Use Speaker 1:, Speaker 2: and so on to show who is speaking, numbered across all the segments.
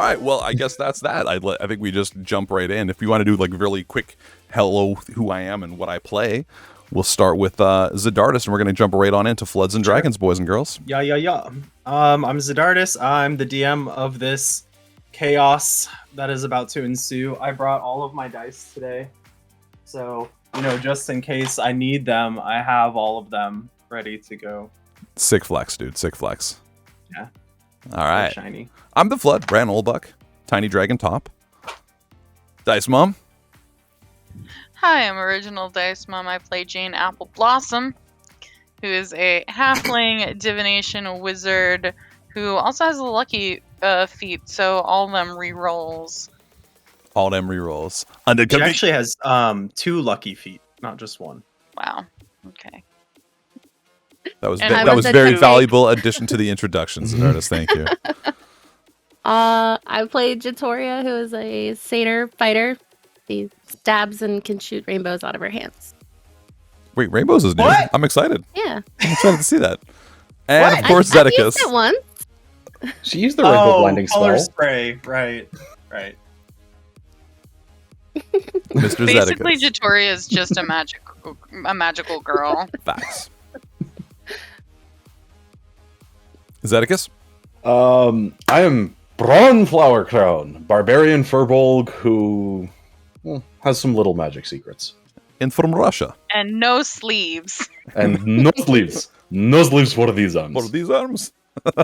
Speaker 1: right. Well, I guess that's that. I think we just jump right in. If you want to do like really quick, hello, who I am and what I play, we'll start with Zidardus, and we're going to jump right on into Floods and Dragons, boys and girls.
Speaker 2: Yeah. I'm Zidardus. I'm the DM of this chaos that is about to ensue. I brought all of my dice today, so just in case I need them, I have all of them ready to go.
Speaker 1: Sick flex, dude. Sick flex.
Speaker 2: Yeah.
Speaker 1: All right.
Speaker 2: Shiny.
Speaker 1: I'm the Flood, Bran Olbuck, Tiny Dragon Top. Dice Mom.
Speaker 3: Hi, I'm Original Dice Mom. I play Jane Apple Blossom, who is a halfling divination wizard who also has a lucky feat, so all of them rerolls.
Speaker 1: All them rerolls.
Speaker 2: She actually has 2 lucky feet, not just 1.
Speaker 3: Wow. Okay.
Speaker 1: That was very valuable addition to the introductions, Zidardus. Thank you.
Speaker 4: I played Jatoria, who is a satyr fighter. She stabs and can shoot rainbows out of her hands.
Speaker 1: Wait, rainbows is new.
Speaker 2: What?
Speaker 1: I'm excited.
Speaker 4: Yeah.
Speaker 1: I'm excited to see that. And of course,
Speaker 4: I've
Speaker 1: Zedicus.
Speaker 4: used it once.
Speaker 5: She used the rainbow blinding
Speaker 2: color
Speaker 5: spell.
Speaker 2: spray. Right.
Speaker 1: Mr.
Speaker 3: Basically,
Speaker 1: Zedicus.
Speaker 3: Jatoria is just a magical girl.
Speaker 1: Facts. Zedicus.
Speaker 5: I am Braunflower Crown, barbarian furbolg who has some little magic secrets.
Speaker 1: And from Russia.
Speaker 3: And no sleeves.
Speaker 5: And no sleeves. No sleeves for these arms.
Speaker 1: What are these arms? And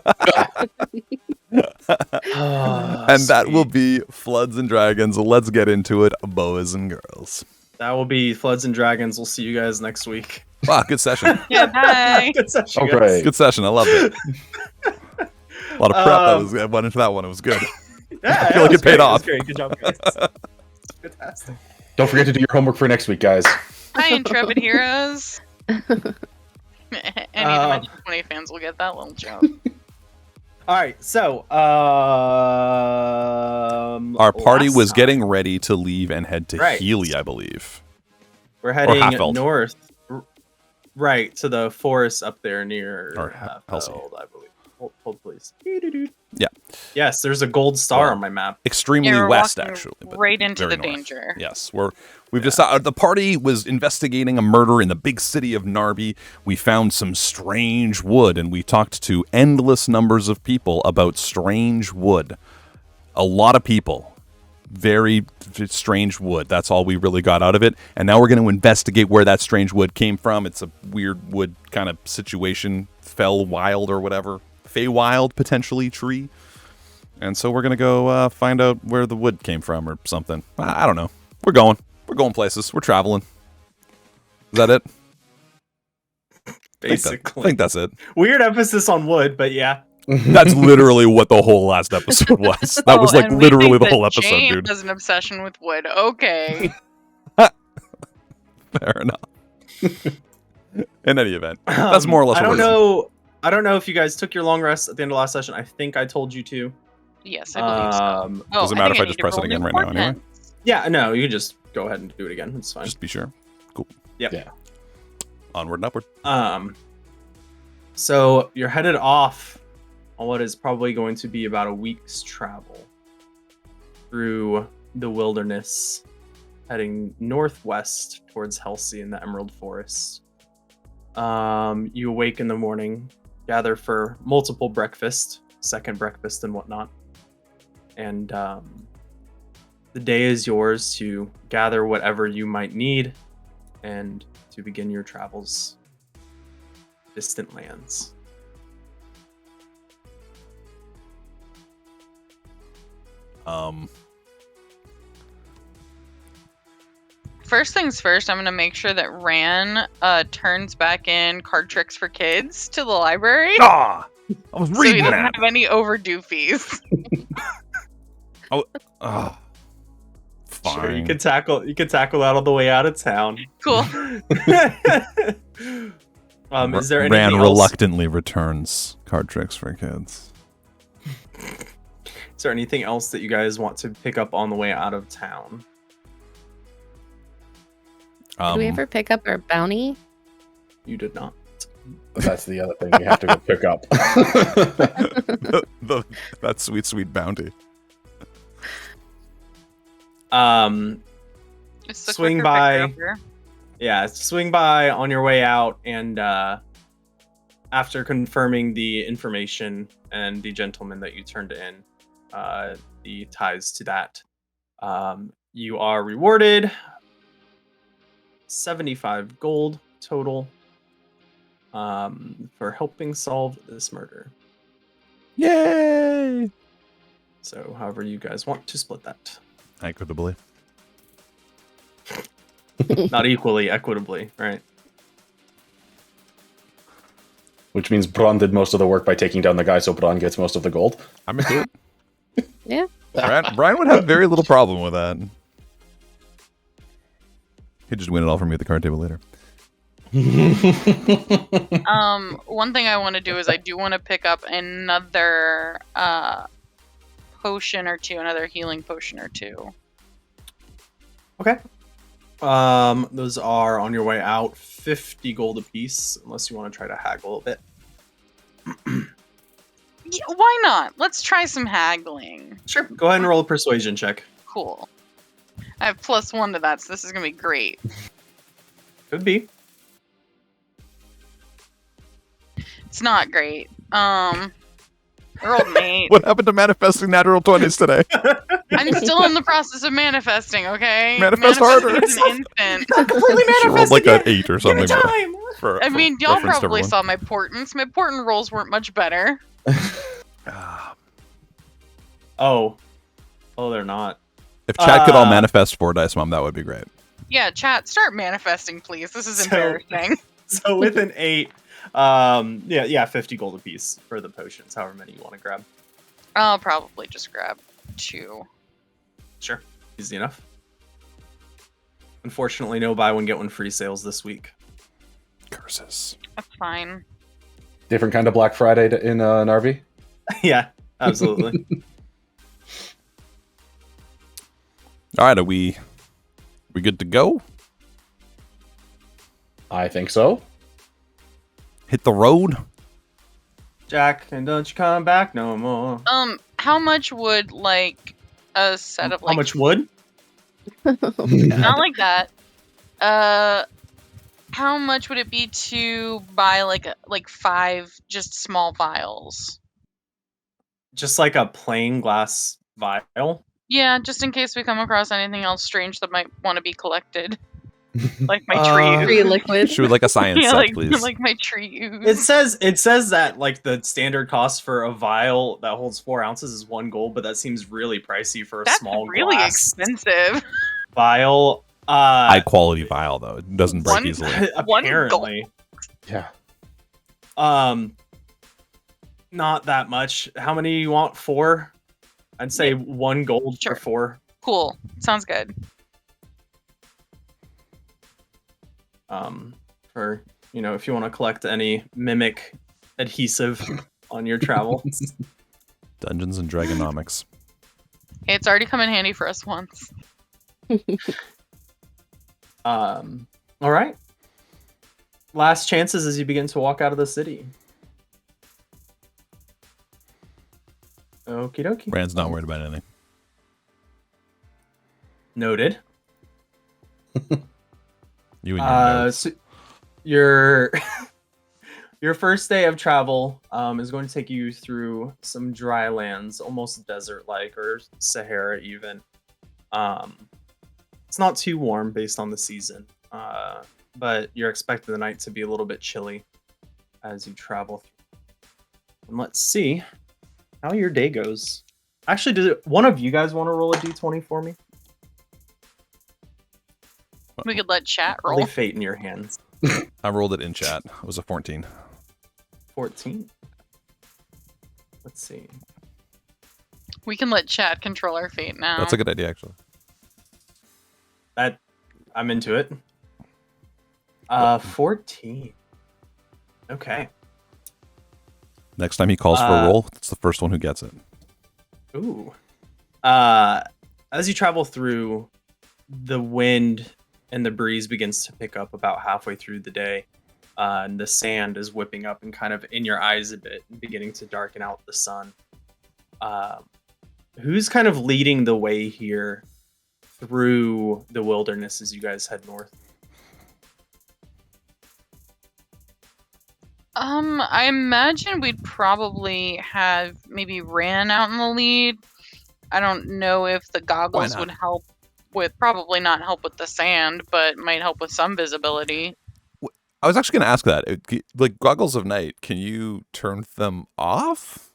Speaker 1: that will be Floods and Dragons. Let's get into it, boys and girls.
Speaker 2: That will be Floods and Dragons. We'll see you guys next week.
Speaker 1: Wow, good session.
Speaker 3: Yeah, bye.
Speaker 2: Good session, guys.
Speaker 5: Okay.
Speaker 1: Good session. I loved it. A lot of prep that went into that one. It was good.
Speaker 2: Yeah,
Speaker 1: I feel like it paid off.
Speaker 2: Great. Good job, guys. Fantastic.
Speaker 5: Don't forget to do your homework for next week, guys.
Speaker 3: Hi, Intrepid Heroes. Any Dimension 20 fans will get that little joke.
Speaker 2: All right, so
Speaker 1: Our party
Speaker 2: last
Speaker 1: was
Speaker 2: time,
Speaker 1: getting ready to leave and head to
Speaker 2: Right.
Speaker 1: Healy, I believe.
Speaker 2: We're heading
Speaker 1: Halfeld.
Speaker 2: north, right to the forest up there near
Speaker 1: Or Halsey.
Speaker 2: Halfeld, I believe. Hold please.
Speaker 1: Yeah.
Speaker 2: Yes, there's a gold star
Speaker 1: Well,
Speaker 2: on my map.
Speaker 1: Extremely
Speaker 3: Yeah, we're
Speaker 1: west,
Speaker 3: walking
Speaker 1: actually. But
Speaker 3: right into
Speaker 1: very
Speaker 3: the
Speaker 1: north.
Speaker 3: danger.
Speaker 1: Yes, we've decided. The party was investigating a murder in the big city of Narby. We found some strange wood, and we talked to endless numbers of people about strange wood. A lot of people. Very strange wood. That's all we really got out of it. And now we're going to investigate where that strange wood came from. It's a weird wood kind of situation. Fell wild or whatever. Feywild, potentially, tree. And so we're going to go find out where the wood came from or something. I don't know. We're going places. We're traveling. Is that it?
Speaker 2: Basically,
Speaker 1: I think that's it.
Speaker 2: Weird emphasis on wood, but yeah.
Speaker 1: That's literally what the whole last episode was. That was like
Speaker 3: and we
Speaker 1: literally
Speaker 3: think
Speaker 1: the
Speaker 3: that
Speaker 1: whole episode,
Speaker 3: Jane
Speaker 1: dude.
Speaker 3: has an obsession with wood. Okay.
Speaker 1: Fair enough. In any event, that's more or less
Speaker 2: I
Speaker 1: what
Speaker 2: don't
Speaker 1: we're doing.
Speaker 2: know. I don't know if you guys took your long rest at the end of last session. I think I told you to.
Speaker 3: Yes, I believe so. Oh,
Speaker 1: Does it matter
Speaker 3: I
Speaker 1: if I
Speaker 3: think
Speaker 1: just
Speaker 3: need to
Speaker 1: press it
Speaker 3: roll
Speaker 1: again
Speaker 3: new
Speaker 1: right now anyway?
Speaker 3: coordinates.
Speaker 2: Yeah, no, you can just go ahead and do it again. It's fine.
Speaker 1: Just be sure. Cool.
Speaker 2: Yep.
Speaker 5: Yeah.
Speaker 1: Onward and upward.
Speaker 2: So you're headed off on what is probably going to be about a week's travel through the wilderness, heading northwest towards Halsey in the Emerald Forest. You awake in the morning, gather for multiple breakfast, second breakfast and whatnot, and the day is yours to gather whatever you might need and to begin your travels distant lands.
Speaker 3: First things first, I'm going to make sure that Ran turns back in Card Tricks for Kids to the library.
Speaker 1: Ah! I was
Speaker 3: So he
Speaker 1: reading
Speaker 3: doesn't
Speaker 1: that.
Speaker 3: have any overdue fees.
Speaker 1: Ah. Fine.
Speaker 2: Sure, you could tackle that on the way out of town.
Speaker 3: Cool.
Speaker 2: Is there anything
Speaker 1: Ran
Speaker 2: else?
Speaker 1: reluctantly returns Card Tricks for Kids.
Speaker 2: Is there anything else that you guys want to pick up on the way out of town?
Speaker 4: Did we ever pick up our bounty?
Speaker 2: You did not.
Speaker 5: That's the other thing you have to go pick up.
Speaker 1: That sweet, sweet bounty.
Speaker 3: It's the
Speaker 2: Swing
Speaker 3: quicker
Speaker 2: by.
Speaker 3: pickup.
Speaker 2: Yeah, swing by on your way out, and after confirming the information and the gentleman that you turned in, the ties to that, you are rewarded 75 gold total for helping solve this murder.
Speaker 1: Yay!
Speaker 2: So, however you guys want to split that,
Speaker 1: Equitably.
Speaker 2: not equally, equitably, right?
Speaker 5: Which means Braun did most of the work by taking down the guy, so Braun gets most of the gold.
Speaker 1: I'm into it.
Speaker 4: Yeah.
Speaker 1: Brian would have very little problem with that. He'd just win it all from me at the card table later.
Speaker 3: One thing I want to do is I do want to pick up another potion or two, another healing potion or two.
Speaker 2: Okay. Those are on your way out, 50 gold apiece, unless you want to try to haggle a bit.
Speaker 3: Yeah, why not? Let's try some haggling.
Speaker 2: Sure. Go ahead and roll a persuasion check.
Speaker 3: Cool. I have +1 to that, so this is gonna be great.
Speaker 2: Could be.
Speaker 3: It's not great. I rolled an 8.
Speaker 1: What happened to manifesting natural 20s today?
Speaker 3: I'm still in the process of manifesting, okay?
Speaker 1: Manifest harder.
Speaker 3: Manifesting is an instant.
Speaker 2: Completely
Speaker 1: She rolled like an 8 or something.
Speaker 2: time.
Speaker 1: For
Speaker 3: I mean, y'all
Speaker 1: reference to
Speaker 3: probably
Speaker 1: everyone.
Speaker 3: saw my portents. My portent rolls weren't much better.
Speaker 2: Oh, they're not.
Speaker 1: If Chad could all manifest 4 dice, Mom, that would be great.
Speaker 3: Yeah, chat, start manifesting, please. This is
Speaker 2: So-
Speaker 3: embarrassing.
Speaker 2: So with an 8, yeah, 50 gold apiece for the potions, however many you want to grab.
Speaker 3: I'll probably just grab 2.
Speaker 2: Sure, easy enough. Unfortunately, no buy one get one free sales this week.
Speaker 1: Curses.
Speaker 3: That's fine.
Speaker 5: Different kind of Black Friday in Narvi.
Speaker 2: Yeah, absolutely.
Speaker 1: All right, are we good to go?
Speaker 5: I think so.
Speaker 1: Hit the road?
Speaker 2: Jack, and don't you come back no more.
Speaker 3: How much would like a set of like
Speaker 2: How much wood?
Speaker 3: not like that. How much would it be to buy like 5 just small vials?
Speaker 2: Just like a plain glass vial.
Speaker 3: Yeah, just in case we come across anything else strange that might want to be collected. Like my
Speaker 2: Uh,
Speaker 4: Free
Speaker 3: tree.
Speaker 4: liquid.
Speaker 1: She would like a science
Speaker 3: Yeah,
Speaker 1: set,
Speaker 3: like,
Speaker 1: please.
Speaker 3: like my tree ooze.
Speaker 2: It says that like the standard cost for a vial that holds 4 ounces is 1 gold, but that seems really pricey for a
Speaker 3: That's
Speaker 2: small
Speaker 3: really
Speaker 2: glass
Speaker 3: expensive.
Speaker 2: vial.
Speaker 1: High quality vial, though. It doesn't break
Speaker 3: One-
Speaker 1: easily.
Speaker 3: One
Speaker 2: apparently.
Speaker 5: Yeah.
Speaker 2: Not that much. How many you want? 4? I'd say 1 gold
Speaker 3: Sure.
Speaker 2: for 4.
Speaker 3: Cool. Sounds good.
Speaker 2: For if you want to collect any mimic adhesive on your travels.
Speaker 1: Dungeons and Dragonomics.
Speaker 3: Hey, it's already come in handy for us once.
Speaker 2: All right. Last chances as you begin to walk out of the city. Okie dokie.
Speaker 1: Brand's not worried about anything.
Speaker 2: Noted.
Speaker 1: You and your notes.
Speaker 2: So your your first day of travel is going to take you through some dry lands, almost desert-like, or Sahara even. It's not too warm based on the season, but you're expecting the night to be a little bit chilly as you travel through. And let's see how your day goes. Actually, does one of you guys want to roll a d20 for me?
Speaker 3: We could let chat
Speaker 2: Roll
Speaker 3: roll.
Speaker 2: fate in your hands.
Speaker 1: I rolled it in chat. It was a 14.
Speaker 2: 14. Let's see.
Speaker 3: We can let chat control our fate now.
Speaker 1: That's a good idea, actually.
Speaker 2: I'm into it. 14. Okay.
Speaker 1: Next time he calls for a roll, it's the first one who gets it.
Speaker 2: Ooh. As you travel through, the wind and the breeze begins to pick up about halfway through the day. And the sand is whipping up and kind of in your eyes a bit, and beginning to darken out the sun. Who's kind of leading the way here through the wilderness as you guys head north?
Speaker 3: I imagine we'd probably have maybe Ran out in the lead. I don't know if the goggles
Speaker 1: not?
Speaker 3: would help with, probably not help with the sand, but might help with some visibility.
Speaker 1: I was actually going to ask that. Like goggles of night, can you turn them off?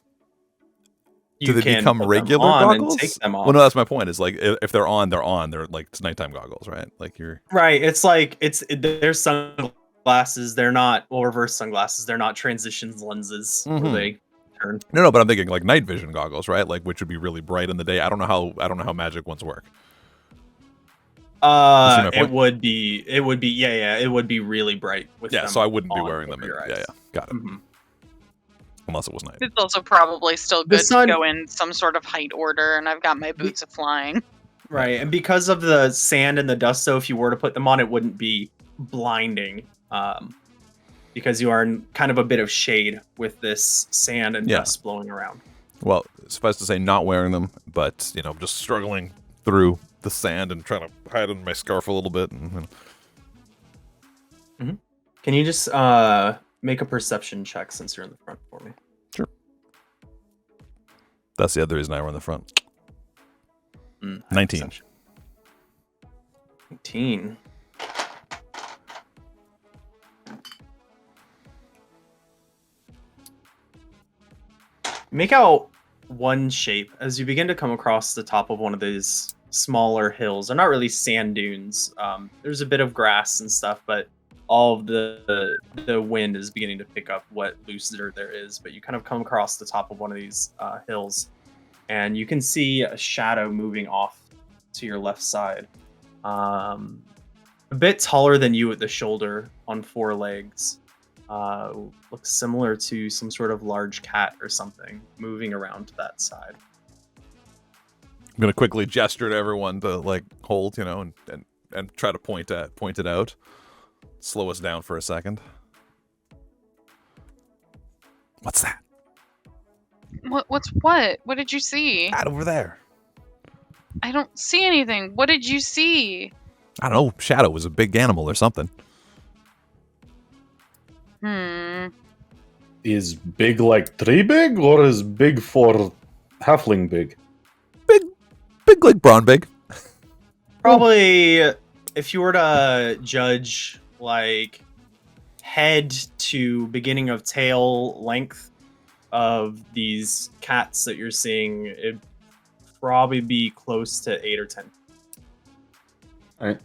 Speaker 2: You
Speaker 1: Do they
Speaker 2: can
Speaker 1: become
Speaker 2: put them
Speaker 1: regular
Speaker 2: on
Speaker 1: goggles?
Speaker 2: and take them off.
Speaker 1: Well, no, that's my point. Is like if they're on, they're on. They're like it's nighttime goggles, right? Like you're
Speaker 2: Right. It's like they're sunglasses. They're not reverse sunglasses. They're not transitions lenses where
Speaker 1: Mhm.
Speaker 2: they turn.
Speaker 1: no, but I'm thinking like night vision goggles, right? Like which would be really bright in the day. I don't know how magic ones work. You see my
Speaker 2: It
Speaker 1: point?
Speaker 2: would be it would be really bright with
Speaker 1: Yeah,
Speaker 2: them
Speaker 1: so I wouldn't be
Speaker 2: on
Speaker 1: wearing
Speaker 2: over
Speaker 1: them.
Speaker 2: your
Speaker 1: Yeah,
Speaker 2: eyes.
Speaker 1: got it.
Speaker 2: Mhm.
Speaker 1: Unless it was night.
Speaker 3: It's also probably still
Speaker 2: The
Speaker 3: good
Speaker 2: sun-
Speaker 3: to go in some sort of height order, and I've got my boots of flying.
Speaker 2: Right, and because of the sand and the dust, so if you were to put them on, it wouldn't be blinding, because you are in kind of a bit of shade with this sand and
Speaker 1: Yeah.
Speaker 2: dust blowing around.
Speaker 1: Well, suffice to say, not wearing them, but just struggling through the sand and trying to hide in my scarf a little bit. And
Speaker 2: Can you just make a perception check since you're in the front for me?
Speaker 1: that's the other reason I run the front. 19.
Speaker 2: Perception. 19. Make out one shape as you begin to come across the top of one of these smaller hills. They're not really sand dunes. There's a bit of grass and stuff, but all of the wind is beginning to pick up what loose dirt there is. But you kind of come across the top of one of these hills, and you can see a shadow moving off to your left side. A bit taller than you at the shoulder, on 4 legs. Looks similar to some sort of large cat or something moving around to that side.
Speaker 1: I'm gonna quickly gesture to everyone to like hold, and try to point it out. Slow us down for a second. What's that?
Speaker 3: What's what? What did you see?
Speaker 1: That over there.
Speaker 3: I don't see anything. What did you see?
Speaker 1: I don't know. Shadow was a big animal or something.
Speaker 5: Is big like tree big, or is big for halfling big?
Speaker 1: Big like Braun big.
Speaker 2: Probably, if you were to judge like head to beginning of tail length of these cats that you're seeing, it'd probably be close to 8 or 10.
Speaker 5: Alright.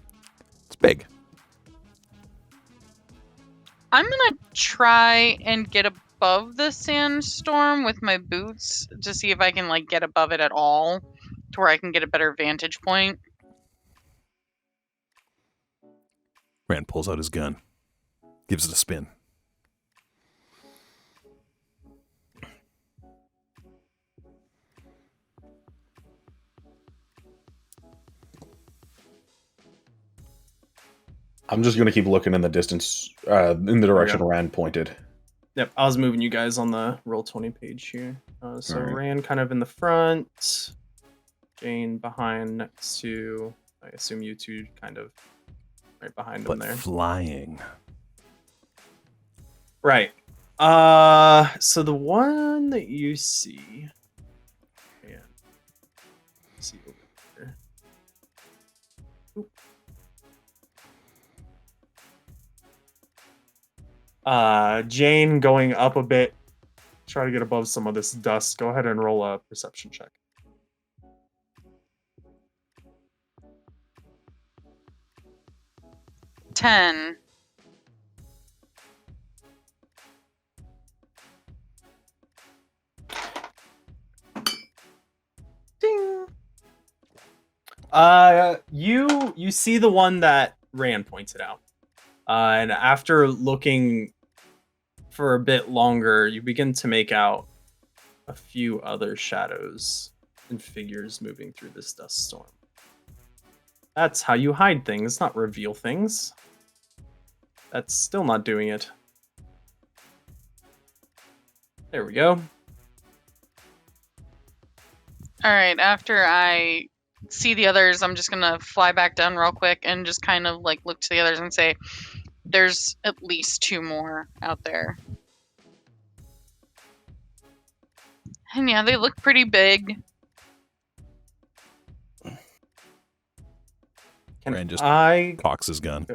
Speaker 1: It's big.
Speaker 3: I'm gonna try and get above the sandstorm with my boots to see if I can like get above it at all, to where I can get a better vantage point.
Speaker 1: Rand pulls out his gun, gives it a spin.
Speaker 5: I'm just gonna keep looking in the distance, in the direction Rand pointed.
Speaker 2: Yep, I was moving you guys on the Roll20 page here. So
Speaker 5: Alright.
Speaker 2: Rand kind of in the front, Jane behind next to, I assume you two kind of right behind them
Speaker 1: But
Speaker 2: there.
Speaker 1: flying.
Speaker 2: Right. So the one that you see, yeah, see over here. Oop. Jane going up a bit, try to get above some of this dust. Go ahead and roll a perception check.
Speaker 3: Ten.
Speaker 2: Ding. You see the one that Rand pointed out, and after looking for a bit longer, you begin to make out a few other shadows and figures moving through this dust storm. That's how you hide things, not reveal things. That's still not doing it. There we go.
Speaker 3: All right. After I see the others, I'm just gonna fly back down real quick and just kind of like look to the others and say, "There's at least 2 more out there." And yeah, they look pretty big.
Speaker 2: Can
Speaker 1: Rand just
Speaker 2: I?
Speaker 1: cocks his gun.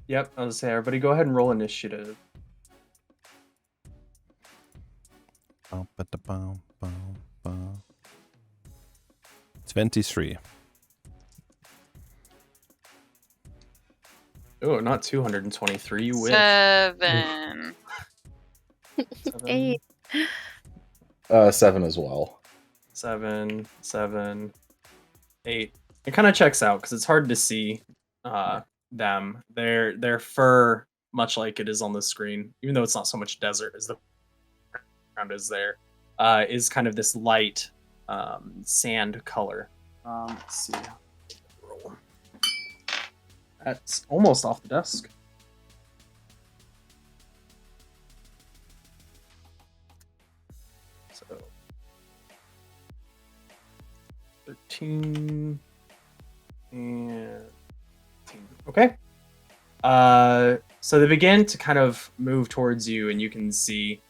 Speaker 2: Yep, I was say everybody go ahead and roll initiative.
Speaker 1: It's 23.
Speaker 2: Oh, not 223. You win.
Speaker 3: 7.
Speaker 4: 8.
Speaker 5: 7 as well.
Speaker 2: 7, 7, 8. It kind of checks out because it's hard to see them. Their fur, much like it is on the screen, even though it's not so much desert as the ground is there, is kind of this light sand color. Let's see. Roll. That's almost off the desk. So 13 and 18. Okay. So they begin to kind of move towards you, and you can see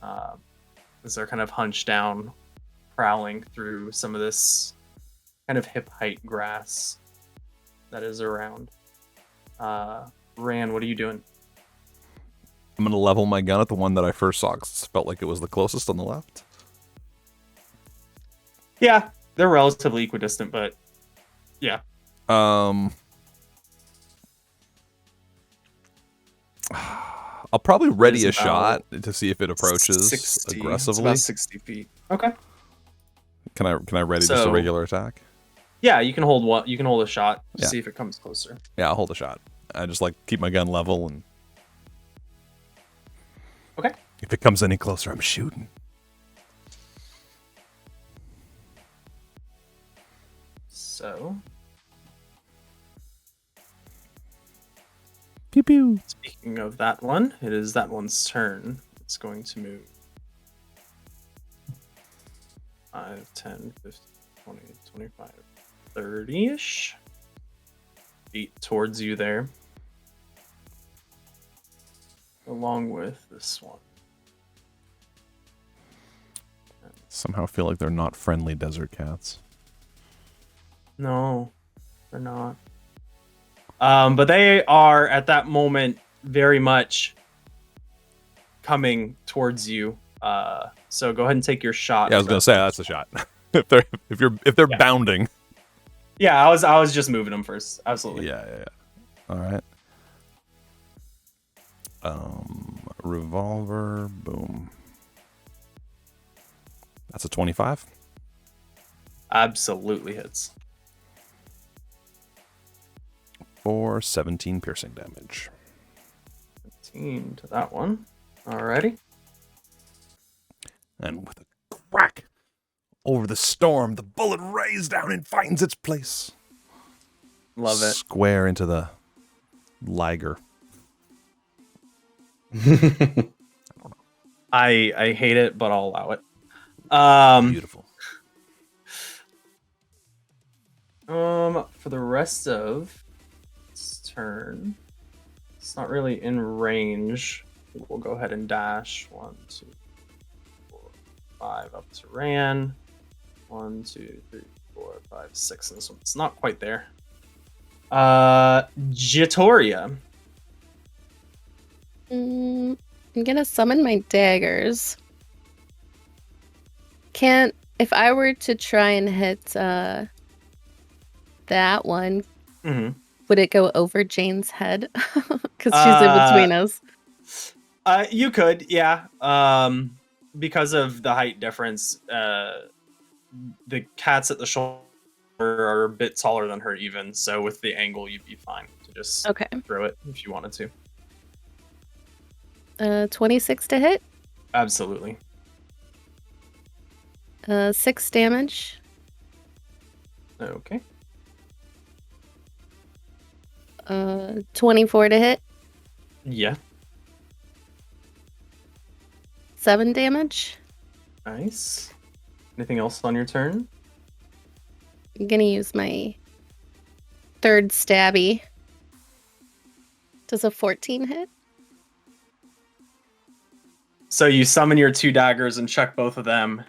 Speaker 2: as they're kind of hunched down, prowling through some of this kind of hip height grass that is around. Ran, what are you doing?
Speaker 1: I'm going to level my gun at the one that I first saw 'cause it felt like it was the closest on the left.
Speaker 2: Yeah, they're relatively equidistant, but yeah.
Speaker 1: I'll probably ready a
Speaker 2: It's
Speaker 1: shot to see if it approaches
Speaker 2: 60. It's
Speaker 1: aggressively.
Speaker 2: about 60 feet. Okay.
Speaker 1: Can I ready just a
Speaker 2: So-
Speaker 1: regular attack?
Speaker 2: Yeah, you can hold one. You can hold a shot to
Speaker 1: Yeah.
Speaker 2: see if it comes closer.
Speaker 1: Yeah, I'll hold a shot. I just like keep my gun level, and
Speaker 2: Okay.
Speaker 1: if it comes any closer, I'm shooting.
Speaker 2: So,
Speaker 1: Pew pew.
Speaker 2: speaking of that one, it is that one's turn. It's going to move 5, 10, 15, 20, 25, 30-ish feet towards you there. Along with this one.
Speaker 1: Somehow feel like they're not friendly desert cats.
Speaker 2: No, they're not. But they are at that moment very much coming towards you. So go ahead and take your shot.
Speaker 1: Yeah, I was gonna say that's a shot. if they're
Speaker 2: Yeah.
Speaker 1: bounding.
Speaker 2: Yeah, I was just moving them first. Absolutely.
Speaker 1: Yeah. All right. Revolver, boom. That's a 25.
Speaker 2: Absolutely hits.
Speaker 1: For 17 piercing damage.
Speaker 2: 15 to that one. Alrighty.
Speaker 1: And with a crack over the storm, the bullet rays down and finds its place.
Speaker 2: Love it.
Speaker 1: Square into the liger.
Speaker 2: I hate it, but I'll allow it.
Speaker 1: Beautiful.
Speaker 2: For the rest of its turn, it's not really in range. We'll go ahead and dash 1, 2, 4, 5 up to Ran. 1, 2, 3, 4, 5, 6. And this one, it's not quite there. Jitoria.
Speaker 4: I'm gonna summon my daggers. If I were to try and hit that one,
Speaker 2: Mm-hmm.
Speaker 4: would it go over Jane's head? Because she's in between us.
Speaker 2: You could, yeah. Because of the height difference, the cats at the shoulder are a bit taller than her even, so with the angle you'd be fine to just
Speaker 4: Okay.
Speaker 2: throw it if you wanted to.
Speaker 4: 26 to hit.
Speaker 2: Absolutely.
Speaker 4: 6 damage.
Speaker 2: Okay.
Speaker 4: 24 to hit.
Speaker 2: Yeah.
Speaker 4: 7 damage.
Speaker 2: Nice. Anything else on your turn?
Speaker 4: I'm gonna use my third stabby. Does a 14 hit?
Speaker 2: So you summon your 2 daggers and chuck both of them,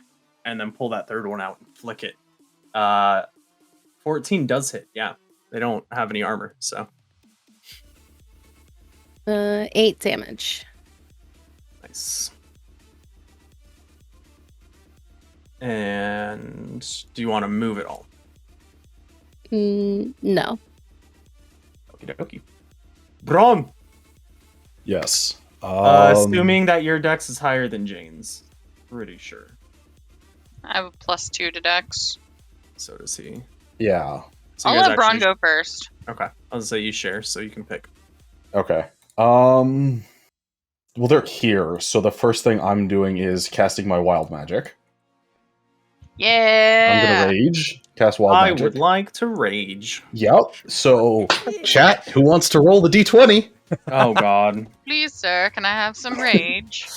Speaker 2: and then pull that third one out and flick it. 14 does hit, yeah. They don't have any armor, so
Speaker 4: 8 damage.
Speaker 2: nice. And do you want to move it all?
Speaker 4: No.
Speaker 2: Okie dokie. Braun!
Speaker 5: Yes.
Speaker 2: Assuming that your dex is higher than Jane's. Pretty sure.
Speaker 3: I have a +2 to Dex.
Speaker 2: So does he.
Speaker 5: Yeah.
Speaker 2: So
Speaker 3: I'll
Speaker 2: you guys
Speaker 3: let Braun
Speaker 2: actually-
Speaker 3: go first.
Speaker 2: Okay. I'll say you share, so you can pick.
Speaker 5: Okay. Well, they're here, so the first thing I'm doing is casting my wild magic. I'm
Speaker 3: Yeah.
Speaker 5: gonna rage. Cast wild
Speaker 2: I
Speaker 5: magic.
Speaker 2: would like to rage.
Speaker 5: Yep. So, chat, who wants to roll the d20?
Speaker 2: Oh god.
Speaker 3: Please, sir, can I have some rage?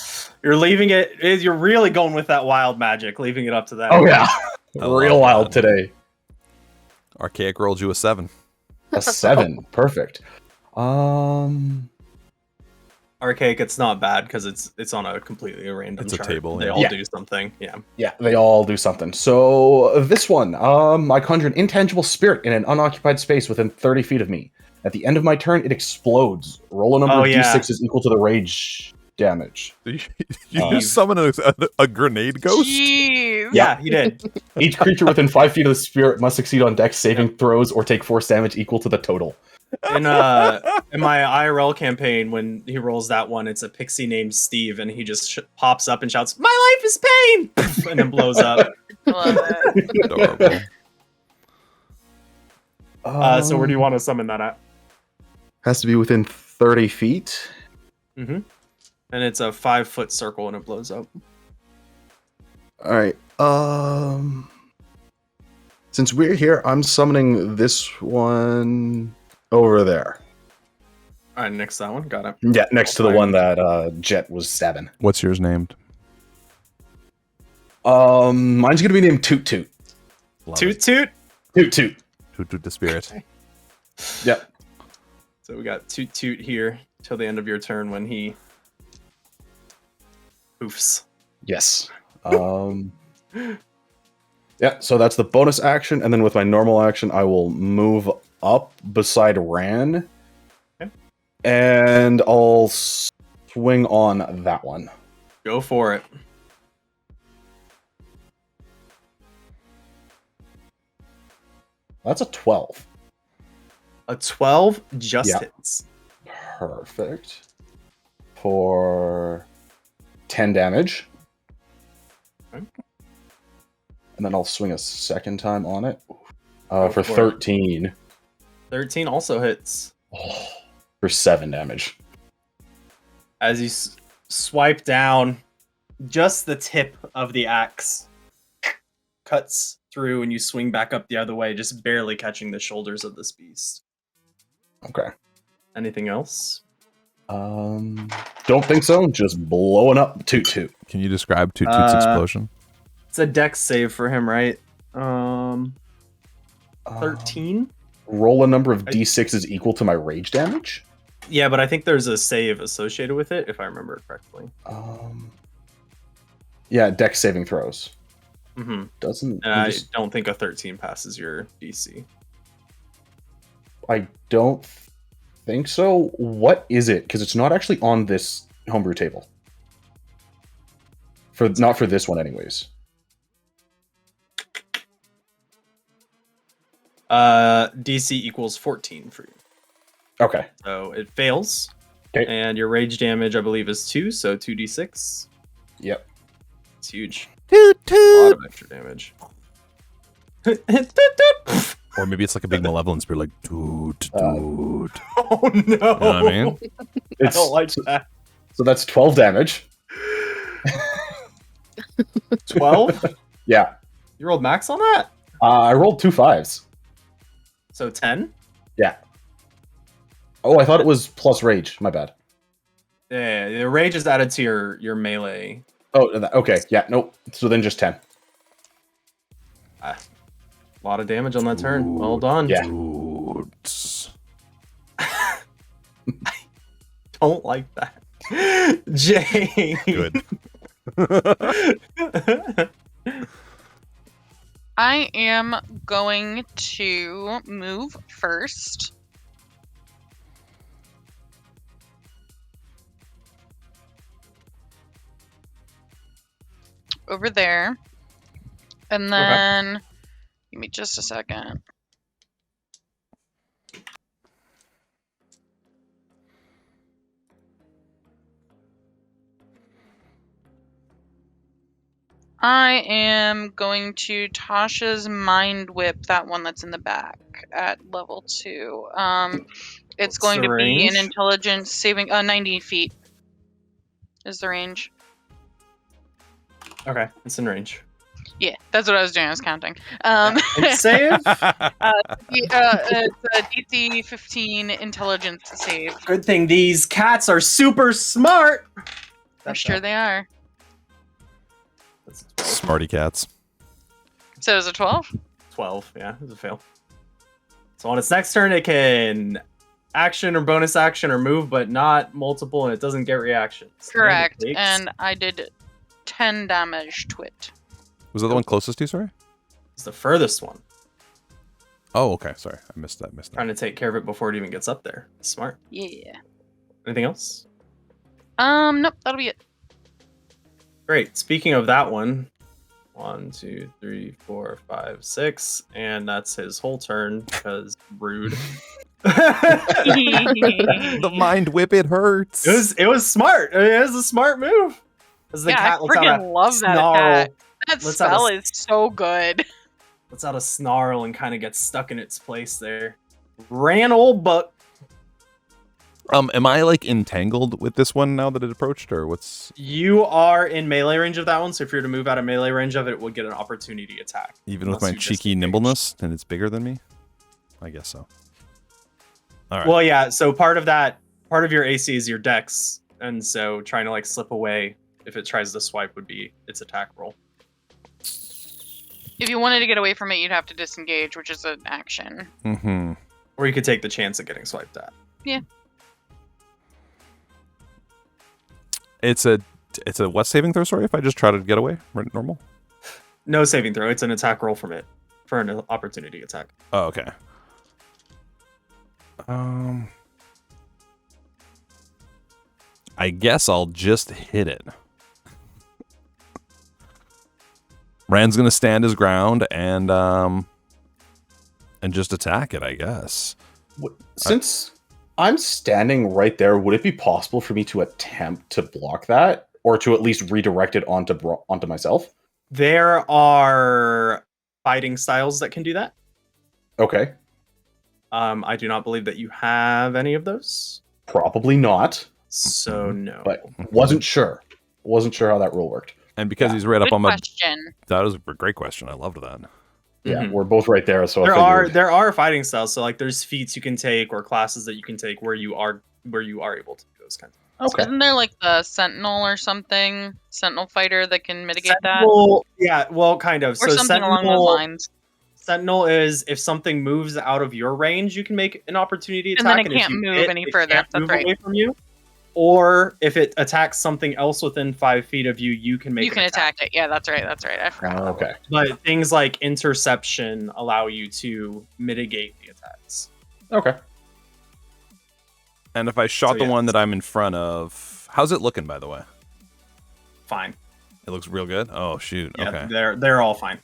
Speaker 2: You're leaving it. You're really going with that wild magic, leaving it up to them.
Speaker 5: Oh yeah,
Speaker 1: I
Speaker 5: real
Speaker 1: love
Speaker 5: wild
Speaker 1: that.
Speaker 5: today.
Speaker 1: Archaic rolled you a 7.
Speaker 5: A 7, perfect.
Speaker 2: Archaic, it's not bad because it's on a completely random
Speaker 1: It's a
Speaker 2: chart.
Speaker 1: table,
Speaker 2: They
Speaker 1: yeah.
Speaker 2: all
Speaker 5: Yeah.
Speaker 2: do something. Yeah.
Speaker 5: Yeah, they all do something. So this one, I conjure an intangible spirit in an unoccupied space within 30 feet of me. At the end of my turn, it explodes. Roll a number
Speaker 2: Oh,
Speaker 5: of
Speaker 2: yeah.
Speaker 5: d6 equal to the rage damage.
Speaker 1: You
Speaker 5: Uh,
Speaker 1: just summon a grenade ghost?
Speaker 3: Jeez.
Speaker 2: Yeah, he did.
Speaker 5: Each creature within 5 feet of the spirit must succeed on dex saving throws or take force damage equal to the total.
Speaker 2: In my IRL campaign, when he rolls that one, it's a pixie named Steve, and he just pops up and shouts, "My life is pain!" and then blows up.
Speaker 3: Love it.
Speaker 1: Adorable.
Speaker 2: So where do you want to summon that at?
Speaker 5: Has to be within 30 feet.
Speaker 2: Mm-hmm. And it's a 5-foot circle, and it blows up.
Speaker 5: All right. Since we're here, I'm summoning this one over there.
Speaker 2: All right, next that one. Got it.
Speaker 5: Yeah, next to the one that Jet was stabbing.
Speaker 1: What's yours named?
Speaker 5: Mine's gonna be named Toot Toot.
Speaker 1: Love
Speaker 2: Toot
Speaker 1: it.
Speaker 2: toot.
Speaker 5: Toot Toot.
Speaker 1: Toot toot the spirit.
Speaker 5: Yep.
Speaker 2: So we got toot toot here till the end of your turn when he poofs.
Speaker 5: Yes. Yeah, so that's the bonus action, and then with my normal action, I will move up beside Ran.
Speaker 2: Okay.
Speaker 5: And I'll swing on that one.
Speaker 2: Go for it.
Speaker 5: That's a 12.
Speaker 2: A 12 just
Speaker 5: Yeah.
Speaker 2: hits.
Speaker 5: Perfect. For 10 damage.
Speaker 2: Okay.
Speaker 5: And then I'll swing a second time on it.
Speaker 2: Go
Speaker 5: For
Speaker 2: for it.
Speaker 5: 13.
Speaker 2: 13 also hits.
Speaker 5: For 7 damage.
Speaker 2: As you swipe down, just the tip of the axe cuts through and you swing back up the other way, just barely catching the shoulders of this beast.
Speaker 5: Okay.
Speaker 2: Anything else?
Speaker 5: Don't think so. Just blowing up Toot Toot.
Speaker 1: Can you describe Toot Toot's explosion?
Speaker 2: It's a dex save for him, right? 13?
Speaker 5: Roll a number of d6s equal to my rage damage.
Speaker 2: Yeah, but I think there's a save associated with it, if I remember correctly.
Speaker 5: Yeah, dex saving throws.
Speaker 2: Mm-hmm.
Speaker 5: Doesn't.
Speaker 2: And I don't think a 13 passes your DC.
Speaker 5: I don't think so. What is it? Because it's not actually on this homebrew table. Not for this one, anyways.
Speaker 2: DC equals 14 for you.
Speaker 5: Okay.
Speaker 2: So it fails.
Speaker 5: Okay.
Speaker 2: And your rage damage, I believe, is 2, so 2d6.
Speaker 5: Yep.
Speaker 2: It's huge.
Speaker 1: Toot
Speaker 2: A lot
Speaker 1: toot.
Speaker 2: of extra damage.
Speaker 1: Or maybe it's like a big malevolent spirit, like toot toot.
Speaker 2: Oh no!
Speaker 1: You know what I mean?
Speaker 2: I don't like that.
Speaker 5: So that's 12 damage.
Speaker 2: 12?
Speaker 5: Yeah.
Speaker 2: You rolled max on that?
Speaker 5: I rolled 2 5s.
Speaker 2: So 10?
Speaker 5: Yeah. Oh, I thought it was plus rage. My bad.
Speaker 2: Yeah, the rage is added to your melee.
Speaker 5: Oh, okay. Yeah, nope. So then just 10.
Speaker 2: A lot of damage on that turn. Well done.
Speaker 5: Yeah.
Speaker 1: Dudes.
Speaker 2: Don't like that. Jay.
Speaker 1: Good.
Speaker 3: I am going to move first. Over there. And then, give me just a second. I am going to Tasha's Mind Whip, that one that's in the back at level 2. It's going
Speaker 2: the
Speaker 3: to be an
Speaker 2: range?
Speaker 3: intelligence saving 90 feet is the range.
Speaker 2: Okay, it's in range.
Speaker 3: Yeah, that's what I was doing. I was counting.
Speaker 2: And save.
Speaker 3: It's a DC 15 intelligence save.
Speaker 2: Good thing these cats are super smart.
Speaker 3: I'm sure they are.
Speaker 2: That's a 12.
Speaker 1: Smarty cats.
Speaker 3: So is it 12?
Speaker 2: 12, yeah, it's a fail. So on its next turn, it can action or bonus action or move, but not multiple, and it doesn't get reactions.
Speaker 3: Correct.
Speaker 2: And it takes-
Speaker 3: And I did 10 damage to it.
Speaker 1: Was that the one closest to you, sorry?
Speaker 2: It's the furthest one.
Speaker 1: Oh, okay. Sorry. I missed that.
Speaker 2: Trying to take care of it before it even gets up there. Smart.
Speaker 3: Yeah.
Speaker 2: Anything else?
Speaker 3: Nope, that'll be it.
Speaker 2: Great. Speaking of that one, 1, 2, 3, 4, 5, 6, and that's his whole turn because rude.
Speaker 1: The mind whip, it hurts.
Speaker 2: It was smart. It was a smart move. As the
Speaker 3: Yeah,
Speaker 2: cat
Speaker 3: I
Speaker 2: lets out
Speaker 3: freaking
Speaker 2: a
Speaker 3: love that
Speaker 2: snarl,
Speaker 3: attack. That
Speaker 2: Let's have
Speaker 3: spell
Speaker 2: a-
Speaker 3: is so good.
Speaker 2: lets out a snarl and kind of gets stuck in its place there. Ran old buck.
Speaker 1: Am I like entangled with this one now that it approached, or what's
Speaker 2: You are in melee range of that one, so if you're to move out of melee range of it, it would get an opportunity attack.
Speaker 1: even with
Speaker 2: Unless
Speaker 1: my
Speaker 2: you
Speaker 1: cheeky
Speaker 2: disengage.
Speaker 1: nimbleness and it's bigger than me? I guess so. All right.
Speaker 2: Well, yeah. So part of your AC is your dex, and so trying to like slip away if it tries to swipe would be its attack roll.
Speaker 3: If you wanted to get away from it, you'd have to disengage, which is an action.
Speaker 1: Mm-hmm.
Speaker 2: Or you could take the chance of getting swiped at.
Speaker 1: It's a what saving throw? Sorry, if I just try to get away, right, normal.
Speaker 2: No saving throw. It's an attack roll from it for an opportunity attack.
Speaker 1: Oh, okay. I guess I'll just hit it. Rand's gonna stand his ground and just attack it, I guess.
Speaker 5: Since I'm standing right there, would it be possible for me to attempt to block that, or to at least redirect it onto myself?
Speaker 2: There are fighting styles that can do that.
Speaker 5: Okay,
Speaker 2: I do not believe that you have any of those.
Speaker 5: probably not,
Speaker 2: So no.
Speaker 5: but wasn't sure. Wasn't sure how that rule worked.
Speaker 1: And because
Speaker 5: Yeah.
Speaker 1: he's right up
Speaker 3: Good
Speaker 1: on my,
Speaker 3: question.
Speaker 1: that was a great question. I loved that.
Speaker 5: Yeah,
Speaker 2: Mhm.
Speaker 5: we're both right there. So
Speaker 2: there
Speaker 5: I figured,
Speaker 2: are fighting styles. So like there's feats you can take or classes that you can take where you are able to do those kinds of
Speaker 5: okay.
Speaker 3: Isn't there like the Sentinel or something? Sentinel fighter that can mitigate
Speaker 2: Sentinel, yeah, well, kind of.
Speaker 3: that? Or
Speaker 2: So
Speaker 3: something along those lines.
Speaker 2: Sentinel is if something moves out of your range, you can make an opportunity
Speaker 3: And
Speaker 2: attack.
Speaker 3: then it
Speaker 2: if
Speaker 3: can't
Speaker 2: you
Speaker 3: move
Speaker 2: hit,
Speaker 3: any
Speaker 2: it
Speaker 3: further.
Speaker 2: can't
Speaker 3: That's
Speaker 2: move
Speaker 3: right.
Speaker 2: away from you. Or if it attacks something else within 5 feet of you, you can make
Speaker 3: You
Speaker 2: an
Speaker 3: can attack it. Yeah, that's right. That's right. I forgot.
Speaker 5: Oh, okay.
Speaker 2: But things like interception allow you to mitigate the attacks.
Speaker 5: Okay.
Speaker 1: And if I shot
Speaker 2: So,
Speaker 1: the
Speaker 2: yeah.
Speaker 1: one that I'm in front of, how's it looking, by the way?
Speaker 2: Fine.
Speaker 1: It looks real good. Oh shoot.
Speaker 2: Yeah,
Speaker 1: Okay.
Speaker 2: they're all fine.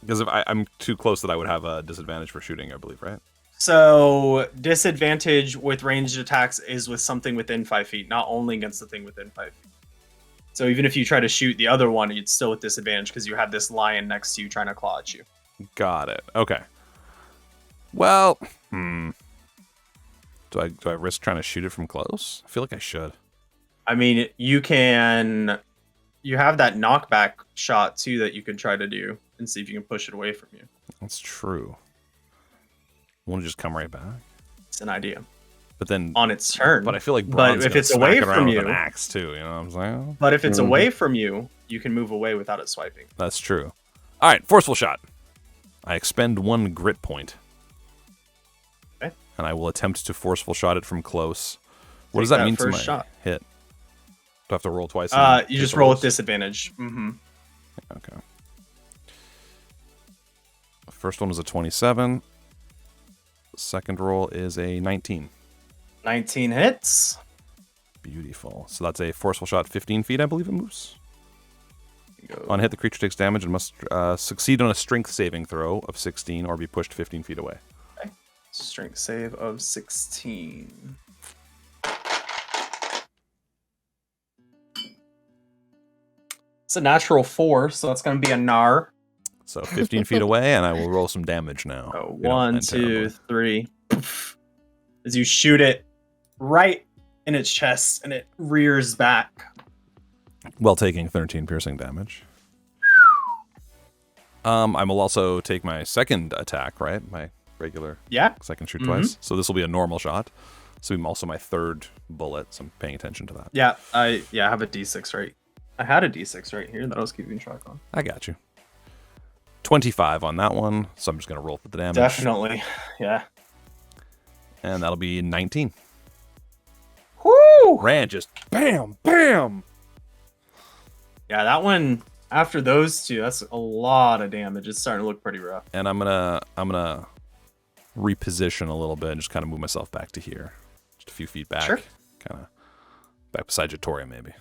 Speaker 1: Because if I'm too close, that I would have a disadvantage for shooting, I believe, right?
Speaker 2: So disadvantage with ranged attacks is with something within 5 feet, not only against the thing within 5 feet. So even if you try to shoot the other one, it's still with disadvantage because you have this lion next to you trying to claw at you.
Speaker 1: Got it. Okay. Well, do I risk trying to shoot it from close? I feel like I should.
Speaker 2: I mean, you have that knockback shot too that you could try to do and see if you can push it away from you.
Speaker 1: That's true. Won't it just come right back?
Speaker 2: It's an idea
Speaker 1: But then,
Speaker 2: on its turn.
Speaker 1: but I feel like
Speaker 2: but
Speaker 1: Braun's
Speaker 2: if
Speaker 1: gonna
Speaker 2: it's away
Speaker 1: smack it around
Speaker 2: from
Speaker 1: with
Speaker 2: you,
Speaker 1: an axe too. You know what I'm saying?
Speaker 2: but if it's
Speaker 5: Mhm.
Speaker 2: away from you, you can move away without it swiping.
Speaker 1: That's true. All right, forceful shot. I expend 1 grit point.
Speaker 2: Okay.
Speaker 1: And I will attempt to forceful shot it from close. What
Speaker 2: Take
Speaker 1: does that
Speaker 2: that
Speaker 1: mean to
Speaker 2: first
Speaker 1: my
Speaker 2: shot.
Speaker 1: hit? Do I have to roll twice? and
Speaker 2: You
Speaker 1: take
Speaker 2: just
Speaker 1: the
Speaker 2: roll with
Speaker 1: rolls?
Speaker 2: disadvantage. Mm-hmm.
Speaker 1: Okay. The first one was a 27. The second roll is a 19.
Speaker 2: 19 hits.
Speaker 1: Beautiful. So that's a forceful shot, 15 feet, I believe it moves.
Speaker 2: Go.
Speaker 1: On hit, the creature takes damage and must succeed on a strength saving throw of 16 or be pushed 15 feet away.
Speaker 2: Strength save of 16. It's a natural 4, so that's going to be a gnar.
Speaker 1: So 15 feet away, and I will roll some damage now.
Speaker 2: Oh,
Speaker 1: if you don't
Speaker 2: 1,
Speaker 1: mind
Speaker 2: 2,
Speaker 1: terribly.
Speaker 2: 3. Poof. As you shoot it right in its chest, and it rears back.
Speaker 1: While taking 13 piercing damage. I will also take my second attack, right? My regular
Speaker 2: Yeah.
Speaker 1: second shoot twice. So this will be a normal shot. So also my third bullet, so I'm paying attention to that.
Speaker 2: Yeah, I have a D6 right. I had a D6 right here that I was keeping track on.
Speaker 1: I got you. 25 on that one, so I'm just going to roll for the damage.
Speaker 2: Definitely, yeah.
Speaker 1: And that'll be 19.
Speaker 2: Whoo!
Speaker 1: Rand just bam, bam.
Speaker 2: Yeah, that one, after those two, that's a lot of damage. It's starting to look pretty rough.
Speaker 1: And I'm gonna reposition a little bit and just kind of move myself back to here. Just a few feet back.
Speaker 2: Sure.
Speaker 1: Kind of back beside Jatoria, maybe.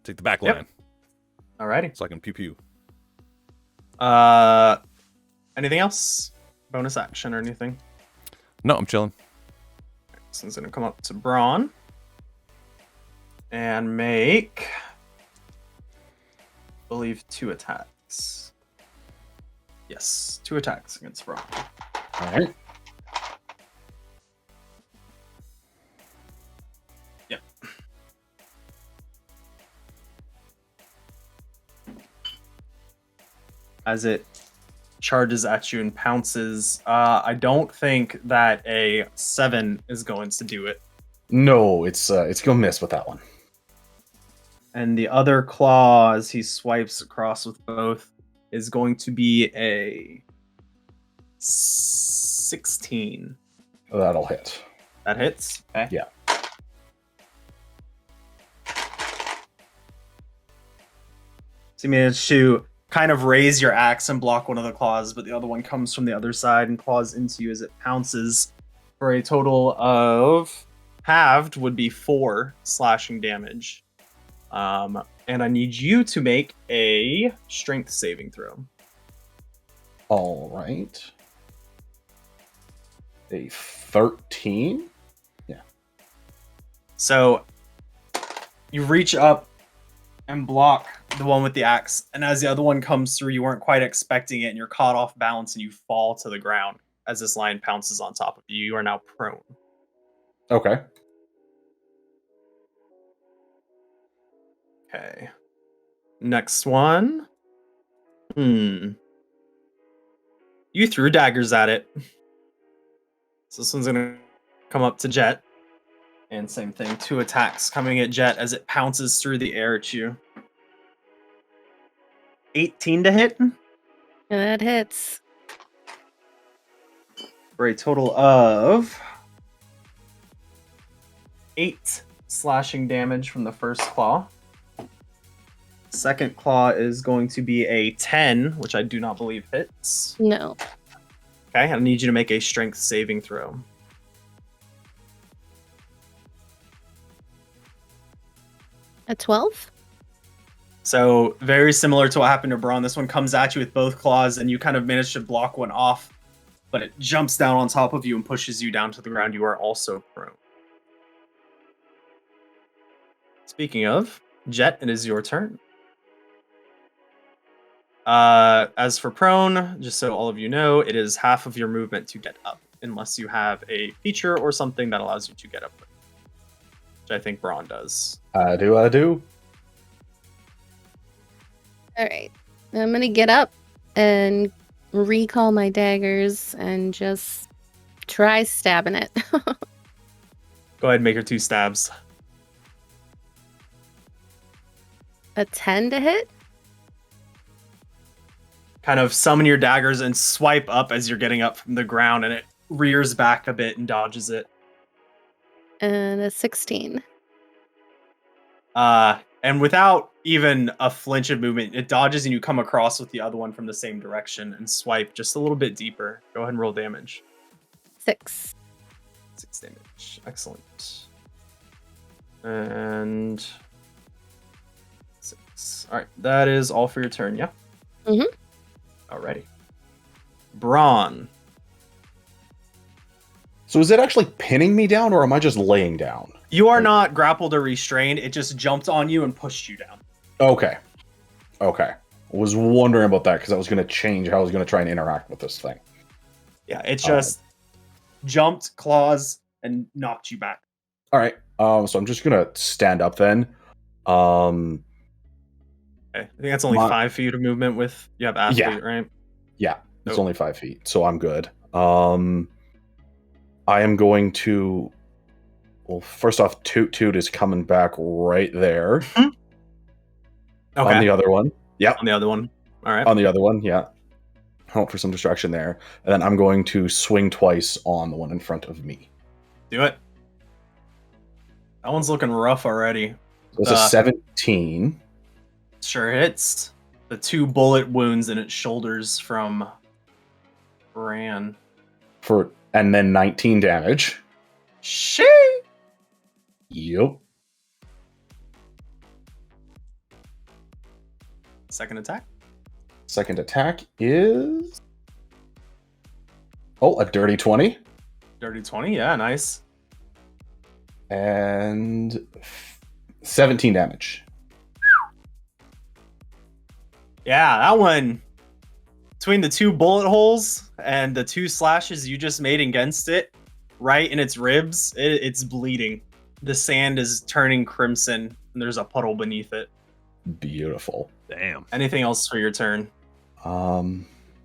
Speaker 1: Take the back
Speaker 2: Yep.
Speaker 1: line.
Speaker 2: Alrighty.
Speaker 1: So I can pew pew.
Speaker 2: Anything else? Bonus action or anything?
Speaker 1: No, I'm chilling.
Speaker 2: This one's gonna come up to Braun and make, I believe, 2 attacks. Yes, 2 attacks against Braun.
Speaker 5: All right.
Speaker 2: Yep. As it charges at you and pounces, I don't think that a 7 is going to do it.
Speaker 5: No, it's gonna miss with that one.
Speaker 2: And the other claw, as he swipes across with both, is going to be a 16.
Speaker 5: That'll hit.
Speaker 2: That hits? Okay.
Speaker 5: Yeah.
Speaker 2: So you manage to kind of raise your axe and block one of the claws, but the other one comes from the other side and claws into you as it pounces for a total of halved would be 4 slashing damage. And I need you to make a strength saving throw.
Speaker 5: All right. A 13.
Speaker 2: So you reach up and block the one with the axe, and as the other one comes through, you weren't quite expecting it, and you're caught off balance, and you fall to the ground as this lion pounces on top of you. You are now prone.
Speaker 5: Okay.
Speaker 2: Okay. Next one. You threw daggers at it. So this one's gonna come up to Jet. And same thing, 2 attacks coming at Jet as it pounces through the air at you. 18 to hit
Speaker 4: And that hits.
Speaker 2: for a total of 8 slashing damage from the first claw. Second claw is going to be a 10, which I do not believe hits.
Speaker 4: No.
Speaker 2: Okay, I need you to make a strength saving throw.
Speaker 4: A 12?
Speaker 2: So very similar to what happened to Braun. This one comes at you with both claws, and you kind of manage to block one off, but it jumps down on top of you and pushes you down to the ground. You are also prone. Speaking of, Jet, it is your turn. As for prone, just so all of you know, it is half of your movement to get up, unless you have a feature or something that allows you to get up, which I think Braun does.
Speaker 5: I do.
Speaker 4: All right. I'm going to get up and recall my daggers and just try stabbing it.
Speaker 2: Go ahead and make your 2 stabs.
Speaker 4: A 10 to hit?
Speaker 2: kind of summon your daggers and swipe up as you're getting up from the ground, and it rears back a bit and dodges it.
Speaker 4: And a 16.
Speaker 2: And without even a flinch of movement, it dodges and you come across with the other one from the same direction and swipe just a little bit deeper. Go ahead and roll damage.
Speaker 4: 6.
Speaker 2: 6 damage. Excellent. And 6. All right, that is all for your turn, yeah?
Speaker 4: Mhm.
Speaker 2: Alrighty. Braun.
Speaker 5: So is it actually pinning me down, or am I just laying down?
Speaker 2: You are not grappled or restrained. It just jumped on you and pushed you down.
Speaker 5: Okay. I was wondering about that because I was going to change how I was going to try and interact with this thing.
Speaker 2: Yeah, it just jumped, claws, and knocked you back.
Speaker 5: All right. So I'm just going to stand up then.
Speaker 2: Okay. I think that's only
Speaker 5: My-
Speaker 2: 5 feet of movement with you have athlete, right?
Speaker 5: Yeah, it's
Speaker 2: Oh.
Speaker 5: only 5 feet, so I'm good. I am going to. Well, first off, Toot Toot is coming back right there.
Speaker 2: Okay.
Speaker 5: On the other one. Yep.
Speaker 2: On the other one. All right.
Speaker 5: On the other one, yeah. Hope for some distraction there. And then I'm going to swing twice on the one in front of me.
Speaker 2: Do it. That one's looking rough already.
Speaker 5: So it's a 17.
Speaker 2: Sure hits. The 2 bullet wounds in its shoulders from Bran.
Speaker 5: And then 19 damage.
Speaker 2: Shit.
Speaker 5: Yep.
Speaker 2: Second attack.
Speaker 5: Second attack is. Oh, a dirty 20.
Speaker 2: Dirty 20. Yeah, nice.
Speaker 5: And 17 damage.
Speaker 2: Yeah, that one. Between the 2 bullet holes and the 2 slashes you just made against it, right in its ribs, it's bleeding. The sand is turning crimson, and there's a puddle beneath it.
Speaker 5: Beautiful.
Speaker 1: Damn.
Speaker 2: Anything else for your turn?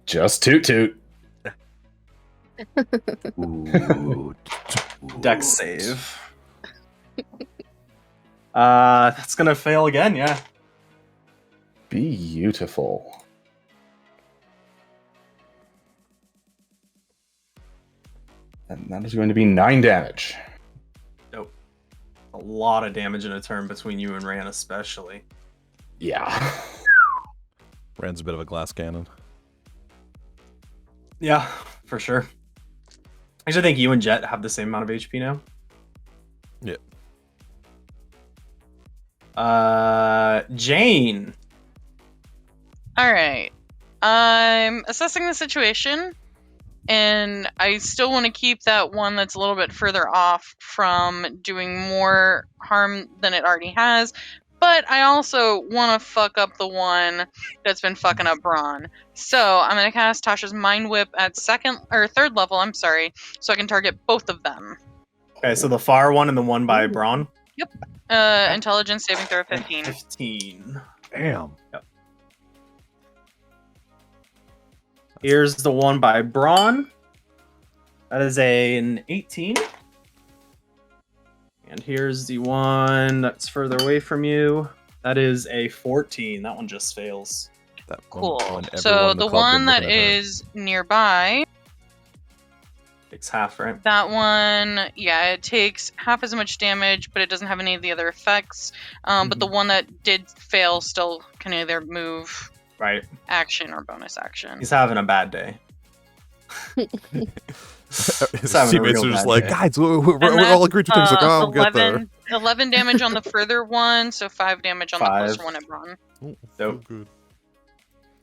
Speaker 5: Just Toot Toot.
Speaker 1: Ooh.
Speaker 2: Dex save. That's gonna fail again, yeah.
Speaker 5: Beautiful. And that is going to be 9 damage.
Speaker 2: Nope. A lot of damage in a turn between you and Ran, especially.
Speaker 5: Yeah.
Speaker 1: Rand's a bit of a glass cannon.
Speaker 2: Yeah, for sure. Actually, I think you and Jet have the same amount of HP now.
Speaker 1: Yeah.
Speaker 2: Jane.
Speaker 3: All right. I'm assessing the situation, and I still want to keep that one that's a little bit further off from doing more harm than it already has. But I also want to fuck up the one that's been fucking up Braun. So I'm gonna cast Tasha's Mind Whip at third level. I'm sorry, so I can target both of them.
Speaker 2: Okay, so the far one and the one by Braun.
Speaker 3: Intelligence saving throw 15.
Speaker 2: 15.
Speaker 1: Damn.
Speaker 2: Here's the one by Braun. That is an 18. And here's the one that's further away from you. That is a 14. That one just fails.
Speaker 1: That
Speaker 3: Cool.
Speaker 1: one everyone
Speaker 3: So
Speaker 1: in
Speaker 3: the
Speaker 1: club
Speaker 3: one
Speaker 1: been
Speaker 3: that
Speaker 1: looking at her.
Speaker 3: is nearby,
Speaker 2: Takes half, right?
Speaker 3: that one, yeah, it takes half as much damage, but it doesn't have any of the other effects. But the one that did fail still can either move,
Speaker 2: Right.
Speaker 3: action, or bonus action.
Speaker 2: He's having a bad day.
Speaker 1: His
Speaker 2: having a
Speaker 1: teammates
Speaker 2: real
Speaker 1: are just
Speaker 2: bad
Speaker 1: like,
Speaker 2: day.
Speaker 1: guys, we're
Speaker 3: And
Speaker 1: all agreed to things. Like,
Speaker 3: that's,
Speaker 1: oh, I'll get there.
Speaker 3: 11 damage on the further one, so 5 damage on the
Speaker 2: 5.
Speaker 3: closer one at Braun.
Speaker 1: Oh,
Speaker 2: Dope.
Speaker 1: good.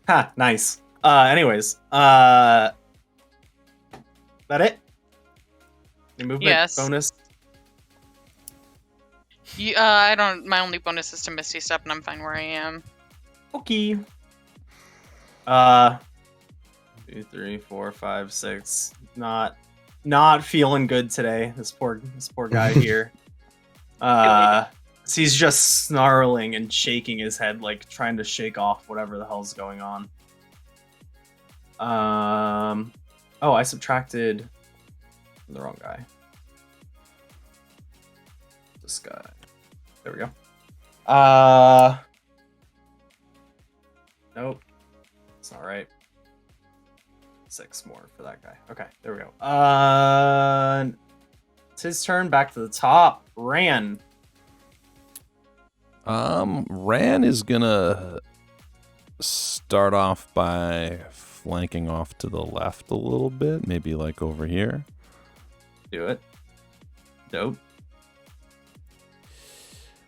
Speaker 2: Ha, nice. Anyways, that it? Your movement
Speaker 3: Yes.
Speaker 2: bonus?
Speaker 3: I don't. My only bonus is to Misty Step, and I'm fine where I am.
Speaker 2: Okay. 2, 3, 4, 5, 6. Not feeling good today. This poor guy here. He's just snarling and shaking his head, like trying to shake off whatever the hell's going on. Oh, I subtracted the wrong guy. This guy. There we go. Nope. It's not right. 6 more for that guy. Okay, there we go. It's his turn. Back to the top. Ran.
Speaker 1: Ran is gonna start off by flanking off to the left a little bit, maybe like over here.
Speaker 2: Do it. Dope.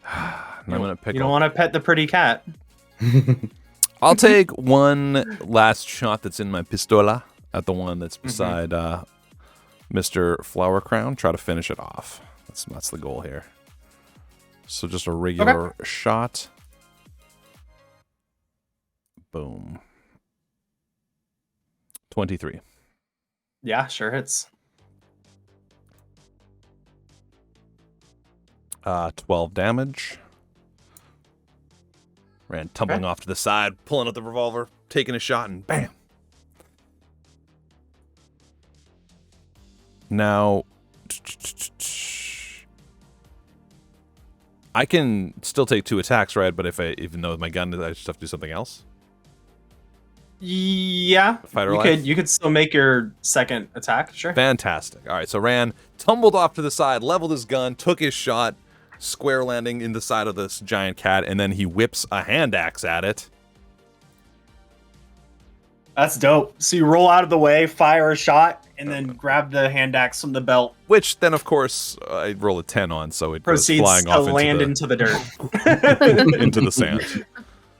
Speaker 1: And I'm gonna pick.
Speaker 2: You don't want to pet the pretty cat.
Speaker 1: I'll take one last shot that's in my pistola at the one that's beside Mr. Flower Crown. Try to finish it off. That's the goal here. So just a regular shot. Boom. 23.
Speaker 2: Yeah, sure hits.
Speaker 1: 12 damage. Ran tumbling off to the side, pulling out the revolver, taking a shot, and bam. Now, I can still take 2 attacks, right? But even though with my gun, I just have to do something else.
Speaker 2: Yeah, you could still make your second attack. Sure.
Speaker 1: Fantastic. All right, so Ran tumbled off to the side, leveled his gun, took his shot, square landing in the side of this giant cat, and then he whips a hand axe at it.
Speaker 2: That's dope. So you roll out of the way, fire a shot, and then grab the hand axe from the belt.
Speaker 1: Which then, of course, I roll a 10 on, so it
Speaker 2: proceeds
Speaker 1: goes flying
Speaker 2: to
Speaker 1: off
Speaker 2: land into the dirt.
Speaker 1: into the sand.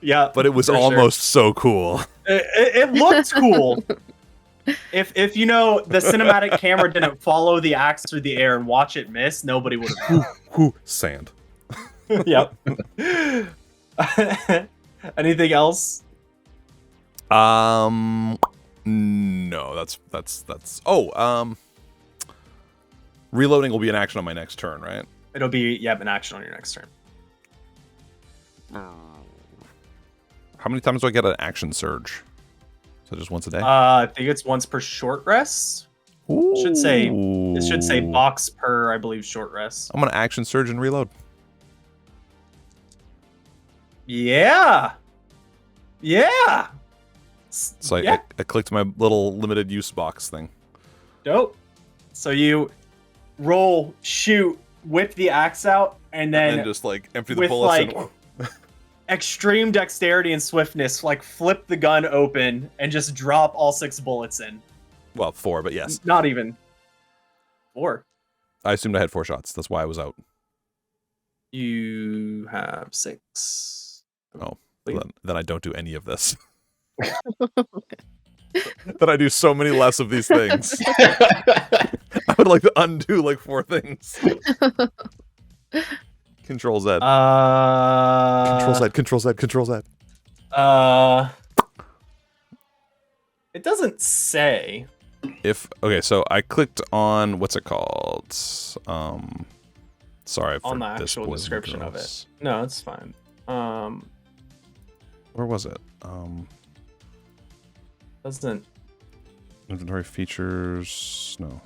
Speaker 2: Yeah,
Speaker 1: but it was almost so cool.
Speaker 2: It looked cool. If you know the cinematic camera didn't follow the axe through the air and watch it miss, nobody would have.
Speaker 1: Sand.
Speaker 2: Yep. Anything else?
Speaker 1: No, that's. Reloading will be an action on my next turn, right?
Speaker 2: It'll be an action on your next turn.
Speaker 1: How many times do I get an action surge? So just once a day?
Speaker 2: I think it's once per short rest. It should say box per, I believe, short rest.
Speaker 1: I'm gonna action surge and reload.
Speaker 2: Yeah.
Speaker 1: So I clicked my little limited use box thing.
Speaker 2: Dope. So you roll, shoot, whip the axe out, and then
Speaker 1: just like empty the bullets and
Speaker 2: extreme dexterity and swiftness, like flip the gun open and just drop all 6 bullets in.
Speaker 1: Well, 4, but yes.
Speaker 2: Not even 4.
Speaker 1: I assumed I had 4 shots. That's why I was out.
Speaker 2: You have 6.
Speaker 1: Oh, then I don't do any of this. Then I do so many less of these things. I would like to undo like 4 things. Control Z. Control Z.
Speaker 2: It doesn't say.
Speaker 1: So I clicked on what's it called? Sorry for
Speaker 2: on the
Speaker 1: this
Speaker 2: actual description of it. No, it's fine.
Speaker 1: Where was it?
Speaker 2: Doesn't
Speaker 1: inventory features? No.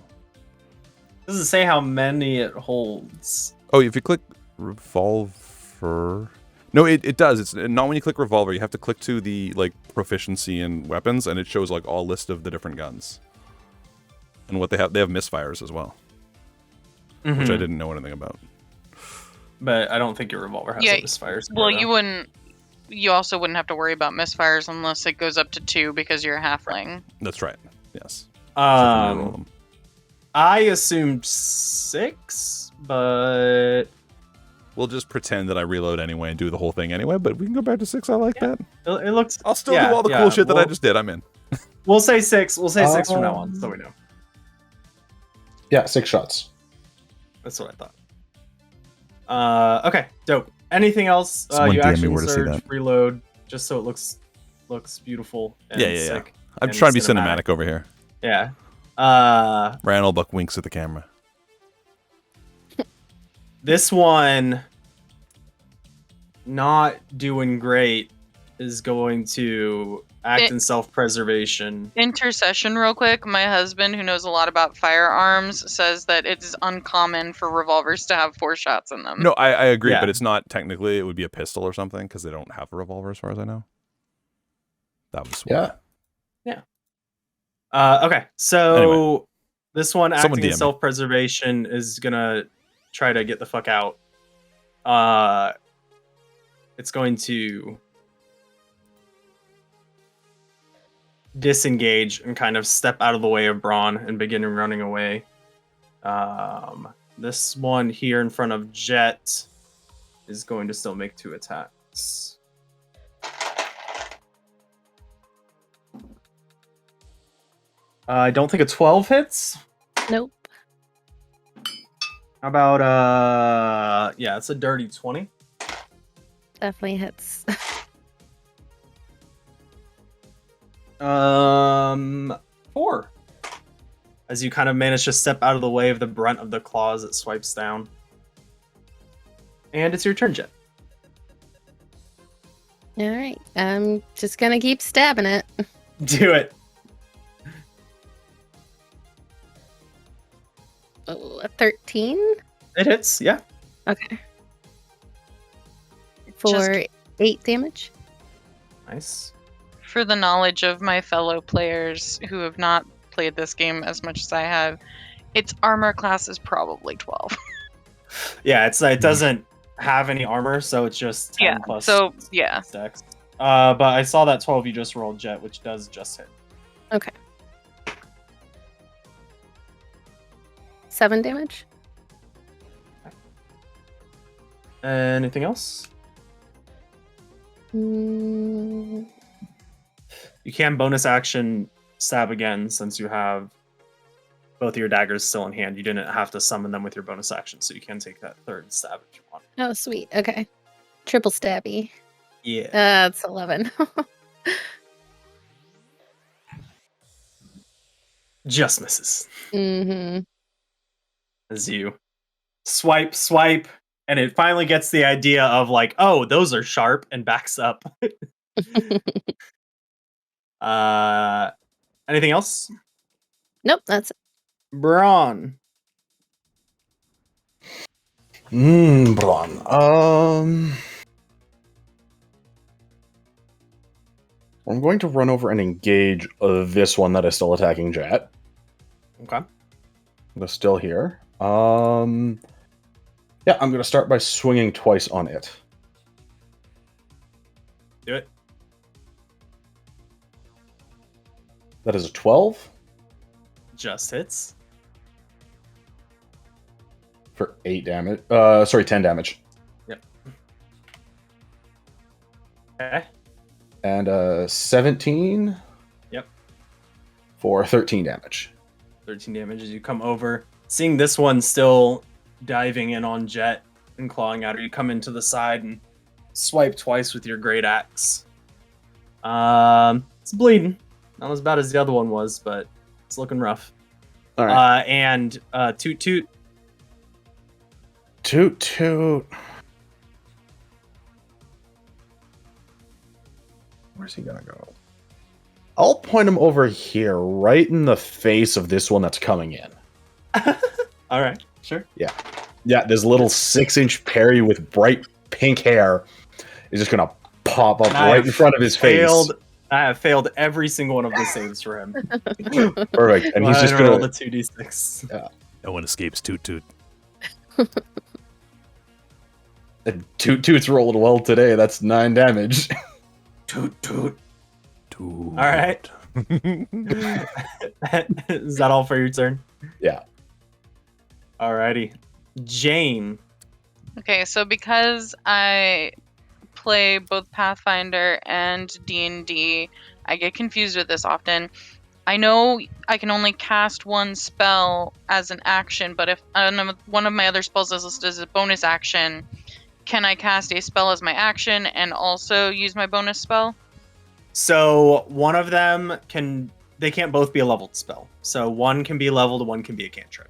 Speaker 2: Doesn't say how many it holds.
Speaker 1: Oh, if you click revolver. No, it does. It's not when you click revolver. You have to click to the like proficiency in weapons, and it shows like all list of the different guns and what they have. They have misfires as well, which I didn't know anything about.
Speaker 2: But I don't think your revolver has misfires.
Speaker 3: Well, you also wouldn't have to worry about misfires unless it goes up to 2 because you're a halfling.
Speaker 1: That's right. Yes.
Speaker 2: I assumed 6, but
Speaker 1: we'll just pretend that I reload anyway and do the whole thing anyway. But we can go back to 6. I like that.
Speaker 2: It looks.
Speaker 1: I'll still do all the cool shit that I just did. I'm in.
Speaker 2: We'll say 6. We'll say 6 from now on, so we know.
Speaker 5: Yeah, 6 shots.
Speaker 2: That's what I thought. Okay, dope. Anything else? You action surge, reload, just so it looks beautiful. And sick.
Speaker 1: I'm trying to be cinematic over here.
Speaker 2: Yeah.
Speaker 1: Randallbuck winks at the camera.
Speaker 2: This one, not doing great, is going to act in self-preservation.
Speaker 3: Intercession real quick. My husband, who knows a lot about firearms, says that it is uncommon for revolvers to have 4 shots in them.
Speaker 1: No, I agree, but it's not technically. It would be a pistol or something because they don't have a revolver as far as I know. That was
Speaker 5: Yeah.
Speaker 2: Okay, so
Speaker 1: Anyway.
Speaker 2: this one
Speaker 1: Someone
Speaker 2: acting in
Speaker 1: DM me.
Speaker 2: self-preservation is gonna try to get the fuck out. It's going to disengage and kind of step out of the way of Braun and begin running away. This one here in front of Jet is going to still make 2 attacks. I don't think a 12 hits.
Speaker 4: Nope.
Speaker 2: How about yeah, it's a dirty 20.
Speaker 4: Definitely hits.
Speaker 2: 4. As you kind of manage to step out of the way of the brunt of the claws, it swipes down. And it's your turn, Jet.
Speaker 4: All right. I'm just gonna keep stabbing it.
Speaker 2: Do it.
Speaker 4: Oh, a 13?
Speaker 2: It hits, yeah.
Speaker 4: Okay. For 8 damage.
Speaker 2: Nice.
Speaker 3: For the knowledge of my fellow players who have not played this game as much as I have, its armor class is probably 12.
Speaker 2: Yeah, it doesn't have any armor, so it's just 10
Speaker 3: Yeah,
Speaker 2: plus
Speaker 3: so, yeah.
Speaker 2: dex. But I saw that 12 you just rolled, Jet, which does just hit.
Speaker 4: Okay. 7 damage.
Speaker 2: Anything else?
Speaker 4: Mm,
Speaker 2: You can bonus action stab again since you have both of your daggers still in hand. You didn't have to summon them with your bonus action, so you can take that 3rd stab if you want.
Speaker 4: oh, sweet. Okay. Triple stabby.
Speaker 2: Yeah.
Speaker 4: That's 11.
Speaker 2: Just misses.
Speaker 4: Mm-hmm.
Speaker 2: As you swipe, and it finally gets the idea of like, oh, those are sharp, and backs up. Anything else?
Speaker 4: Nope, that's it.
Speaker 2: Braun.
Speaker 5: Braun. I'm going to run over and engage this one that is still attacking Jet.
Speaker 2: Okay.
Speaker 5: They're still here. Yeah, I'm going to start by swinging twice on it.
Speaker 2: Do it.
Speaker 5: That is a 12
Speaker 2: Just hits.
Speaker 5: for 8 damage. Sorry, 10 damage.
Speaker 2: Yep. Okay.
Speaker 5: And 17.
Speaker 2: Yep.
Speaker 5: For 13 damage.
Speaker 2: 13 damage as you come over. Seeing this one still diving in on Jet and clawing at her, you come into the side and swipe twice with your great axe. It's bleeding. Not as bad as the other one was, but it's looking rough.
Speaker 5: All right.
Speaker 2: And toot toot.
Speaker 5: Toot toot. Where's he gonna go? I'll point him over here, right in the face of this one that's coming in.
Speaker 2: All right, sure.
Speaker 5: Yeah, this little 6-inch Perry with bright pink hair is just gonna pop up right in front of his face.
Speaker 2: I have failed every single one of the saves for him.
Speaker 5: Perfect, and he's just
Speaker 2: roll
Speaker 5: gonna
Speaker 2: the 2d6.
Speaker 5: Yeah.
Speaker 1: No one escapes Toot Toot.
Speaker 5: And Toot Toot's rolled well today. That's 9 damage.
Speaker 2: Toot toot.
Speaker 1: Toot.
Speaker 2: All right. Is that all for your turn?
Speaker 5: Yeah.
Speaker 2: Alrighty. Jane.
Speaker 3: Okay, so because I play both Pathfinder and D&D, I get confused with this often. I know I can only cast one spell as an action, but if one of my other spells is listed as a bonus action, can I cast a spell as my action and also use my bonus spell?
Speaker 2: So one of them they can't both be a leveled spell. So one can be leveled, one can be a cantrip.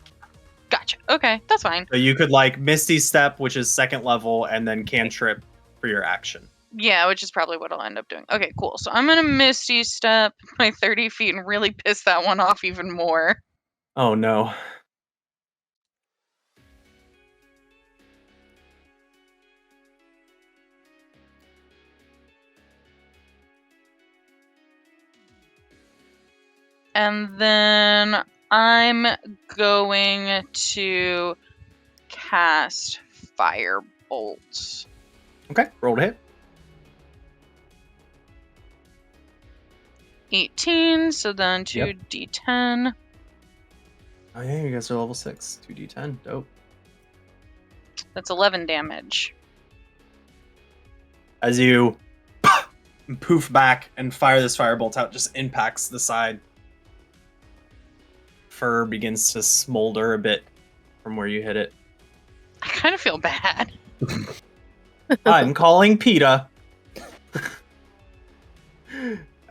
Speaker 3: Gotcha. Okay, that's fine.
Speaker 2: So you could like Misty Step, which is 2nd level, and then cantrip for your action.
Speaker 3: Yeah, which is probably what I'll end up doing. Okay, cool. So I'm gonna Misty Step my 30 feet and really piss that one off even more.
Speaker 2: Oh no.
Speaker 3: And then I'm going to cast Firebolt.
Speaker 2: Okay, roll to hit.
Speaker 3: 18, so then 2d10.
Speaker 2: Oh yeah, you guys are level 6. 2d10. Dope.
Speaker 3: That's 11 damage.
Speaker 2: As you poof back and fire this firebolt out, just impacts the side. Fur begins to smolder a bit from where you hit it.
Speaker 3: I kind of feel bad.
Speaker 2: I'm calling PETA.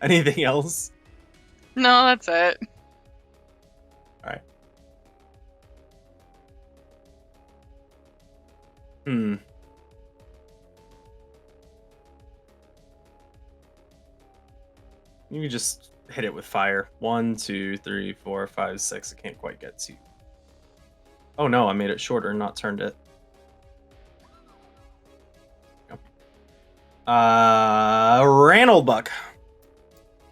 Speaker 2: Anything else?
Speaker 3: No, that's it.
Speaker 2: Alright. You can just hit it with fire. 1, 2, 3, 4, 5, 6. I can't quite get to you. Oh no, I made it shorter and not turned it. Ranelbuck.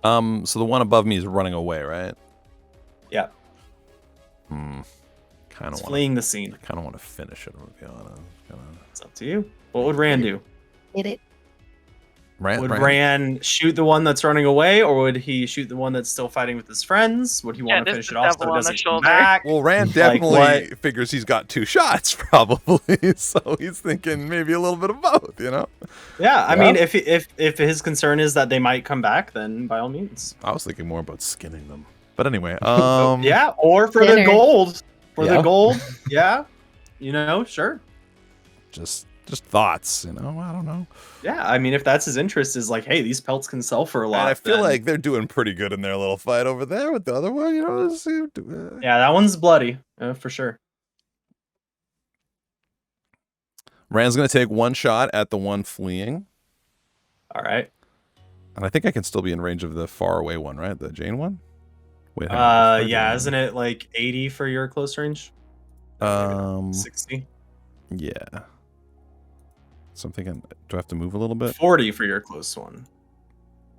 Speaker 1: So the one above me is running away, right?
Speaker 2: Yeah.
Speaker 1: Kind
Speaker 2: It's
Speaker 1: of
Speaker 2: fleeing the scene.
Speaker 1: kind of want to finish it. To be honest.
Speaker 2: It's up to you. What would Ran do?
Speaker 4: Hit it.
Speaker 2: Would Ran shoot the one that's running away, or would he shoot the one that's still fighting with his friends? Would he want to finish it off so it doesn't come back?
Speaker 1: Well, Rand definitely figures he's got 2 shots, probably. So he's thinking maybe a little bit of both, you know?
Speaker 2: Yeah, I mean, if his concern is that they might come back, then by all means.
Speaker 1: I was thinking more about skinning them. But anyway,
Speaker 2: yeah, or for the gold. The gold, yeah. You know, sure.
Speaker 1: Just thoughts, you know? I don't know.
Speaker 2: Yeah, I mean, if that's his interest, is like, hey, these pelts can sell for a lot.
Speaker 1: And I feel like they're doing pretty good in their little fight over there with the other one, you know?
Speaker 2: Yeah, that one's bloody, for sure.
Speaker 1: Rand's going to take 1 shot at the one fleeing.
Speaker 2: All right.
Speaker 1: And I think I can still be in range of the far away one, right? The Jane one? Wait,
Speaker 2: yeah, isn't it like 80 for your close range?
Speaker 1: 60? Yeah. So I'm thinking, do I have to move a little bit?
Speaker 2: 40 for your close one.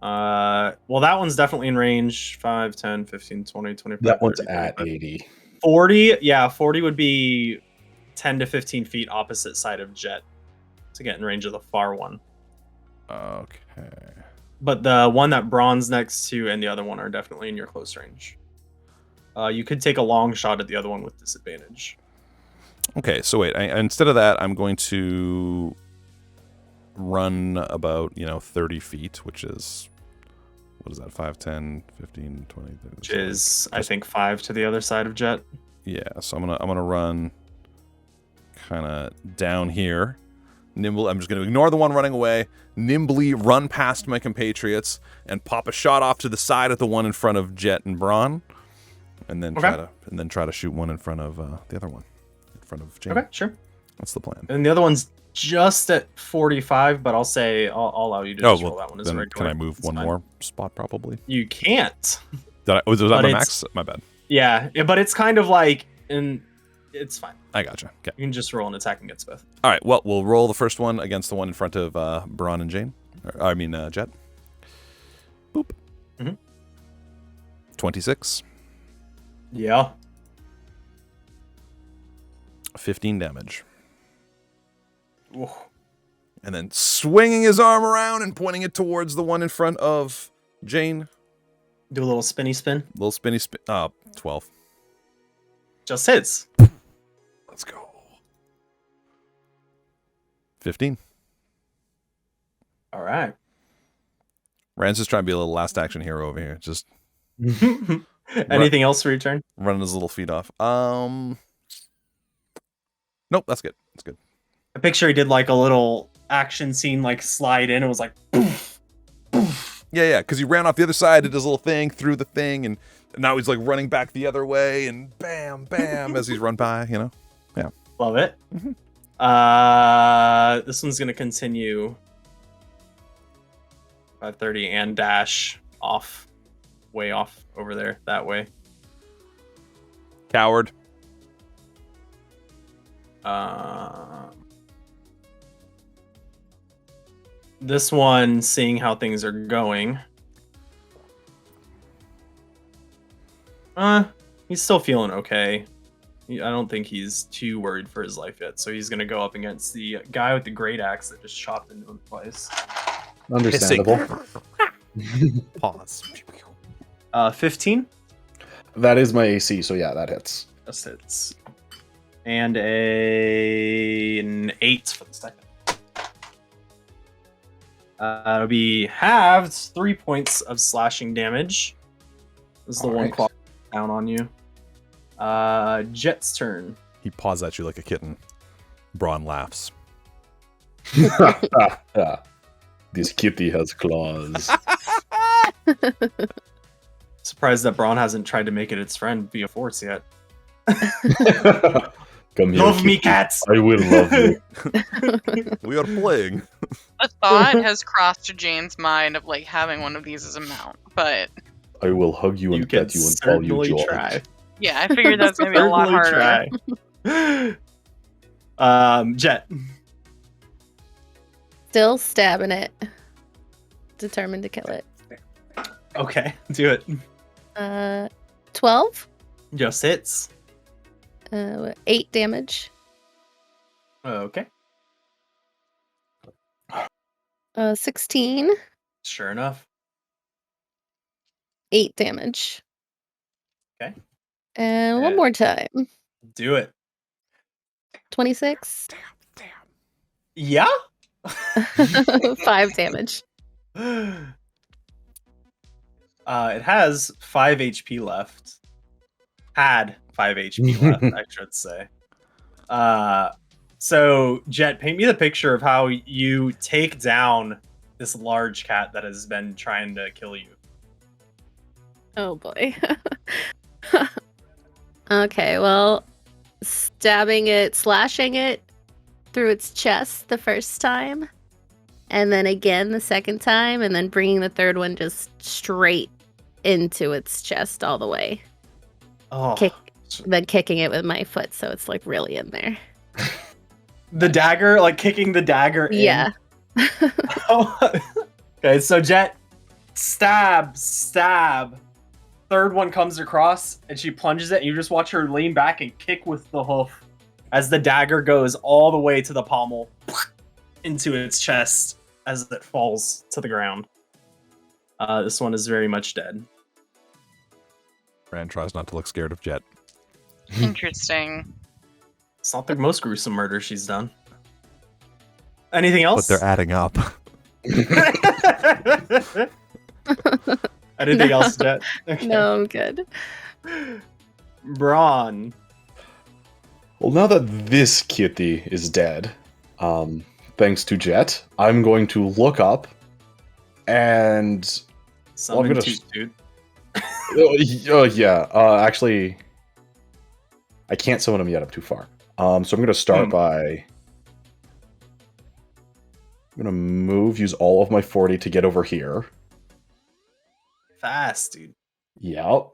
Speaker 2: Well, that one's definitely in range. 5, 10, 15, 20, 25.
Speaker 5: That one's
Speaker 2: 30,
Speaker 5: at
Speaker 2: 35.
Speaker 5: 80.
Speaker 2: 40? Yeah, 40 would be 10 to 15 feet opposite side of Jet to get in range of the far one.
Speaker 1: Okay.
Speaker 2: But the one that Braun's next to and the other one are definitely in your close range. You could take a long shot at the other one with disadvantage.
Speaker 1: Okay, so wait. Instead of that, I'm going to run about, 30 feet, which is, what is that, 5, 10, 15, 20, 30,
Speaker 2: which is, I think, 5 to the other side of Jet.
Speaker 1: Yeah, so I'm gonna run kind of down here. Nimble. I'm just going to ignore the one running away, nimbly run past my compatriots, and pop a shot off to the side at the one in front of Jet and Braun, and then try to shoot one in front of the other one, in front of Jane.
Speaker 2: Okay, sure.
Speaker 1: That's the plan.
Speaker 2: And the other one's just at 45, but I'll allow you to just roll that one as a regular.
Speaker 1: Can I move one more spot? Probably.
Speaker 2: You can't.
Speaker 1: Was that my max? My bad.
Speaker 2: Yeah, but it's kind of like it's fine.
Speaker 1: I gotcha. Okay.
Speaker 2: You can just roll an attack and gets both.
Speaker 1: All right. Well, we'll roll the first one against the one in front of Braun and Jane. Jet. Boop. 26.
Speaker 2: Yeah.
Speaker 1: 15 damage.
Speaker 2: Ooh.
Speaker 1: And then swinging his arm around and pointing it towards the one in front of Jane.
Speaker 2: Do a little spinny spin.
Speaker 1: Little spinny spin. 12.
Speaker 2: Just hits.
Speaker 1: Let's go. 15.
Speaker 2: All right.
Speaker 1: Rand's just trying to be a little last action hero over here. Just
Speaker 2: anything else for your turn?
Speaker 1: Running his little feet off. Nope, that's good. That's good.
Speaker 2: I picture he did like a little action scene, like slide in. It was like poof, poof.
Speaker 1: Yeah, because he ran off the other side, did his little thing, threw the thing, and now he's like running back the other way, and bam, bam, as he's run by, Yeah.
Speaker 2: Love it. This one's gonna continue 5:30 and dash off, way off over there that way.
Speaker 1: Coward.
Speaker 2: This one, seeing how things are going, He's still feeling okay. I don't think he's too worried for his life yet, so he's gonna go up against the guy with the great axe that just chopped into him twice.
Speaker 5: Understandable.
Speaker 1: Pause.
Speaker 2: 15.
Speaker 5: That is my AC, so yeah, that hits.
Speaker 2: Just hits. And an 8 for the second. It'll be halved 3 points of slashing damage. This is the one
Speaker 5: Alright.
Speaker 2: claw down on you. Jet's turn.
Speaker 1: He paws at you like a kitten. Braun laughs.
Speaker 5: This kitty has claws.
Speaker 2: Surprised that Braun hasn't tried to make it its friend via force yet.
Speaker 5: Come here,
Speaker 2: Love me,
Speaker 5: kitty.
Speaker 2: cats!
Speaker 5: I will love you.
Speaker 1: We are playing.
Speaker 3: A thought has crossed Jane's mind of like having one of these as a mount, but
Speaker 5: I will hug you
Speaker 2: You
Speaker 5: and
Speaker 2: can
Speaker 5: pet you and call you
Speaker 2: certainly
Speaker 5: George.
Speaker 2: try.
Speaker 3: yeah, I figured that's gonna be a lot harder.
Speaker 2: Try. Jet.
Speaker 4: Still stabbing it. Determined to kill it.
Speaker 2: Okay, do it.
Speaker 4: 12.
Speaker 2: Just hits.
Speaker 4: 8 damage.
Speaker 2: Okay.
Speaker 4: 16.
Speaker 2: Sure enough.
Speaker 4: 8 damage.
Speaker 2: Okay.
Speaker 4: And one more time.
Speaker 2: Do it.
Speaker 4: 26.
Speaker 2: Yeah?
Speaker 4: 5 damage.
Speaker 2: It has 5 HP left. Had 5 HP left, I should say. So, Jet, paint me the picture of how you take down this large cat that has been trying to kill you.
Speaker 4: Oh boy. Okay, well, stabbing it, slashing it through its chest the first time, and then again the second time, and then bringing the third one just straight into its chest all the way.
Speaker 2: Oh,
Speaker 4: Then kicking it with my foot so it's like really in there.
Speaker 2: the dagger, like kicking the dagger in.
Speaker 4: Yeah.
Speaker 2: Oh. Okay, so Jet, stab. Third one comes across, and she plunges it, and you just watch her lean back and kick with the hoof as the dagger goes all the way to the pommel into its chest as it falls to the ground. This one is very much dead.
Speaker 1: Rand tries not to look scared of Jet.
Speaker 3: Interesting.
Speaker 2: It's not the most gruesome murder she's done. Anything else?
Speaker 1: But they're adding up.
Speaker 2: Anything
Speaker 4: No.
Speaker 2: else, Jet? Okay.
Speaker 4: No, I'm good.
Speaker 2: Braun.
Speaker 5: Well, now that this kitty is dead, thanks to Jet, I'm going to look up and
Speaker 2: Summon
Speaker 5: gonna
Speaker 2: Toot Toot.
Speaker 5: yeah. Actually, I can't summon him yet. I'm too far. So I'm going to start by. I'm going to move, use all of my 40 to get over here.
Speaker 2: Fast, dude.
Speaker 5: Yep.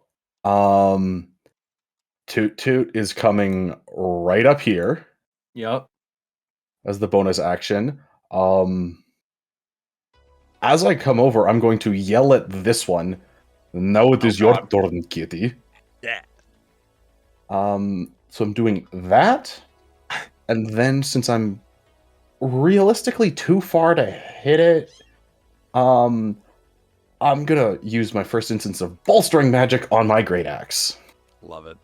Speaker 5: Toot Toot is coming right up here
Speaker 2: Yep.
Speaker 5: as the bonus action. As I come over, I'm going to yell at this one. Now it is your
Speaker 2: God.
Speaker 5: turn, kitty.
Speaker 1: Yeah.
Speaker 5: So I'm doing that, and then since I'm realistically too far to hit it, I'm gonna use my first instance of bolstering magic on my great axe.
Speaker 1: Love it.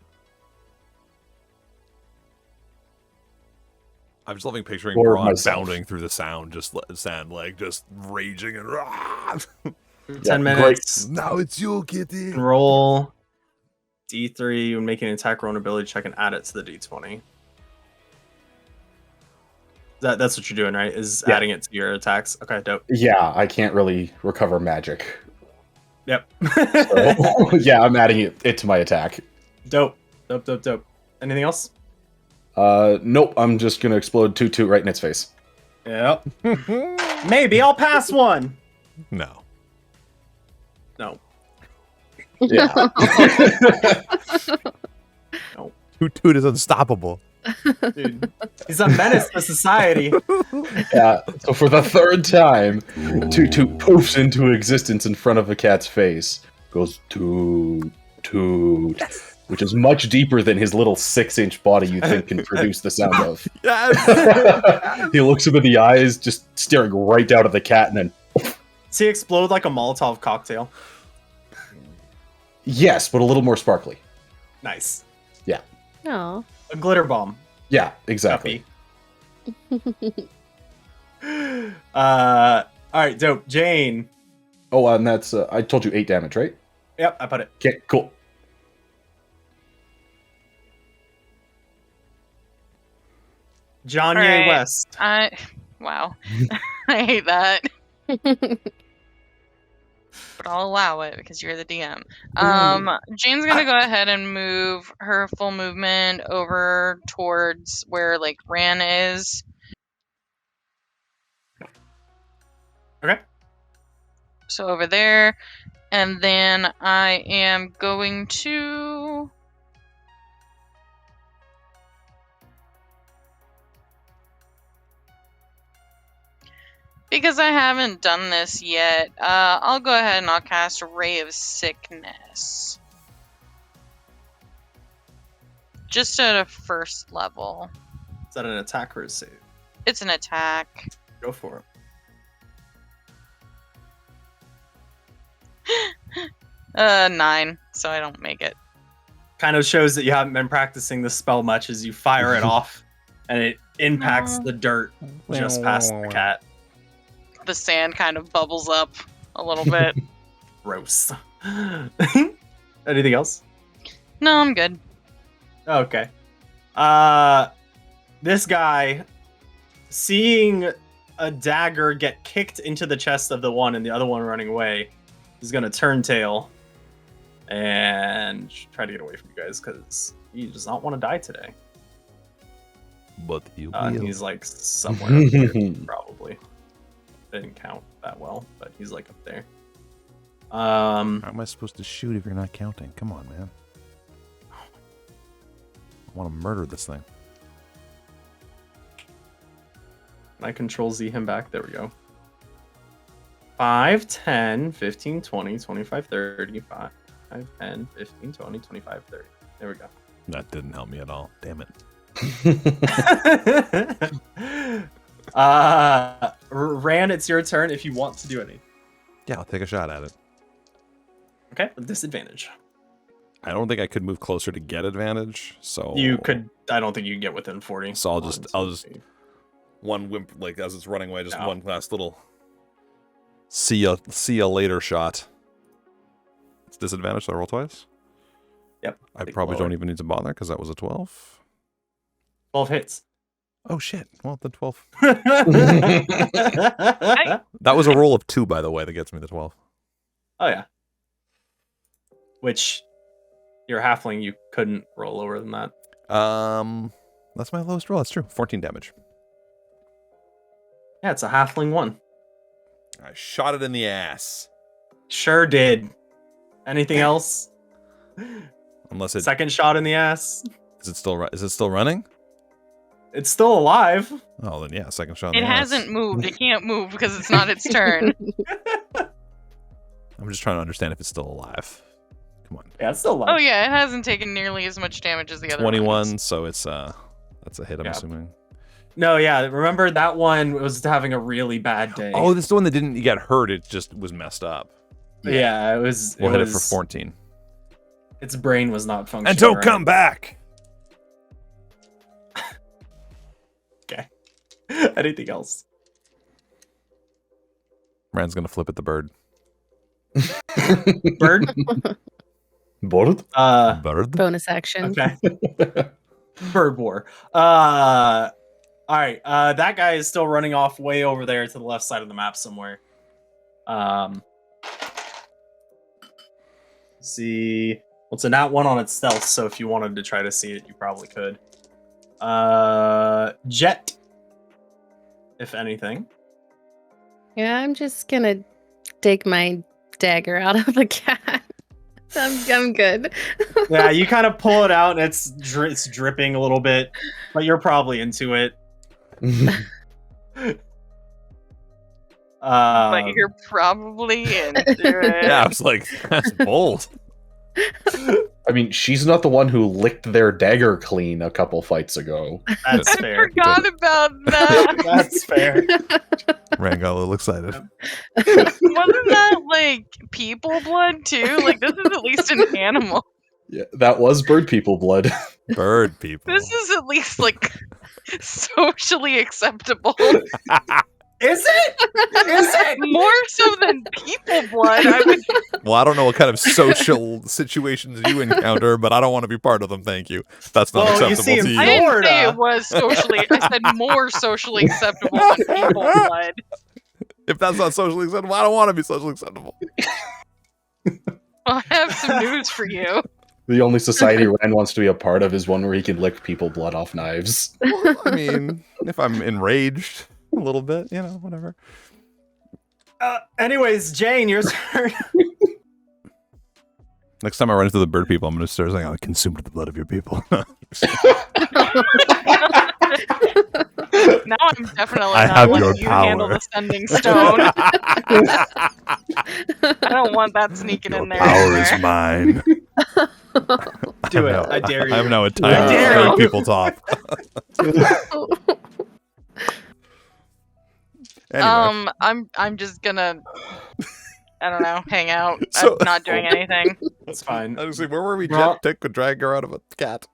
Speaker 1: I'm just loving picturing
Speaker 5: Or
Speaker 1: Braun
Speaker 5: myself.
Speaker 1: bounding through the sound, just like just raging and. Rah!
Speaker 2: 10 minutes.
Speaker 1: Now it's you, kitty.
Speaker 2: Roll D3 when making an attack roll and ability check and add it to the D20. That's what you're doing, right? Is
Speaker 5: Yeah.
Speaker 2: adding it to your attacks. Okay, dope.
Speaker 5: Yeah, I can't really recover magic.
Speaker 2: Yep.
Speaker 5: So, yeah, I'm adding it to my attack.
Speaker 2: Dope. Anything else?
Speaker 5: Nope, I'm just gonna explode Toot Toot right in its face.
Speaker 2: Yep. Maybe I'll pass one.
Speaker 1: No.
Speaker 2: No.
Speaker 5: Yeah.
Speaker 1: Toot Toot is unstoppable.
Speaker 2: Dude. He's a menace to society.
Speaker 5: Yeah, so for the third time, Toot Toot poofs into existence in front of the cat's face. Goes Toot. toot, which is much deeper than his little 6-inch body you think can produce the sound of.
Speaker 1: Yes.
Speaker 5: He looks him in the eyes, just staring right down at the cat, and then
Speaker 2: Does he explode like a Molotov cocktail?
Speaker 5: yes, but a little more sparkly.
Speaker 2: Nice.
Speaker 4: Oh.
Speaker 2: A glitter bomb.
Speaker 5: Yeah, exactly.
Speaker 2: Guppy. All right, dope. Jane.
Speaker 5: Oh, and that's I told you 8 damage, right?
Speaker 2: Yep, I put it.
Speaker 5: Okay, cool.
Speaker 2: John
Speaker 3: All
Speaker 2: Ye
Speaker 3: right.
Speaker 2: West.
Speaker 3: Wow. I hate that. But I'll allow it because you're the DM. Jane's gonna go ahead and move her full movement over towards where like Ran is.
Speaker 2: Okay.
Speaker 3: So over there. And then I am going to because I haven't done this yet, I'll go ahead and I'll cast Ray of Sickness. Just at a first level.
Speaker 2: Is that an attack or a save?
Speaker 3: It's an attack.
Speaker 2: Go for it.
Speaker 3: 9, so I don't make it.
Speaker 2: Kind of shows that you haven't been practicing the spell much as you fire it off and it impacts
Speaker 3: No.
Speaker 2: the dirt just past the cat.
Speaker 3: The sand kind of bubbles up a little bit.
Speaker 2: Gross. Anything else?
Speaker 3: No, I'm good.
Speaker 2: Okay. This guy, seeing a dagger get kicked into the chest of the one and the other one running away, is gonna turn tail and try to get away from you guys because he does not want to die today.
Speaker 1: But you
Speaker 2: He's like somewhere up here, probably. Didn't count that well, but he's like up there.
Speaker 1: How am I supposed to shoot if you're not counting? Come on, man. I want to murder this thing.
Speaker 2: I control Z him back. There we go. 5, 10, 15, 20, 25, 30, 5, 10, 15, 20, 25, 30. There we go.
Speaker 1: That didn't help me at all. Damn it.
Speaker 2: Ran, it's your turn if you want to do anything.
Speaker 1: Yeah, I'll take a shot at it.
Speaker 2: Okay, with disadvantage.
Speaker 1: I don't think I could move closer to get advantage, so
Speaker 2: You could. I don't think you can get within 40.
Speaker 1: So I'll just one wimp, like as it's running away, just
Speaker 2: No.
Speaker 1: one last little see ya later shot. It's disadvantage, so I roll twice.
Speaker 2: Yep.
Speaker 1: I
Speaker 2: think
Speaker 1: probably
Speaker 2: lower.
Speaker 1: don't even need to bother because that was a 12.
Speaker 2: 12 hits.
Speaker 1: Oh shit! Well, the 12.
Speaker 2: Oh
Speaker 1: That was a roll of 2, by the way. That gets me the 12.
Speaker 2: yeah. Which you're halfling, you couldn't roll lower than that.
Speaker 1: That's my lowest roll. That's true. 14 damage.
Speaker 2: Yeah, it's a halfling one.
Speaker 1: I shot it in the ass.
Speaker 2: Sure did. Anything else?
Speaker 1: Unless it
Speaker 2: Second shot in the ass.
Speaker 1: is it still running?
Speaker 2: It's still alive.
Speaker 1: Oh, then yeah, second shot. In
Speaker 3: It
Speaker 1: the ass.
Speaker 3: hasn't moved. It can't move because it's not its turn.
Speaker 1: I'm just trying to understand if it's still alive. Come on.
Speaker 2: Yeah, it's still alive.
Speaker 3: Oh yeah, it hasn't taken nearly as much damage as the other
Speaker 1: 21,
Speaker 3: ones.
Speaker 1: so it's that's a hit, I'm
Speaker 2: Yeah.
Speaker 1: assuming.
Speaker 2: No, yeah. Remember that one was having a really bad day.
Speaker 1: Oh, this is the one that didn't get hurt, it just was messed up.
Speaker 2: yeah. It was.
Speaker 1: We'll hit it for
Speaker 2: was-
Speaker 1: 14.
Speaker 2: Its brain was not functioning.
Speaker 1: And don't
Speaker 2: right.
Speaker 1: come back!
Speaker 2: Okay. Anything else?
Speaker 1: Rand's gonna flip at the bird.
Speaker 2: Bird.
Speaker 5: Bird?
Speaker 1: Bird?
Speaker 4: Bonus action.
Speaker 2: Okay. Bird war. All right. That guy is still running off way over there to the left side of the map somewhere. See, well, it's a nat 1 on its stealth, so if you wanted to try to see it, you probably could. Jet, if anything.
Speaker 4: Yeah, I'm just gonna dig my dagger out of the cat. I'm good.
Speaker 2: Yeah, you kind of pull it out, and it's dripping a little bit, but you're probably into it.
Speaker 3: But you're probably into it.
Speaker 1: Yeah, I was like, that's bold.
Speaker 5: I mean, she's not the one who licked their dagger clean a couple fights ago.
Speaker 2: That's
Speaker 3: I
Speaker 2: fair.
Speaker 3: forgot about that.
Speaker 2: That's fair.
Speaker 1: Rand got a little excited.
Speaker 3: Wasn't that like people blood too? Like this is at least an animal.
Speaker 5: Yeah, that was bird people blood.
Speaker 1: Bird people.
Speaker 3: This is at least like socially acceptable.
Speaker 2: Is it? Is it?
Speaker 3: More so than people blood. I would.
Speaker 1: Well, I don't know what kind of social situations you encounter, but I don't want to be part of them. Thank you. That's not
Speaker 2: Well, you
Speaker 1: acceptable
Speaker 2: see,
Speaker 1: to
Speaker 2: in
Speaker 1: you.
Speaker 3: I didn't say
Speaker 2: Florida.
Speaker 3: it was socially. I said more socially acceptable than people blood.
Speaker 1: If that's not socially acceptable, I don't want to be socially acceptable.
Speaker 3: Well, I have some news for you.
Speaker 5: The only society Rand wants to be a part of is one where he can lick people blood off knives.
Speaker 1: Well, I mean, if I'm enraged a little bit, whatever.
Speaker 2: Anyways, Jane, your turn.
Speaker 1: Next time I run into the bird people, I'm going to start saying, I consumed the blood of your people.
Speaker 3: Now I'm definitely
Speaker 1: I
Speaker 3: not
Speaker 1: have
Speaker 3: letting
Speaker 1: your
Speaker 3: you handle
Speaker 1: power.
Speaker 3: the sending stone. I don't want that sneaking
Speaker 1: Your
Speaker 3: in there.
Speaker 1: power
Speaker 3: either.
Speaker 1: is mine.
Speaker 2: Do it. I dare you.
Speaker 1: I have now a
Speaker 2: I
Speaker 1: time
Speaker 2: dare
Speaker 1: to
Speaker 2: you.
Speaker 1: bird people talk. Anyway.
Speaker 3: I'm just gonna, I don't know, hang out.
Speaker 1: So-
Speaker 3: I'm not doing anything.
Speaker 2: That's fine.
Speaker 1: I was like, where were we?
Speaker 2: Ron-
Speaker 1: Jet Tick could drag her out of a cat.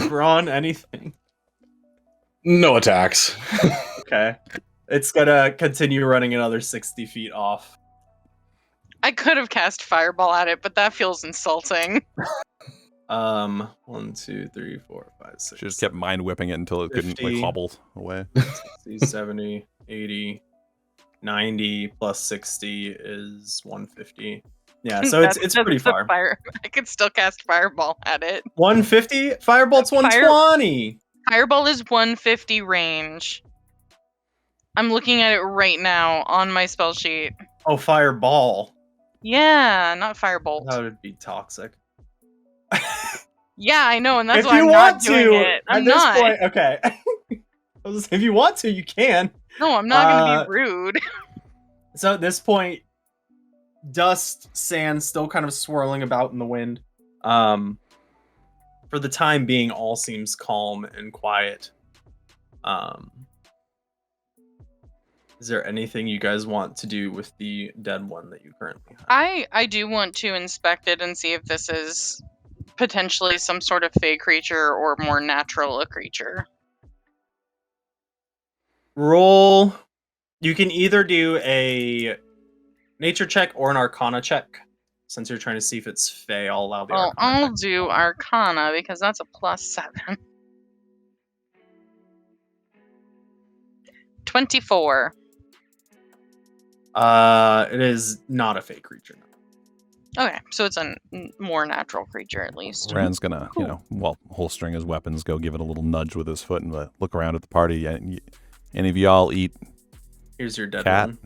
Speaker 2: Ron, anything?
Speaker 5: No attacks.
Speaker 2: Okay. It's gonna continue running another 60 feet off.
Speaker 3: I could have cast fireball at it, but that feels insulting.
Speaker 2: 1, 2, 3, 4, 5, 6.
Speaker 1: She just kept mind whipping it until it couldn't
Speaker 2: 50.
Speaker 1: hobble away.
Speaker 2: 60, 70, 80, 90 plus 60 is 150. Yeah, so it's
Speaker 3: That's
Speaker 2: pretty
Speaker 3: the
Speaker 2: far.
Speaker 3: I could still cast fireball at it.
Speaker 2: 150? Firebolt's 120.
Speaker 3: Fireball is 150 range. I'm looking at it right now on my spell sheet.
Speaker 2: Oh, fireball.
Speaker 3: Yeah, not firebolt.
Speaker 2: That would be toxic.
Speaker 3: Yeah, I know, and that's
Speaker 2: if
Speaker 3: why
Speaker 2: you
Speaker 3: I'm
Speaker 2: want
Speaker 3: not doing
Speaker 2: to,
Speaker 3: it. I'm
Speaker 2: at this
Speaker 3: not.
Speaker 2: point, okay. If you want to, you can.
Speaker 3: No, I'm not gonna be rude.
Speaker 2: So at this point, dust, sand still kind of swirling about in the wind. For the time being, all seems calm and quiet. Is there anything you guys want to do with the dead one that you currently have?
Speaker 3: I do want to inspect it and see if this is potentially some sort of fey creature or more natural a creature.
Speaker 2: Roll. You can either do a nature check or an arcana check. Since you're trying to see if it's fey, I'll allow the
Speaker 3: Well,
Speaker 2: arcana
Speaker 3: I'll
Speaker 2: check.
Speaker 3: do Arcana because that's a +7. 24.
Speaker 2: It is not a fey creature. No.
Speaker 3: Okay, so it's a more natural creature at least.
Speaker 1: Rand's gonna, while holstering his weapons, go give it a little nudge with his foot and look around at the party. Any of y'all eat
Speaker 2: Here's your dead
Speaker 1: cat?
Speaker 2: one.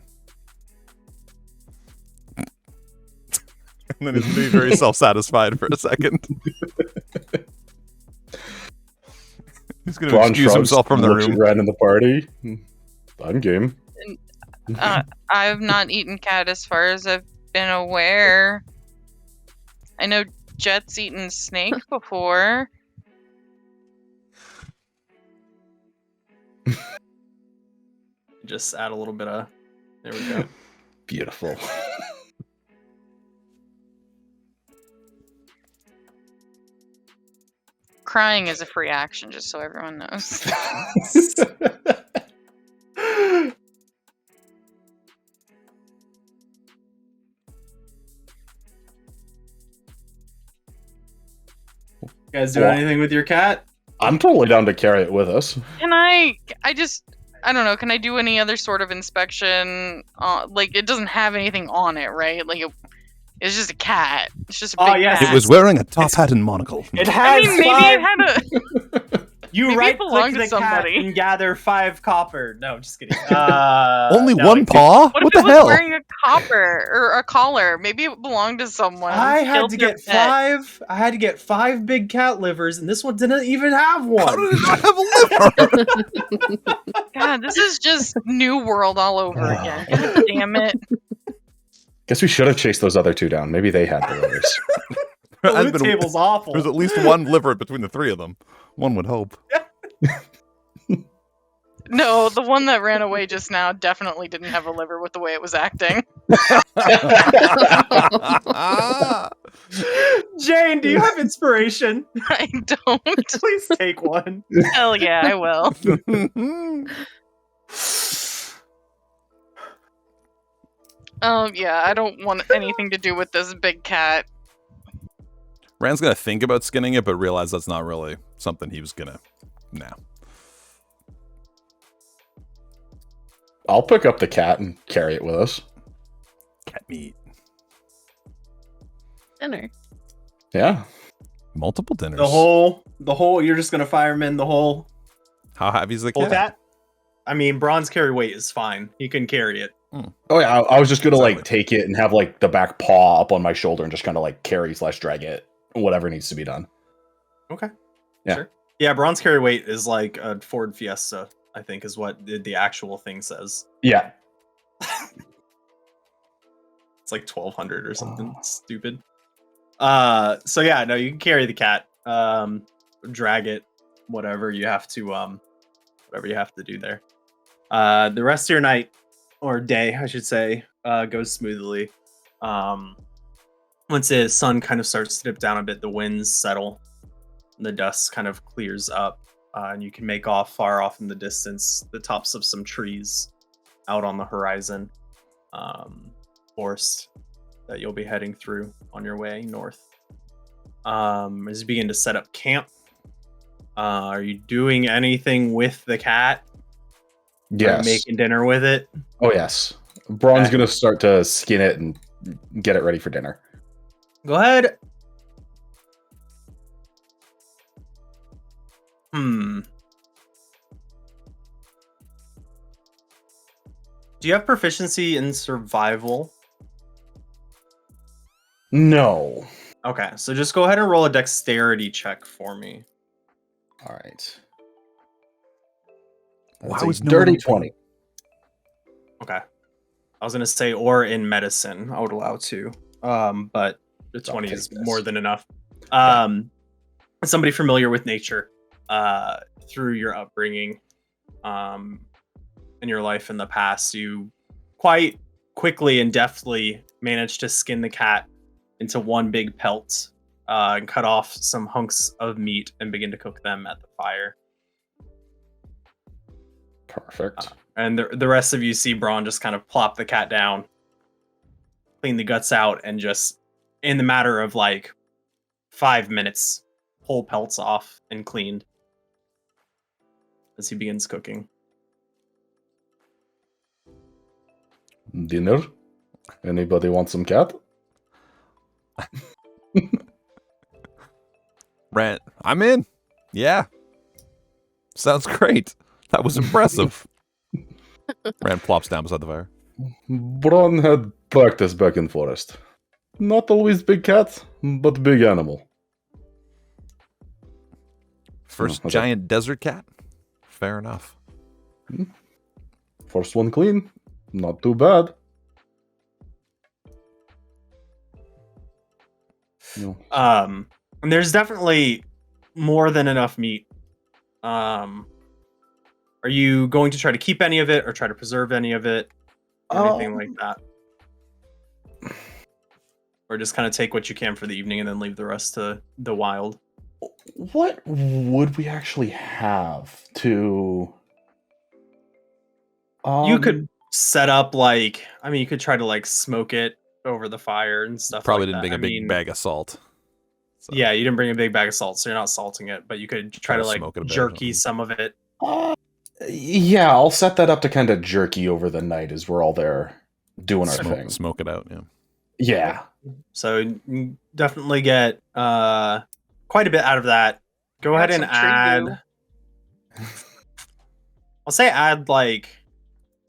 Speaker 1: And then he's being very self-satisfied for a second. He's going to
Speaker 5: Ron
Speaker 1: excuse
Speaker 5: shrugs,
Speaker 1: himself from the
Speaker 5: looks at
Speaker 1: room.
Speaker 5: Rand in the party. I'm game.
Speaker 3: I've not eaten cat as far as I've been aware. I know Jet's eaten snake before.
Speaker 2: Just add a little bit of. There we go.
Speaker 5: Beautiful.
Speaker 3: Crying is a free action, just so everyone knows.
Speaker 2: You guys do
Speaker 5: Well-
Speaker 2: anything with your cat?
Speaker 5: I'm totally down to carry it with us.
Speaker 3: Can I don't know, can I do any other sort of inspection? Like, it doesn't have anything on it, right? Like, it's just a cat. It's just a
Speaker 2: Oh,
Speaker 3: big
Speaker 2: yes.
Speaker 3: cat.
Speaker 1: It was wearing a top hat and monocle.
Speaker 2: It
Speaker 3: I
Speaker 2: has
Speaker 3: mean, maybe
Speaker 2: five.
Speaker 3: it had a...
Speaker 2: You
Speaker 3: maybe it
Speaker 2: right
Speaker 3: belonged
Speaker 2: click
Speaker 3: to
Speaker 2: the cat
Speaker 3: somebody.
Speaker 2: and gather 5 copper. No, just kidding.
Speaker 1: Only
Speaker 2: no,
Speaker 1: one
Speaker 2: it-
Speaker 1: paw?
Speaker 3: What
Speaker 1: What
Speaker 3: if
Speaker 1: the
Speaker 3: it was
Speaker 1: hell?
Speaker 3: wearing a copper or a collar? Maybe it belonged to someone.
Speaker 2: I had
Speaker 3: Killed
Speaker 2: to
Speaker 3: their
Speaker 2: get
Speaker 3: pet.
Speaker 2: 5. I had to get 5 big cat livers, and this one didn't even have
Speaker 1: How
Speaker 2: one.
Speaker 1: did it not have a liver?
Speaker 3: God, this is just New World all over again. God damn it.
Speaker 5: Guess we should have chased those other two down. Maybe they had the livers.
Speaker 2: The
Speaker 1: Has
Speaker 2: loot
Speaker 1: been-
Speaker 2: table's awful.
Speaker 1: There's at least one liver between the three of them. One would hope.
Speaker 3: No, the one that ran away just now definitely didn't have a liver with the way it was acting.
Speaker 2: Jane, do you have inspiration?
Speaker 3: I don't.
Speaker 2: Please take one.
Speaker 3: Hell yeah, I will. Oh yeah, I don't want anything to do with this big cat.
Speaker 1: Rand's gonna think about skinning it, but realize that's not really something he was gonna. Nah.
Speaker 5: I'll pick up the cat and carry it with us.
Speaker 1: Cat meat.
Speaker 4: Dinner.
Speaker 5: Yeah.
Speaker 1: Multiple dinners.
Speaker 2: The whole. You're just gonna fire him in the whole
Speaker 1: How heavy is the
Speaker 2: whole
Speaker 1: cat?
Speaker 2: cat. I mean, bronze carry weight is fine. He can carry it.
Speaker 5: Oh yeah, I was just gonna like
Speaker 1: Exactly.
Speaker 5: take it and have like the back paw up on my shoulder and just kind of like carry / drag it, whatever needs to be done.
Speaker 2: Okay.
Speaker 5: Yeah.
Speaker 2: Sure. Yeah, bronze carry weight is like a Ford Fiesta, I think is what the actual thing says.
Speaker 5: Yeah.
Speaker 2: It's like 1200 or something stupid. So yeah, no, you can carry the cat. Drag it, whatever you have to do there. The rest of your night or day, I should say, goes smoothly. Once the sun kind of starts to dip down a bit, the winds settle, and the dust kind of clears up, and you can make off far off in the distance the tops of some trees out on the horizon. Forest that you'll be heading through on your way north. As you begin to set up camp, are you doing anything with the cat? Are you
Speaker 5: Yes.
Speaker 2: making dinner with it?
Speaker 5: Oh yes. Braun's
Speaker 2: Okay.
Speaker 5: gonna start to skin it and get it ready for dinner.
Speaker 2: Go ahead. Do you have proficiency in survival?
Speaker 5: No.
Speaker 2: Okay, so just go ahead and roll a dexterity check for me.
Speaker 5: All right.
Speaker 1: Wow,
Speaker 5: That's a
Speaker 1: is no
Speaker 5: dirty
Speaker 1: one-
Speaker 5: 20.
Speaker 2: Okay. I was gonna say, or in medicine, I would allow two. But the
Speaker 5: I'll
Speaker 2: 20
Speaker 5: take
Speaker 2: is
Speaker 5: this.
Speaker 2: more than enough. Somebody familiar with nature, through your upbringing, in your life in the past, you quite quickly and deftly managed to skin the cat into one big pelt, and cut off some hunks of meat and begin to cook them at the fire.
Speaker 5: Perfect.
Speaker 2: And the rest of you see Braun just kind of plop the cat down, clean the guts out, and just in the matter of like 5 minutes, pull pelts off and cleaned as he begins cooking.
Speaker 5: Dinner? Anybody want some cat?
Speaker 1: Rand, I'm in. Yeah. Sounds great. That was impressive. Rand plops down beside the fire.
Speaker 5: Braun had practice back in forest. Not always big cat, but big animal.
Speaker 1: First
Speaker 5: okay.
Speaker 1: giant desert cat? Fair enough.
Speaker 5: First one clean. Not too bad. No.
Speaker 2: And there's definitely more than enough meat. Are you going to try to keep any of it or try to preserve any of it? Or anything like that? Or just kind of take what you can for the evening and then leave the rest to the wild?
Speaker 5: What would we actually have to...
Speaker 2: You could set up like, I mean, you could try to like smoke it over the fire and stuff.
Speaker 1: Probably
Speaker 2: like
Speaker 1: didn't
Speaker 2: that.
Speaker 1: bring a big bag of salt. So,
Speaker 2: Yeah, you didn't bring a big bag of salt, so you're not salting it. But you could try to like
Speaker 1: smoke it a bit or
Speaker 2: jerky
Speaker 1: something.
Speaker 2: some of it.
Speaker 5: Yeah, I'll set that up to kind of jerky over the night as we're all there doing our thing.
Speaker 1: Smoke it out, yeah.
Speaker 5: Yeah.
Speaker 2: So you definitely get quite a bit out of that. Go ahead and
Speaker 3: some tree
Speaker 2: add. I'll say add like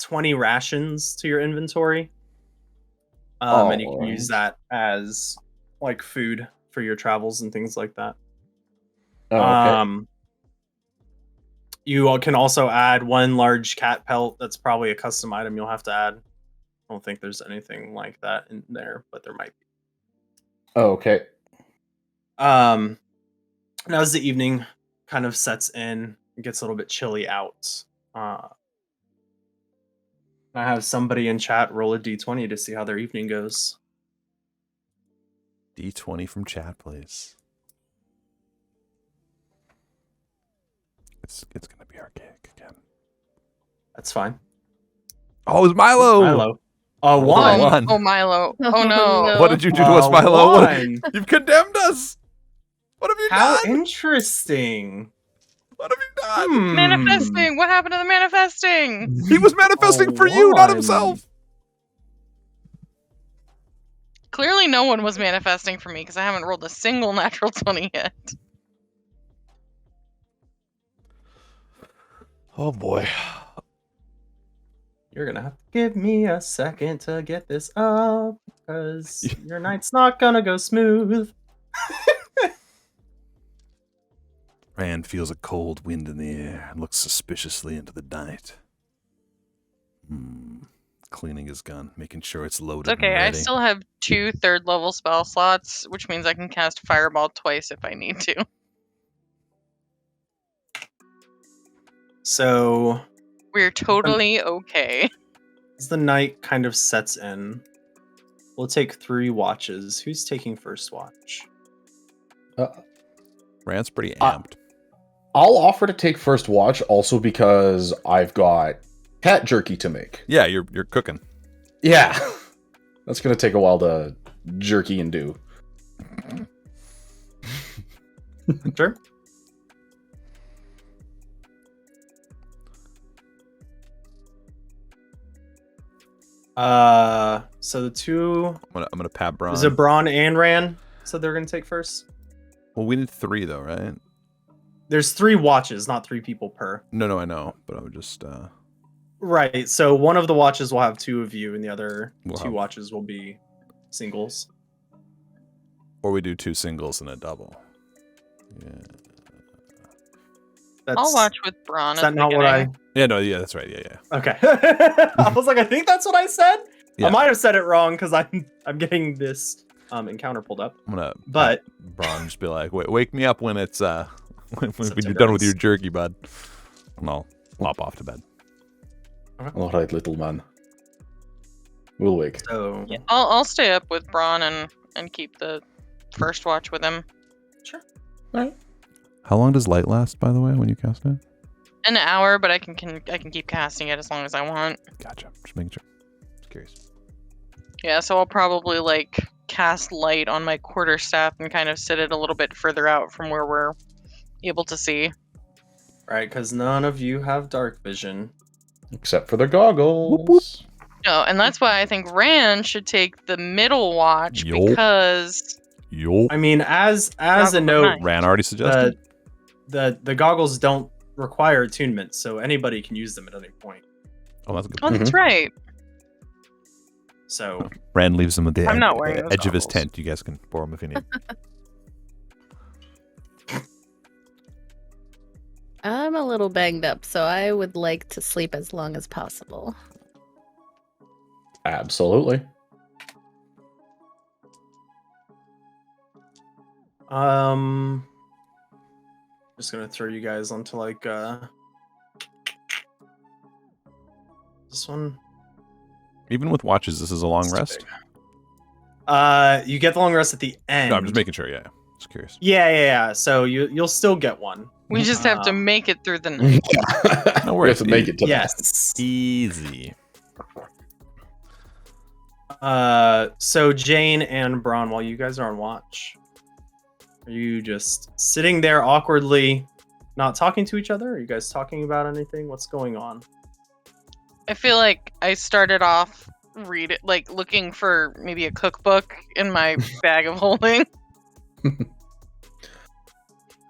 Speaker 2: 20 rations to your inventory. And you can use that as like food for your travels and things like that.
Speaker 5: Oh, okay.
Speaker 2: You can also add one large cat pelt. That's probably a custom item you'll have to add. I don't think there's anything like that in there, but there might be.
Speaker 5: Oh, okay.
Speaker 2: And as the evening kind of sets in, it gets a little bit chilly out. I have somebody in chat roll a d20 to see how their evening goes.
Speaker 1: D20 from chat, please. It's gonna be archaic again.
Speaker 2: That's fine.
Speaker 1: Oh, it's Milo.
Speaker 2: Milo.
Speaker 1: Oh,
Speaker 2: One.
Speaker 1: one.
Speaker 3: Oh, Milo. Oh, no.
Speaker 1: What did you do to us, Milo?
Speaker 2: One.
Speaker 1: You've condemned us. What have you
Speaker 2: How
Speaker 1: done?
Speaker 2: interesting.
Speaker 1: What have you done?
Speaker 3: Manifesting. What happened to the manifesting?
Speaker 1: He was manifesting for you, not himself.
Speaker 3: Clearly, no one was manifesting for me because I haven't rolled a single natural 20 yet.
Speaker 1: Oh boy.
Speaker 2: You're gonna have to give me a second to get this up, because your night's not gonna go smooth.
Speaker 1: Rand feels a cold wind in the air and looks suspiciously into the night. Cleaning his gun, making sure it's loaded.
Speaker 3: It's okay,
Speaker 1: and
Speaker 3: I
Speaker 1: ready.
Speaker 3: still have 2 third-level spell slots, which means I can cast Fireball twice if I need to.
Speaker 2: So,
Speaker 3: We're totally okay.
Speaker 2: as the night kind of sets in, we'll take 3 watches. Who's taking first watch?
Speaker 1: Rand's pretty amped.
Speaker 5: I'll offer to take first watch also because I've got cat jerky to make.
Speaker 1: Yeah, you're cooking.
Speaker 5: Yeah. That's going to take a while to jerky and do.
Speaker 2: Sure. So the two,
Speaker 1: I'm gonna pat Braun.
Speaker 2: is it Braun and Ran? So they're gonna take first.
Speaker 1: Well, we need 3 though, right?
Speaker 2: There's 3 watches, not 3 people per.
Speaker 1: No, I know, but I would just.
Speaker 2: Right. So one of the watches will have 2 of you, and the other
Speaker 1: We'll
Speaker 2: 2
Speaker 1: have-
Speaker 2: watches will be singles.
Speaker 1: Or we do 2 singles and a double. Yeah.
Speaker 2: That's,
Speaker 3: I'll watch with Braun.
Speaker 2: Is
Speaker 3: at
Speaker 2: that
Speaker 3: the
Speaker 2: not what I?
Speaker 3: beginning.
Speaker 1: Yeah, no, yeah, that's right. Yeah.
Speaker 2: Okay. I was like, I think that's what I said.
Speaker 1: Yeah.
Speaker 2: I might have said it wrong because I'm getting this encounter pulled up.
Speaker 1: I'm gonna.
Speaker 2: But-
Speaker 1: pat Braun just be like, wake me up when it's when you're
Speaker 2: September
Speaker 1: done with
Speaker 2: ends.
Speaker 1: your jerky, bud. And I'll lop off to bed.
Speaker 5: All right, little man. We'll wake.
Speaker 2: So
Speaker 3: Yeah, I'll stay up with Braun and keep the first watch with him.
Speaker 2: sure.
Speaker 1: How long does light last, by the way, when you cast it?
Speaker 3: An hour, but I can keep casting it as long as I want.
Speaker 1: Gotcha. Just making sure. Just curious.
Speaker 3: Yeah, so I'll probably like cast light on my quarterstaff and kind of sit it a little bit further out from where we're able to see.
Speaker 2: Right, because none of you have dark vision.
Speaker 5: Except for the goggles.
Speaker 1: Whoop, whoop.
Speaker 3: No, and that's why I think Rand should take the middle watch
Speaker 1: Yup.
Speaker 3: because
Speaker 1: Yo.
Speaker 2: I mean, as a
Speaker 3: Goggles are
Speaker 2: note,
Speaker 3: nice.
Speaker 1: Ran already suggested.
Speaker 2: the goggles don't require attunement, so anybody can use them at any point.
Speaker 1: Oh, that's a good.
Speaker 3: oh, that's right.
Speaker 2: So
Speaker 1: Rand leaves him at the
Speaker 3: I'm not wearing those
Speaker 1: edge of his
Speaker 3: goggles.
Speaker 1: tent. You guys can borrow him if you need.
Speaker 4: I'm a little banged up, so I would like to sleep as long as possible.
Speaker 5: Absolutely.
Speaker 2: just gonna throw you guys onto like this one.
Speaker 1: Even with watches, this is a long
Speaker 2: It's too
Speaker 1: rest.
Speaker 2: big. You get the long rest at the end.
Speaker 1: No, I'm just making sure. Yeah. Just curious.
Speaker 2: Yeah. So you'll still get one.
Speaker 3: We just have to make it through the night.
Speaker 1: No
Speaker 5: We
Speaker 1: worries.
Speaker 5: have to make it to
Speaker 2: Yes.
Speaker 1: Easy.
Speaker 2: So Jane and Braun, while you guys are on watch, are you just sitting there awkwardly, not talking to each other? Are you guys talking about anything? What's going on?
Speaker 3: I feel like I started off looking for maybe a cookbook in my bag of holding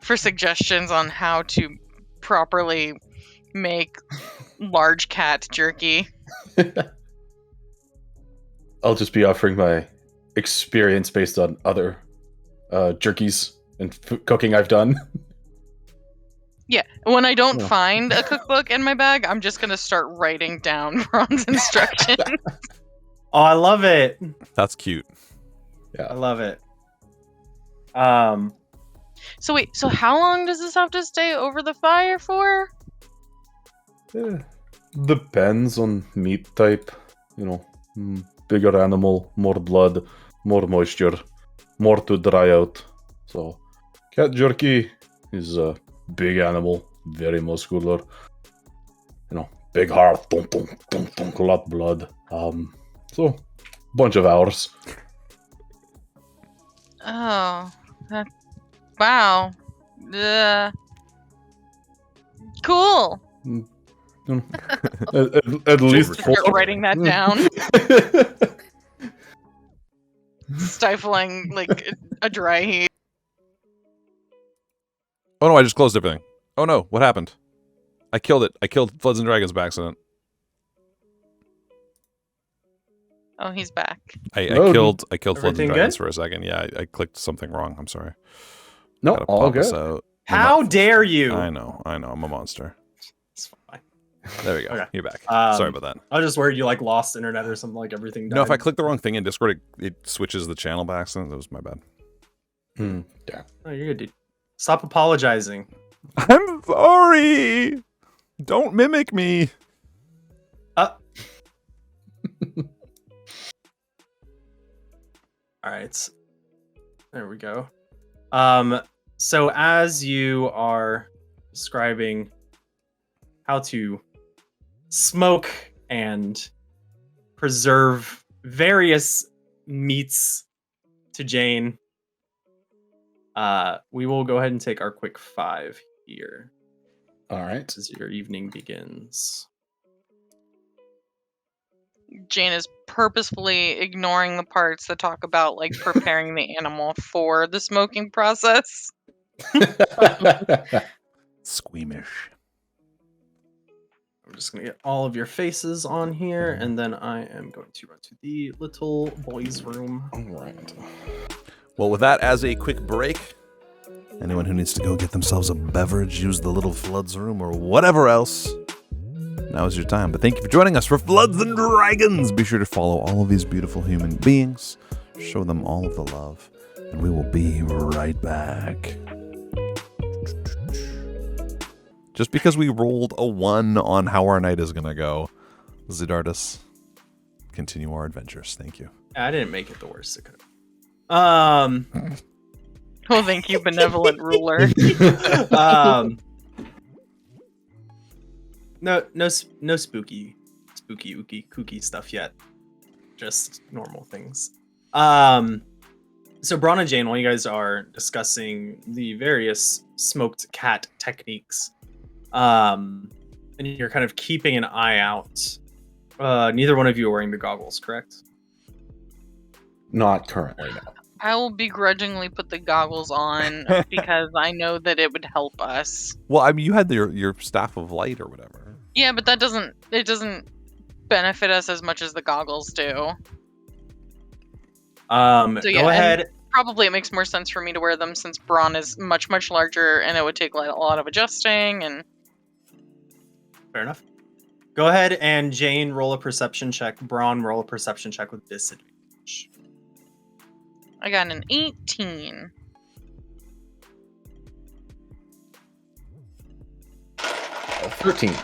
Speaker 3: for suggestions on how to properly make large cat jerky.
Speaker 5: I'll just be offering my experience based on other jerkies and cooking I've done.
Speaker 3: Yeah, when I don't
Speaker 5: Yeah.
Speaker 3: find a cookbook in my bag, I'm just gonna start writing down Braun's instructions.
Speaker 2: Oh, I love it.
Speaker 1: That's cute.
Speaker 2: I love it.
Speaker 3: So wait, so how long does this have to stay over the fire for?
Speaker 5: Depends on meat type. Bigger animal, more blood, more moisture, more to dry out. So, cat jerky is a big animal, very muscular. Big heart, dunk, dunk, dunk, dunk, a lot of blood. So, bunch of hours.
Speaker 3: Oh, wow. Cool.
Speaker 5: At least
Speaker 3: Start writing that down. Stifling like a dry heat.
Speaker 1: Oh no, I just closed everything. Oh no, what happened? I killed it. I killed Floods and Dragons by accident.
Speaker 3: Oh, he's back.
Speaker 1: I killed Floods and
Speaker 2: Everything
Speaker 1: Dragons
Speaker 2: good?
Speaker 1: for a second. Yeah, I clicked something wrong. I'm sorry.
Speaker 5: No,
Speaker 1: Gotta
Speaker 5: all
Speaker 1: pop this
Speaker 5: good.
Speaker 1: out.
Speaker 2: How dare you?
Speaker 1: I know. I'm a monster.
Speaker 2: It's fine.
Speaker 1: There we go.
Speaker 2: Okay.
Speaker 1: You're back.
Speaker 2: Um,
Speaker 1: Sorry about that.
Speaker 2: I was just worried you like lost internet or something, like everything died.
Speaker 1: No, if I click the wrong thing in Discord, it switches the channel by accident. That was my bad.
Speaker 5: Yeah.
Speaker 2: Oh, you're good, dude. Stop apologizing.
Speaker 1: I'm sorry. Don't mimic me.
Speaker 2: All right. There we go. So as you are describing how to smoke and preserve various meats to Jane, we will go ahead and take our quick 5 here
Speaker 5: All right.
Speaker 2: as your evening begins.
Speaker 3: Jane is purposefully ignoring the parts that talk about like preparing the animal for the smoking process.
Speaker 1: Squeamish.
Speaker 2: I'm just going to get all of your faces on here, and then I am going to run to the little boys' room.
Speaker 5: All right.
Speaker 1: Well, with that as a quick break, anyone who needs to go get themselves a beverage, use the little Floods room or whatever else, now is your time. But thank you for joining us for Floods and Dragons. Be sure to follow all of these beautiful human beings. Show them all of the love. And we will be right back. Just because we rolled a 1 on how our night is going to go, Zidardus, continue our adventures. Thank you.
Speaker 2: I didn't make it the worst it could have.
Speaker 3: Oh, thank you, benevolent ruler.
Speaker 2: No spooky ooky kooky stuff yet. Just normal things. So Braun and Jane, while you guys are discussing the various smoked cat techniques, and you're kind of keeping an eye out. Neither one of you are wearing the goggles, correct?
Speaker 5: Not currently, no.
Speaker 3: I will begrudgingly put the goggles on because I know that it would help us.
Speaker 1: Well, I mean, you had your staff of light or whatever.
Speaker 3: Yeah, but it doesn't benefit us as much as the goggles do.
Speaker 2: Go ahead.
Speaker 3: Probably it makes more sense for me to wear them since Braun is much, much larger and it would take like, a lot of adjusting and...
Speaker 2: Fair enough. Go ahead and Jane roll a perception check. Braun roll a perception check with disadvantage.
Speaker 3: I got an 18.
Speaker 5: 13.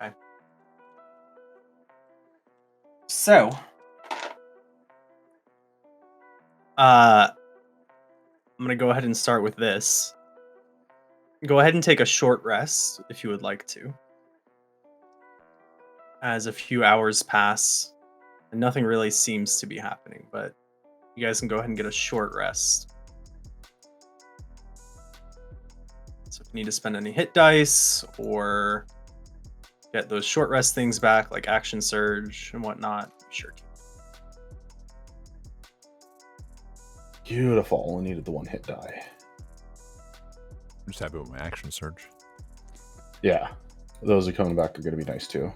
Speaker 2: Okay. So, I'm gonna go ahead and start with this. Go ahead and take a short rest if you would like to. As a few hours pass, and nothing really seems to be happening, but you guys can go ahead and get a short rest. So if you need to spend any hit dice or get those short rest things back, like action surge and whatnot, sure.
Speaker 5: Beautiful. Only needed the 1 hit die.
Speaker 1: I'm just happy with my action surge.
Speaker 5: Yeah. Those are coming back are going to be nice too.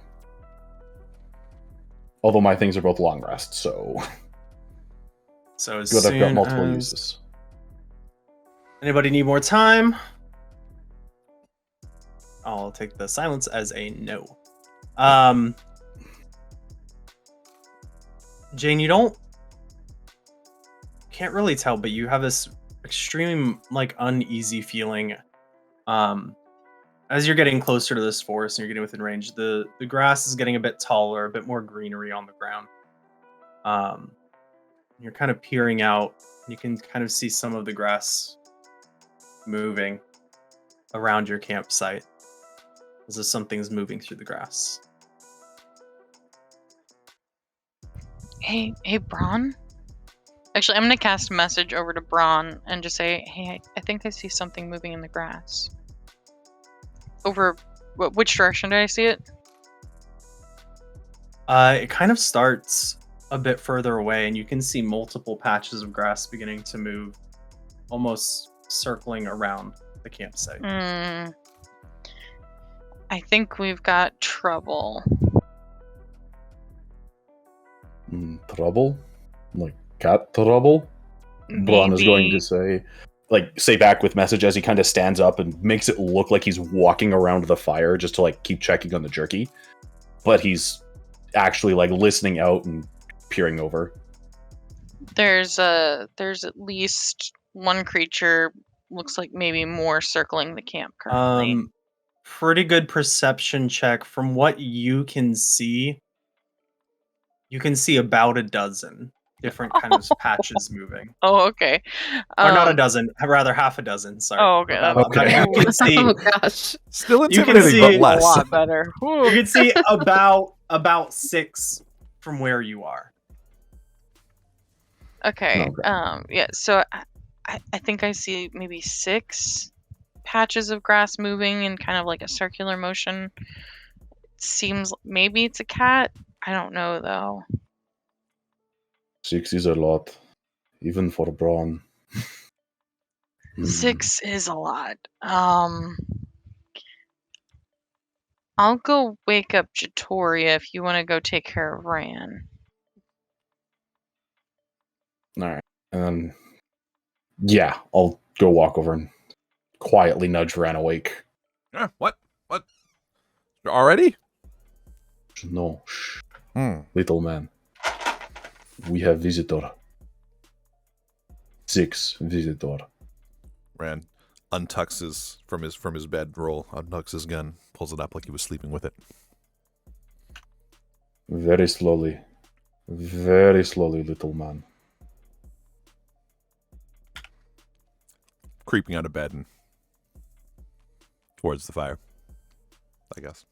Speaker 5: Although my things are both long rest, so...
Speaker 2: So as
Speaker 5: Good, I've got
Speaker 2: soon
Speaker 5: multiple
Speaker 2: as-
Speaker 5: uses.
Speaker 2: Anybody need more time? I'll take the silence as a no. Jane, you can't really tell, but you have this extreme like uneasy feeling as you're getting closer to this forest and you're getting within range. The grass is getting a bit taller, a bit more greenery on the ground. You're kind of peering out. You can kind of see some of the grass moving around your campsite as if something's moving through the grass.
Speaker 3: Hey, Braun? Actually, I'm going to cast a message over to Braun and just say, hey, I think I see something moving in the grass. Over, which direction did I see it?
Speaker 2: It kind of starts a bit further away, and you can see multiple patches of grass beginning to move, almost circling around the campsite.
Speaker 3: I think we've got trouble.
Speaker 5: Trouble? Like cat trouble? Braun is going to say back with message as he kind of stands up and makes it look like he's walking around the fire just to like keep checking on the jerky. But he's actually like listening out and peering over.
Speaker 3: There's at least one creature, looks like maybe more, circling the camp currently.
Speaker 2: Pretty good perception check. From what you can see about a dozen different kind of patches moving.
Speaker 3: Oh, okay.
Speaker 2: Or not a dozen, rather half a dozen. Sorry.
Speaker 3: Oh, okay.
Speaker 2: You can see,
Speaker 4: Oh gosh.
Speaker 1: Still
Speaker 2: You can
Speaker 1: intimidating, but
Speaker 2: see
Speaker 3: a
Speaker 1: less.
Speaker 3: lot better.
Speaker 2: you can see about 6 from where you are.
Speaker 3: Okay.
Speaker 5: Okay.
Speaker 3: Yeah. So I think I see maybe 6 patches of grass moving in kind of like a circular motion. It seems maybe it's a cat. I don't know though.
Speaker 5: 6 is a lot, even for Braun.
Speaker 3: 6 is a lot. I'll go wake up Jatoria if you want to go take care of Ran.
Speaker 5: All right, and then yeah, I'll go walk over and quietly nudge Ran awake.
Speaker 1: What? Already?
Speaker 5: No, shh, little man. We have visitor. 6 visitor.
Speaker 1: Rand untucks from his bedroll, untucks his gun, pulls it up like he was sleeping with it.
Speaker 5: Very slowly, little man.
Speaker 1: Creeping out of bed and towards the fire, I guess.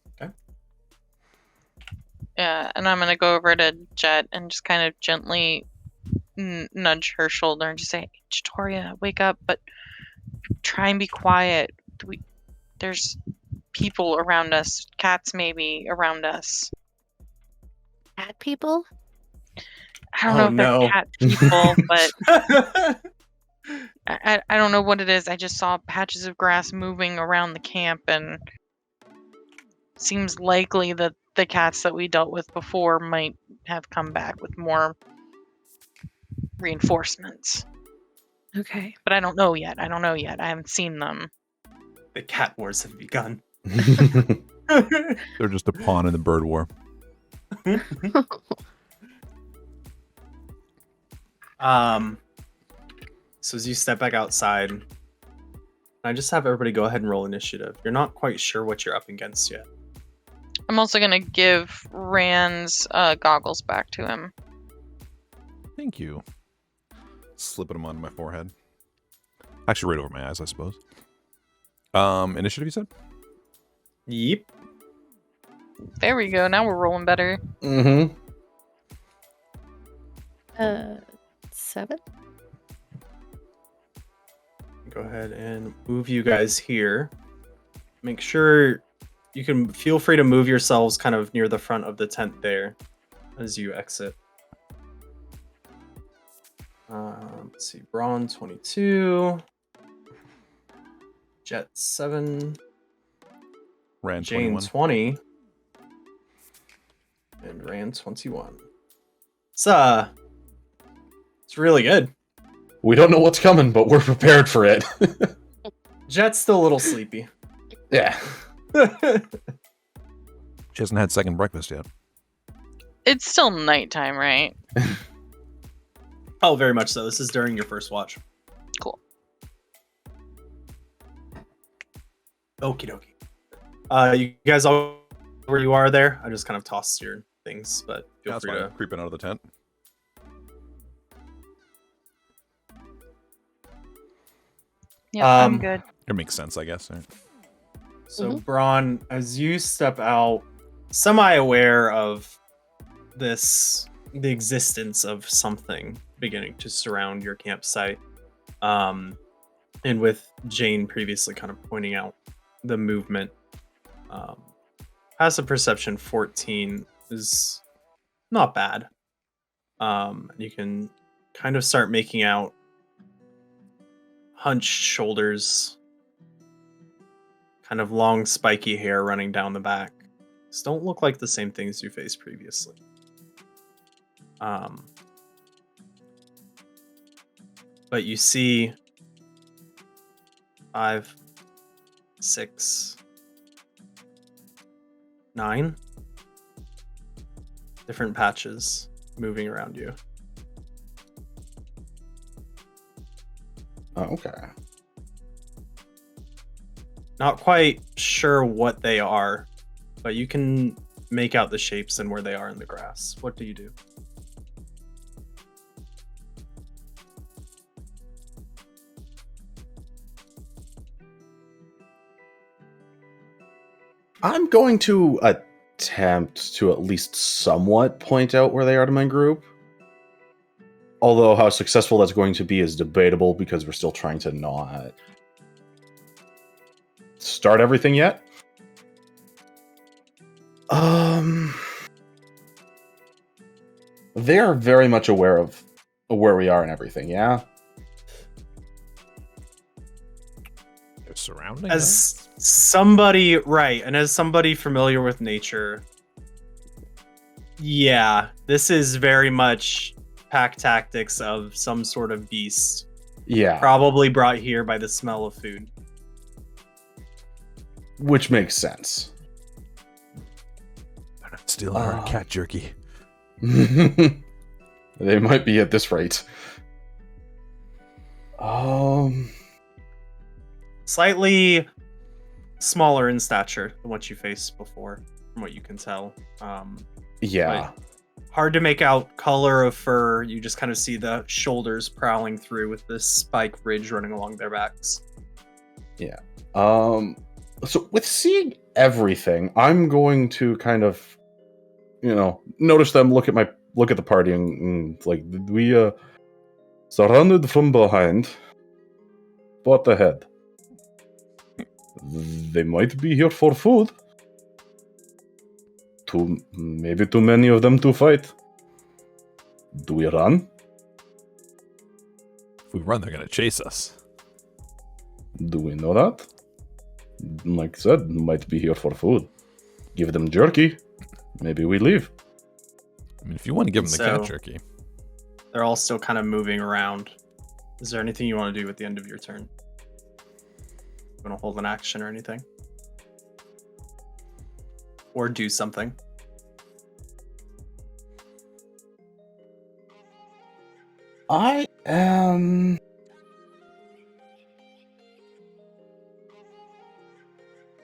Speaker 3: Yeah, and I'm gonna go over to Jet and just kind of gently nudge her shoulder and just say, Jatoria, wake up, but try and be quiet. There's people around us, cats maybe around us.
Speaker 4: Cat people?
Speaker 3: I don't know if they're cat people, but I don't know what it is. I just saw patches of grass moving around the camp, and seems likely that the cats that we dealt with before might have come back with more reinforcements.
Speaker 4: Okay.
Speaker 3: But I don't know yet. I haven't seen them.
Speaker 2: The cat wars have begun.
Speaker 1: They're just a pawn in the bird war.
Speaker 2: So as you step back outside, I just have everybody go ahead and roll initiative. You're not quite sure what you're up against yet.
Speaker 3: I'm also gonna give Rand's goggles back to him.
Speaker 1: Thank you. Slipping them on my forehead. Actually, right over my eyes, I suppose. Initiative, you said?
Speaker 2: Yep.
Speaker 3: There we go. Now we're rolling better.
Speaker 4: 7.
Speaker 2: Go ahead and move you guys here. Make sure you can feel free to move yourselves kind of near the front of the tent there as you exit. Let's see, Braun 22, Jet 7,
Speaker 1: Rand
Speaker 2: Jane
Speaker 1: 21.
Speaker 2: 20, and Rand 21. It's really good.
Speaker 5: We don't know what's coming, but we're prepared for it.
Speaker 2: Jet's still a little sleepy.
Speaker 5: Yeah.
Speaker 1: She hasn't had second breakfast yet.
Speaker 3: It's still nighttime, right?
Speaker 2: Oh, very much so. This is during your first watch.
Speaker 3: Cool.
Speaker 2: Okie dokie. You guys all where you are there? I just kind of tossed your things, but feel
Speaker 1: That's
Speaker 2: free
Speaker 1: fine.
Speaker 2: to.
Speaker 1: Creeping out of the tent.
Speaker 3: Yeah, I'm good.
Speaker 1: It makes sense, I guess. Right?
Speaker 2: So, Braun, as you step out, semi-aware of the existence of something beginning to surround your campsite, and with Jane previously kind of pointing out the movement, passive perception 14 is not bad. You can kind of start making out hunched shoulders, kind of long spiky hair running down the back. These don't look like the same things you faced previously. But you see 5, 6, 9 different patches moving around you.
Speaker 5: Oh, okay.
Speaker 2: Not quite sure what they are, but you can make out the shapes and where they are in the grass. What do you do?
Speaker 5: I'm going to attempt to at least somewhat point out where they are to my group. Although how successful that's going to be is debatable because we're still trying to not start everything yet. They are very much aware of where we are and everything, yeah?
Speaker 1: They're surrounding
Speaker 2: As somebody, right, and as somebody familiar with nature, yeah, this is very much pack tactics of some sort of beast.
Speaker 5: Yeah.
Speaker 2: Probably brought here by the smell of food.
Speaker 5: Which makes sense.
Speaker 1: They're not stealing our cat jerky.
Speaker 5: They might be at this rate.
Speaker 2: Slightly smaller in stature than what you faced before, from what you can tell.
Speaker 5: Yeah.
Speaker 2: Hard to make out color of fur. You just kind of see the shoulders prowling through with this spike ridge running along their backs.
Speaker 5: Yeah. So with seeing everything, I'm going to kind of, notice them, look at the party, and like, we surrounded from behind, spot ahead. They might be here for food. Maybe too many of them to fight. Do we run?
Speaker 1: If we run, they're going to chase us.
Speaker 5: Do we know that? Like I said, might be here for food. Give them jerky. Maybe we leave.
Speaker 1: I mean, if you want to give them the cat jerky.
Speaker 2: They're all still kind of moving around. Is there anything you want to do at the end of your turn? You want to hold an action or anything? Or do something?
Speaker 5: I am...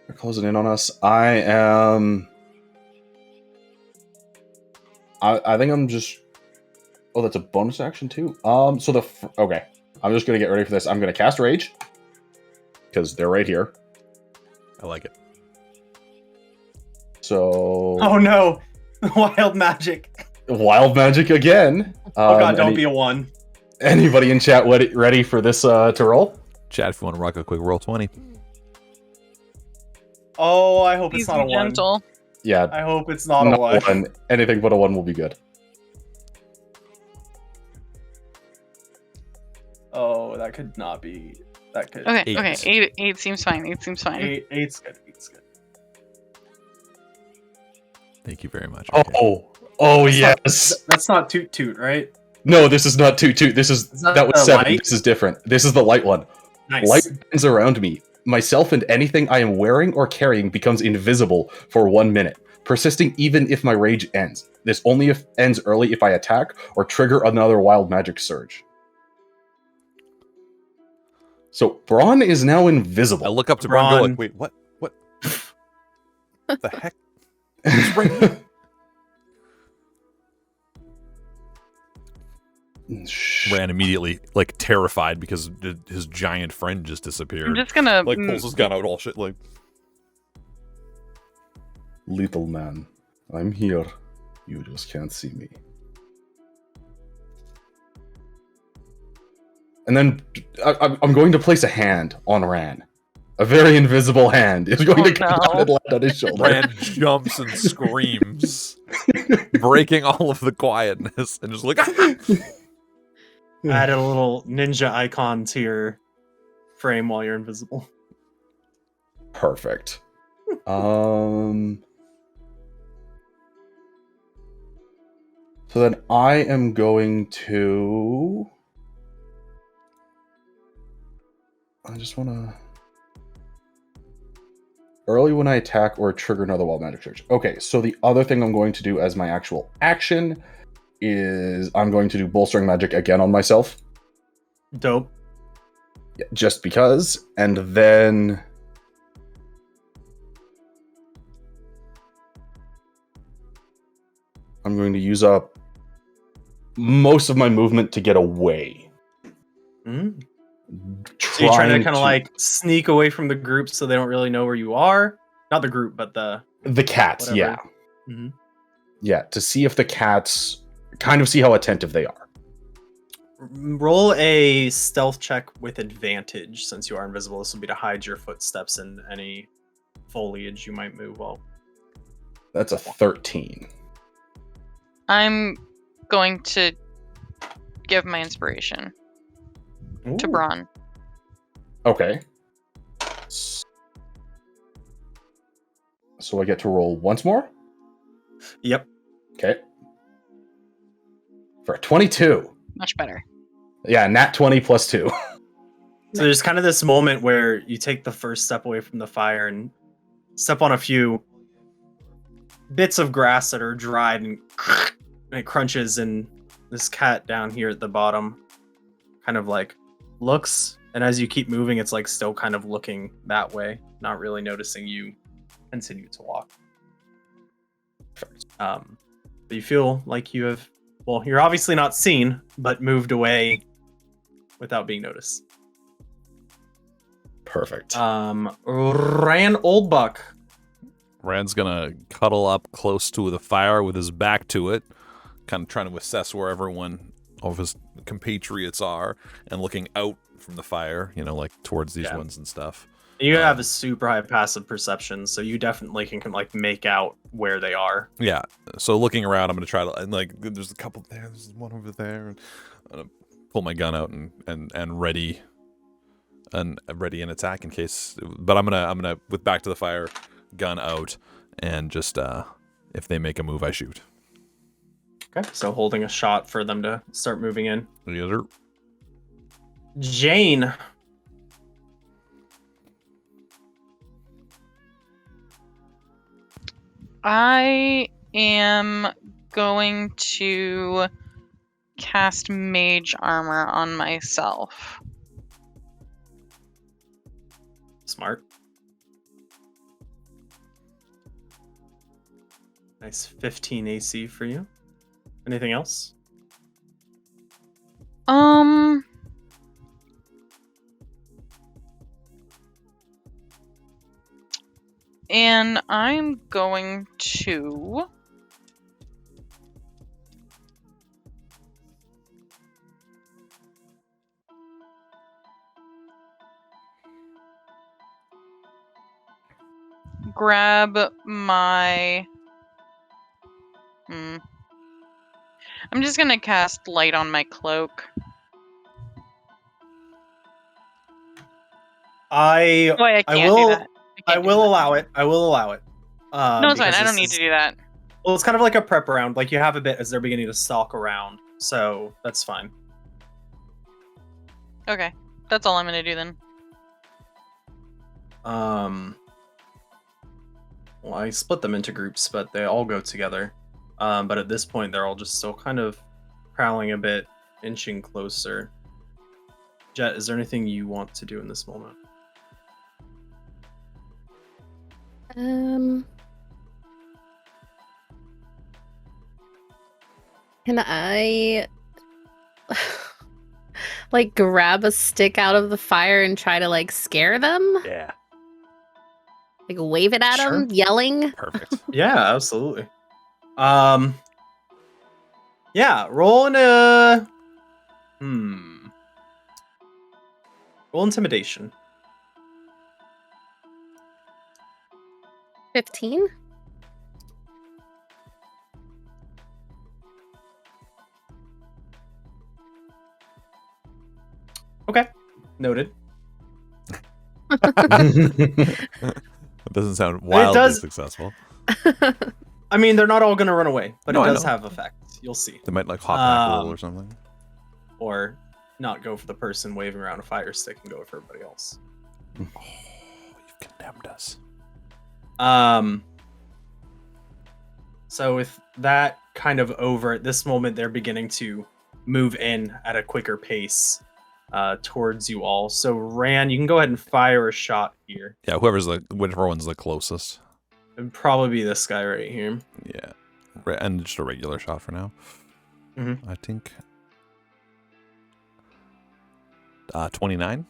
Speaker 5: They're closing in on us. I think I'm just... Oh, that's a bonus action too? Okay. I'm just going to get ready for this. I'm going to cast Rage. Because they're right here.
Speaker 1: I like it.
Speaker 5: So...
Speaker 2: Oh no! Wild magic!
Speaker 5: Wild magic again.
Speaker 2: Oh god, don't be a 1.
Speaker 5: Anybody in chat ready for this to roll?
Speaker 1: Chat, if you want to rock a quick roll 20.
Speaker 2: Oh, I hope it's
Speaker 3: Easy,
Speaker 2: not a 1.
Speaker 3: gentle.
Speaker 5: Yeah.
Speaker 2: I hope it's not a 1.
Speaker 5: Anything but a 1 will be good.
Speaker 2: Oh, that could not be. That could.
Speaker 3: Okay,
Speaker 1: 8.
Speaker 3: okay. 8 seems fine. 8 seems fine.
Speaker 2: 8's good. 8's good.
Speaker 1: Thank you very much.
Speaker 5: Oh yes.
Speaker 2: That's not toot toot, right?
Speaker 5: No, this is not toot toot. This is
Speaker 2: Is that
Speaker 5: that was
Speaker 2: the
Speaker 5: 7.
Speaker 2: light?
Speaker 5: This is different. This is the light one.
Speaker 2: Nice.
Speaker 5: Light bends around me. myself and anything I am wearing or carrying becomes invisible for 1 minute, persisting even if my rage ends. This only ends early if I attack or trigger another wild magic surge. So Braun is now invisible.
Speaker 1: I look up to Braun and go like, wait, what? What the heck? Who's right here? Ran immediately, like terrified because his giant friend just disappeared.
Speaker 3: I'm just gonna
Speaker 1: like pulls his gun out, all shit. Like,
Speaker 5: little man, I'm here. You just can't see me. And then I'm going to place a hand on Ran. A very invisible hand is going to come down and land on his shoulder.
Speaker 1: Ran jumps and screams, breaking all of the quietness, and just like.
Speaker 2: Added a little ninja icon to your frame while you're invisible.
Speaker 5: Perfect. So then I am going to... I just want to... Early when I attack or trigger another wild magic surge. Okay, so the other thing I'm going to do as my actual action is I'm going to do bolstering magic again on myself.
Speaker 2: Dope.
Speaker 5: Yeah, just because. And then... I'm going to use up most of my movement to get away.
Speaker 2: Mm. So you're trying to kind of like sneak away from the group so they don't really know where you are? Not the group, but the
Speaker 5: cats,
Speaker 2: whatever.
Speaker 5: Yeah.
Speaker 2: Mm-hmm.
Speaker 5: Yeah, to see if the cats... kind of see how attentive they are.
Speaker 2: Roll a stealth check with advantage since you are invisible. This will be to hide your footsteps and any foliage you might move while.
Speaker 5: That's a 13.
Speaker 3: I'm going to give my inspiration to Braun.
Speaker 5: Okay. So I get to roll once more?
Speaker 2: Yep.
Speaker 5: Okay. For a 22.
Speaker 3: Much better.
Speaker 5: Yeah, nat 20 plus 2.
Speaker 2: So there's kind of this moment where you take the first step away from the fire and step on a few bits of grass that are dried and it crunches, and this cat down here at the bottom kind of like looks, and as you keep moving it's like still kind of looking that way, not really noticing you continue to walk. But you feel like you have, well, you're obviously not seen, but moved away without being noticed.
Speaker 5: Perfect.
Speaker 2: Ran Oldbuck.
Speaker 1: Rand's gonna cuddle up close to the fire with his back to it, kind of trying to assess where everyone of his compatriots are, and looking out from the fire, you know, like towards these ones and stuff.
Speaker 2: You have a super high passive perception, so you definitely can like make out where they are.
Speaker 1: Yeah. So looking around, I'm gonna try to, and like, there's a couple there, there's one over there, and I'm gonna pull my gun out and ready an attack in case. But I'm gonna with back to the fire, gun out, and just if they make a move, I shoot.
Speaker 2: Okay. So holding a shot for them to start moving in.
Speaker 1: Yes, sir.
Speaker 2: Jane.
Speaker 3: I am going to cast mage armor on myself.
Speaker 2: Smart. Nice 15 AC for you. Anything else?
Speaker 3: And I'm going to grab my I'm just gonna cast light on my cloak.
Speaker 2: I
Speaker 3: Wait, I can't
Speaker 2: will
Speaker 3: do that.
Speaker 2: I will allow it. I will allow it.
Speaker 3: No, it's fine. I don't need to do that.
Speaker 2: Well, it's kind of like a prep round. Like you have a bit as they're beginning to stalk around, so that's fine.
Speaker 3: Okay, that's all I'm gonna do then.
Speaker 2: Well, I split them into groups, but they all go together. But at this point, they're all just still kind of prowling a bit, inching closer. Jet, is there anything you want to do in this moment?
Speaker 4: Can I like grab a stick out of the fire and try to like scare them?
Speaker 1: Yeah.
Speaker 4: Like wave it at
Speaker 2: Sure.
Speaker 4: them, yelling?
Speaker 1: Perfect.
Speaker 2: Yeah, absolutely. Yeah, roll in a roll intimidation.
Speaker 4: 15?
Speaker 2: Okay, noted.
Speaker 1: It doesn't sound wildly
Speaker 2: does-
Speaker 1: successful.
Speaker 2: I mean, they're not all gonna run away, but
Speaker 1: No,
Speaker 2: it
Speaker 1: I
Speaker 2: does
Speaker 1: know.
Speaker 2: have effect. You'll see.
Speaker 1: They might like hop back a little or something.
Speaker 2: Or not go for the person waving around a fire stick and go for everybody else.
Speaker 1: Oh, you've condemned us.
Speaker 2: So with that kind of over, at this moment they're beginning to move in at a quicker pace towards you all. So Ran, you can go ahead and fire a shot here.
Speaker 1: Yeah, whichever one's the closest.
Speaker 2: It'd probably be this guy right here.
Speaker 1: Yeah. And just a regular shot for now.
Speaker 2: Mhm.
Speaker 1: I think 29.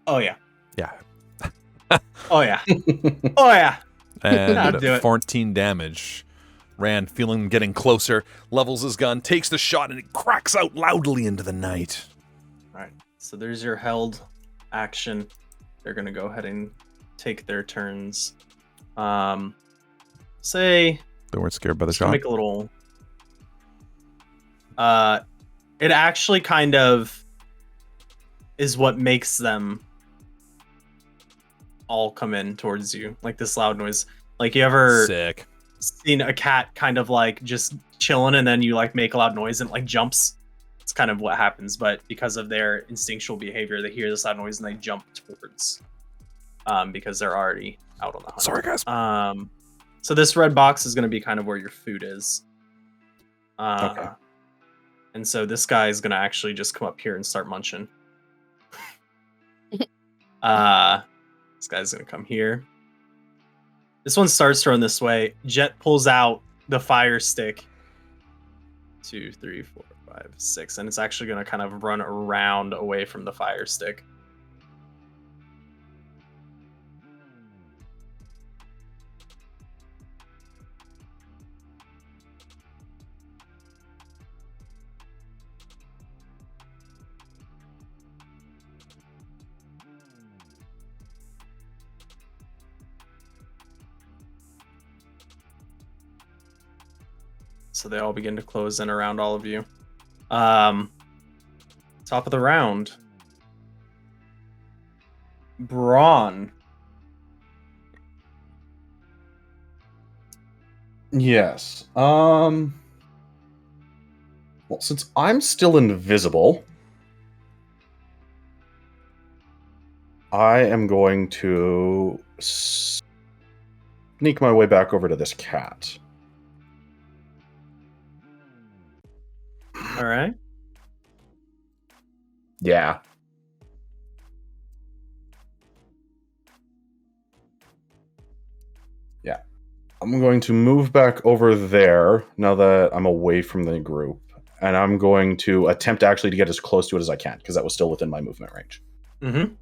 Speaker 2: Oh yeah.
Speaker 1: Yeah.
Speaker 2: Oh yeah. Oh yeah. That'll
Speaker 1: And
Speaker 2: do it.
Speaker 1: 14 damage. Rand, feeling getting closer, levels his gun, takes the shot, and it cracks out loudly into the night.
Speaker 2: Alright. So there's your held action. They're gonna go ahead and take their turns. Say
Speaker 1: They weren't scared by the
Speaker 2: just to
Speaker 1: shot.
Speaker 2: make a little it actually kind of is what makes them all come in towards you, like this loud noise. Like, you ever
Speaker 1: Sick.
Speaker 2: seen a cat kind of like just chilling and then you like make a loud noise and it, like, jumps? It's kind of what happens, but because of their instinctual behavior, they hear this loud noise and they jump towards because they're already out on the hunt.
Speaker 1: Sorry, guys.
Speaker 2: So this red box is going to be kind of where your food is.
Speaker 5: Okay.
Speaker 2: And so this guy is going to actually just come up here and start munching. This guy's going to come here. This one starts throwing this way. Jet pulls out the fire stick. 2, 3, 4, 5, 6. And it's actually going to kind of run around away from the fire stick. So they all begin to close in around all of you. Top of the round. Braun.
Speaker 5: Yes. Well, since I'm still invisible, I am going to sneak my way back over to this cat.
Speaker 2: All right.
Speaker 5: Yeah. Yeah. I'm going to move back over there now that I'm away from the group. And I'm going to attempt actually to get as close to it as I can, because that was still within my movement range.
Speaker 2: Mm-hmm.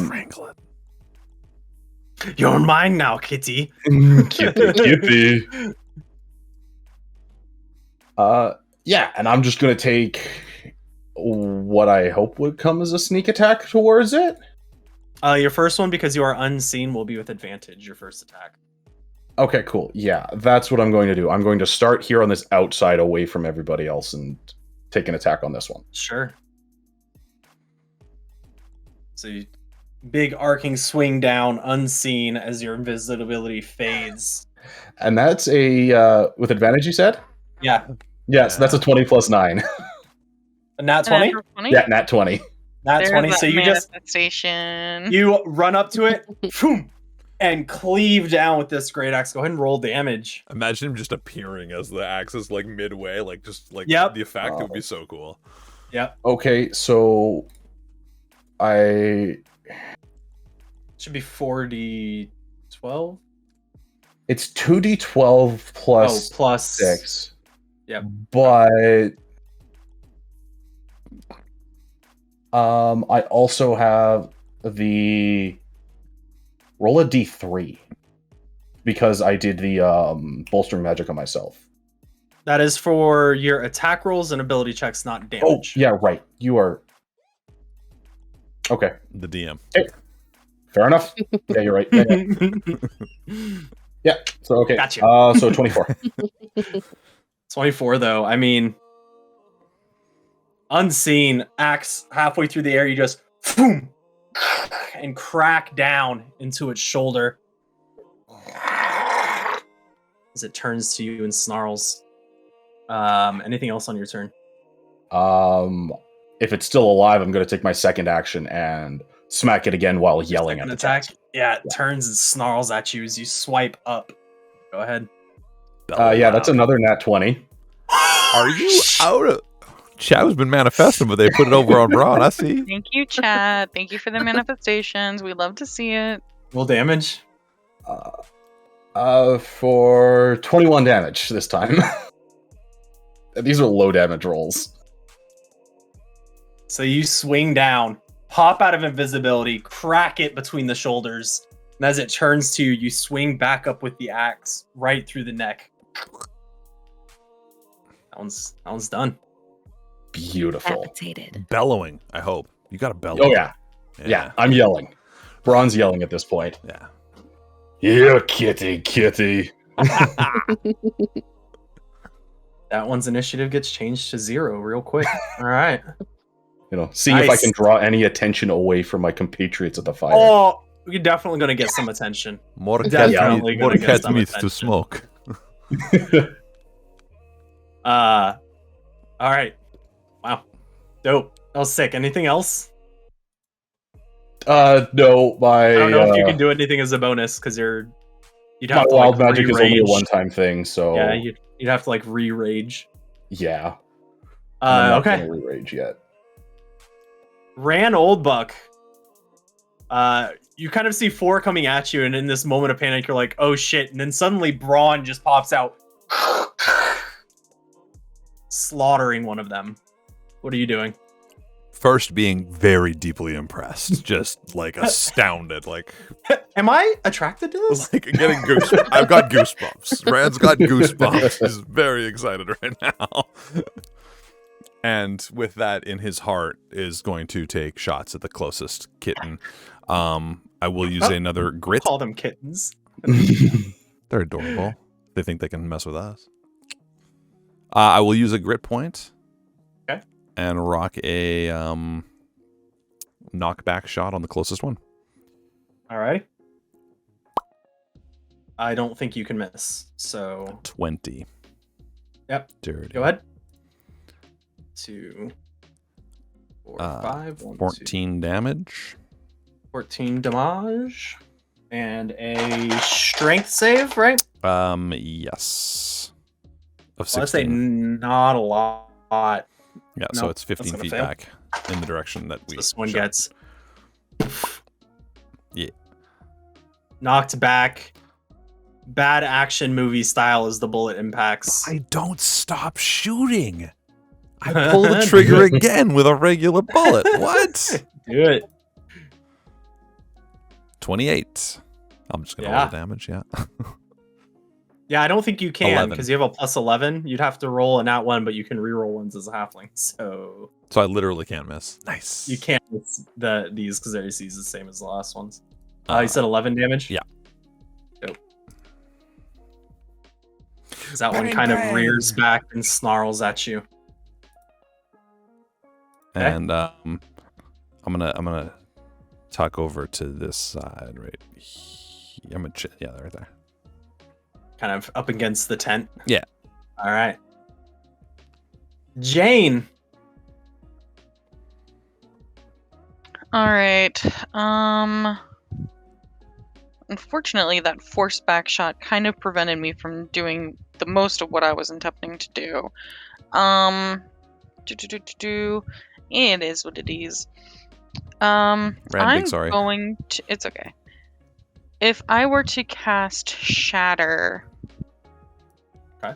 Speaker 1: Strangle it.
Speaker 2: You're mine now, Kitty.
Speaker 5: Kitty. Yeah, and I'm just going to take what I hope would come as a sneak attack towards it.
Speaker 2: Your first one, because you are unseen, will be with advantage, your first attack.
Speaker 5: Okay, cool. Yeah, that's what I'm going to do. I'm going to start here on this outside away from everybody else and take an attack on this one.
Speaker 2: Sure. So you big arcing swing down unseen as your invisibility fades.
Speaker 5: And that's a, with advantage, you said?
Speaker 2: Yeah.
Speaker 5: Yes, that's a 20 plus 9.
Speaker 2: A nat 20?
Speaker 3: Natural 20?
Speaker 5: Yeah, nat 20.
Speaker 2: Nat
Speaker 3: There's
Speaker 2: 20.
Speaker 3: that
Speaker 2: So you just
Speaker 3: manifestation.
Speaker 2: you run up to it, boom, and cleave down with this great axe. Go ahead and roll damage.
Speaker 1: Imagine him just appearing as the axe is like midway, like just like
Speaker 2: Yep.
Speaker 1: the effect. It would be so cool.
Speaker 2: Yep.
Speaker 5: Okay, so I
Speaker 2: Should be 4d12.
Speaker 5: it's 2d12 plus
Speaker 2: plus
Speaker 5: 6.
Speaker 2: Yep.
Speaker 5: But I also have the roll a d3 because I did the bolstering magic on myself.
Speaker 2: That is for your attack rolls and ability checks, not
Speaker 5: Oh,
Speaker 2: damage.
Speaker 5: yeah, right. You are okay.
Speaker 1: The DM.
Speaker 5: Fair enough. Yeah, you're right. Yeah. Yeah. So okay.
Speaker 2: Gotcha.
Speaker 5: So 24.
Speaker 2: 24 though. I mean, unseen, axe halfway through the air, you just boom and crack down into its shoulder as it turns to you and snarls. Anything else on your turn?
Speaker 5: If it's still alive, I'm going to take my second action and smack it again while yelling at
Speaker 2: Second
Speaker 5: the
Speaker 2: attack.
Speaker 5: text.
Speaker 2: Yeah, it turns and snarls at you as you swipe up. Go ahead.
Speaker 5: Yeah, that's another nat 20.
Speaker 1: Are you out of? Chav's been manifesting, but they put it over on Braun. I see.
Speaker 3: Thank you, chat. Thank you for the manifestations. We love to see it.
Speaker 2: Roll damage.
Speaker 5: For 21 damage this time. These are low damage rolls.
Speaker 2: So you swing down, pop out of invisibility, crack it between the shoulders, and as it turns to you, you swing back up with the axe right through the neck. That one's done.
Speaker 5: Beautiful.
Speaker 4: Decapitated.
Speaker 1: Bellowing. I hope you got a bellow.
Speaker 5: Oh yeah. Yeah, I'm yelling. Braun's yelling at this point.
Speaker 1: Yeah.
Speaker 5: Yeah, kitty.
Speaker 2: That one's initiative gets changed to 0 real quick. All right.
Speaker 5: See if I
Speaker 2: Nice.
Speaker 5: can draw any attention away from my compatriots at the fire.
Speaker 2: Oh, you're definitely gonna get some attention.
Speaker 1: More
Speaker 2: Definitely
Speaker 1: cat, more
Speaker 2: gonna get
Speaker 1: cat
Speaker 2: some
Speaker 1: meat to
Speaker 2: attention.
Speaker 1: smoke.
Speaker 2: All right. Wow. Dope. That was sick. Anything else?
Speaker 5: No, my
Speaker 2: I don't know if you can do anything as a bonus because you'd
Speaker 5: my
Speaker 2: have to
Speaker 5: wild
Speaker 2: like,
Speaker 5: magic is only a
Speaker 2: re-rage.
Speaker 5: one-time thing, so
Speaker 2: Yeah, you'd have to like re-rage.
Speaker 5: yeah. I'm not
Speaker 2: Okay.
Speaker 5: gonna re-rage yet.
Speaker 2: Ran Old Buck. You kind of see 4 coming at you, and in this moment of panic, you're like, "Oh shit!" And then suddenly Braun just pops out, slaughtering one of them. What are you doing?
Speaker 1: First, being very deeply impressed, just like astounded, like
Speaker 2: Am I attracted to this?
Speaker 1: getting goosebumps. I've got goosebumps. Rand's got goosebumps. He's very excited right now. And with that in his heart, is going to take shots at the closest kitten. I will use another grit.
Speaker 2: Call them kittens.
Speaker 1: They're adorable. They think they can mess with us. I will use a grit point.
Speaker 2: Okay.
Speaker 1: And rock a knockback shot on the closest one.
Speaker 2: All right. I don't think you can miss. So
Speaker 1: 20.
Speaker 2: Yep.
Speaker 1: Dirty.
Speaker 2: go ahead. 2, 4, 5, 1,
Speaker 1: 14 damage.
Speaker 2: 14 damage. And a strength save, right?
Speaker 1: Yes. Of
Speaker 2: Well, I'd say
Speaker 1: 16.
Speaker 2: not a lot.
Speaker 1: Yeah, so
Speaker 2: no,
Speaker 1: it's
Speaker 2: that's
Speaker 1: 15
Speaker 2: gonna
Speaker 1: feet
Speaker 2: fail.
Speaker 1: back in the direction that we
Speaker 2: This one
Speaker 1: shot.
Speaker 2: gets
Speaker 1: Yeah.
Speaker 2: knocked back. Bad action movie style as the bullet impacts.
Speaker 1: I don't stop shooting. I pull the trigger again with a regular bullet. What?
Speaker 2: Do it.
Speaker 1: 28. I'm just going to roll the damage, yeah.
Speaker 2: Yeah, I don't think you can
Speaker 1: 11.
Speaker 2: because you have a plus 11. You'd have to roll a nat 1, but you can reroll ones as a halfling. So
Speaker 1: So I literally can't miss. Nice.
Speaker 2: you can't miss these because their AC is the same as the last ones. You said 11 damage?
Speaker 1: yeah.
Speaker 2: Dope. That one
Speaker 1: Bang,
Speaker 2: kind of
Speaker 1: bang.
Speaker 2: rears back and snarls at you.
Speaker 1: And I'm gonna tuck over to this side right here. I'm gonna yeah, right there.
Speaker 2: Kind of up against the tent.
Speaker 1: Yeah.
Speaker 2: All right. Jane.
Speaker 3: All right. Unfortunately, that force back shot kind of prevented me from doing the most of what I was attempting to do. It is what it is.
Speaker 1: Rand,
Speaker 3: I'm
Speaker 1: big sorry.
Speaker 3: going to. It's okay. If I were to cast Shatter.
Speaker 2: Okay.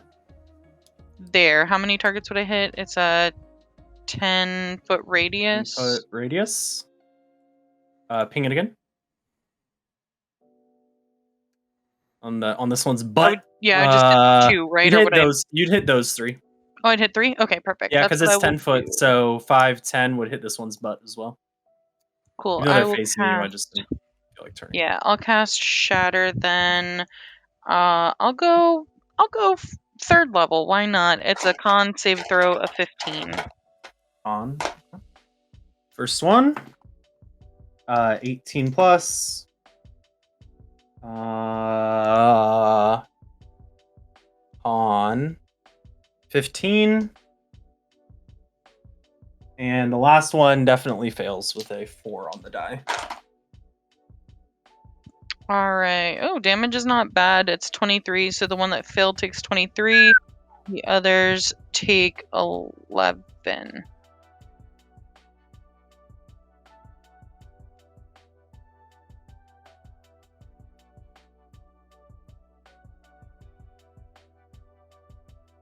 Speaker 3: There, how many targets would I hit? It's a 10-foot radius.
Speaker 2: Input radius. Ping it again. On this one's butt.
Speaker 3: I just did 2, right?
Speaker 2: You'd
Speaker 3: Or
Speaker 2: hit
Speaker 3: would
Speaker 2: those. You'd hit those 3.
Speaker 3: Oh, I'd hit 3? Okay, perfect.
Speaker 2: Yeah,
Speaker 3: That's
Speaker 2: because
Speaker 3: what
Speaker 2: it's
Speaker 3: I will
Speaker 2: 10 foot,
Speaker 3: do.
Speaker 2: so 5, 10 would hit this one's butt as well.
Speaker 3: Cool.
Speaker 2: Even though
Speaker 3: I
Speaker 2: they're
Speaker 3: will
Speaker 2: facing you, I
Speaker 3: cast.
Speaker 2: just didn't feel like turning.
Speaker 3: Yeah, I'll cast Shatter then. I'll go third level. Why not? It's a con save throw of 15.
Speaker 2: On. First one. 18 plus. On 15. And the last one definitely fails with a 4 on the die.
Speaker 3: All right. Oh, damage is not bad. It's 23. So the one that failed takes 23. The others take 11.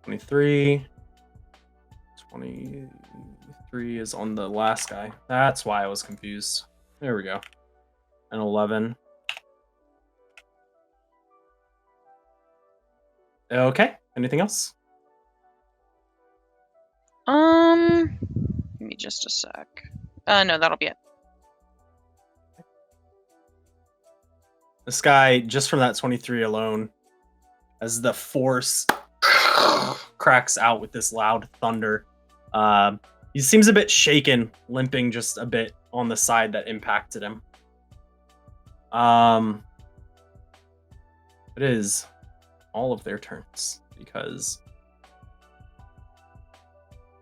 Speaker 2: $23. 23 is on the last guy. That's why I was confused. There we go. And 11. Okay. Anything else?
Speaker 3: Give me just a sec. No, that'll be it.
Speaker 2: This guy, just from that 23 alone, as the force cracks out with this loud thunder, he seems a bit shaken, limping just a bit on the side that impacted him. It is all of their turns because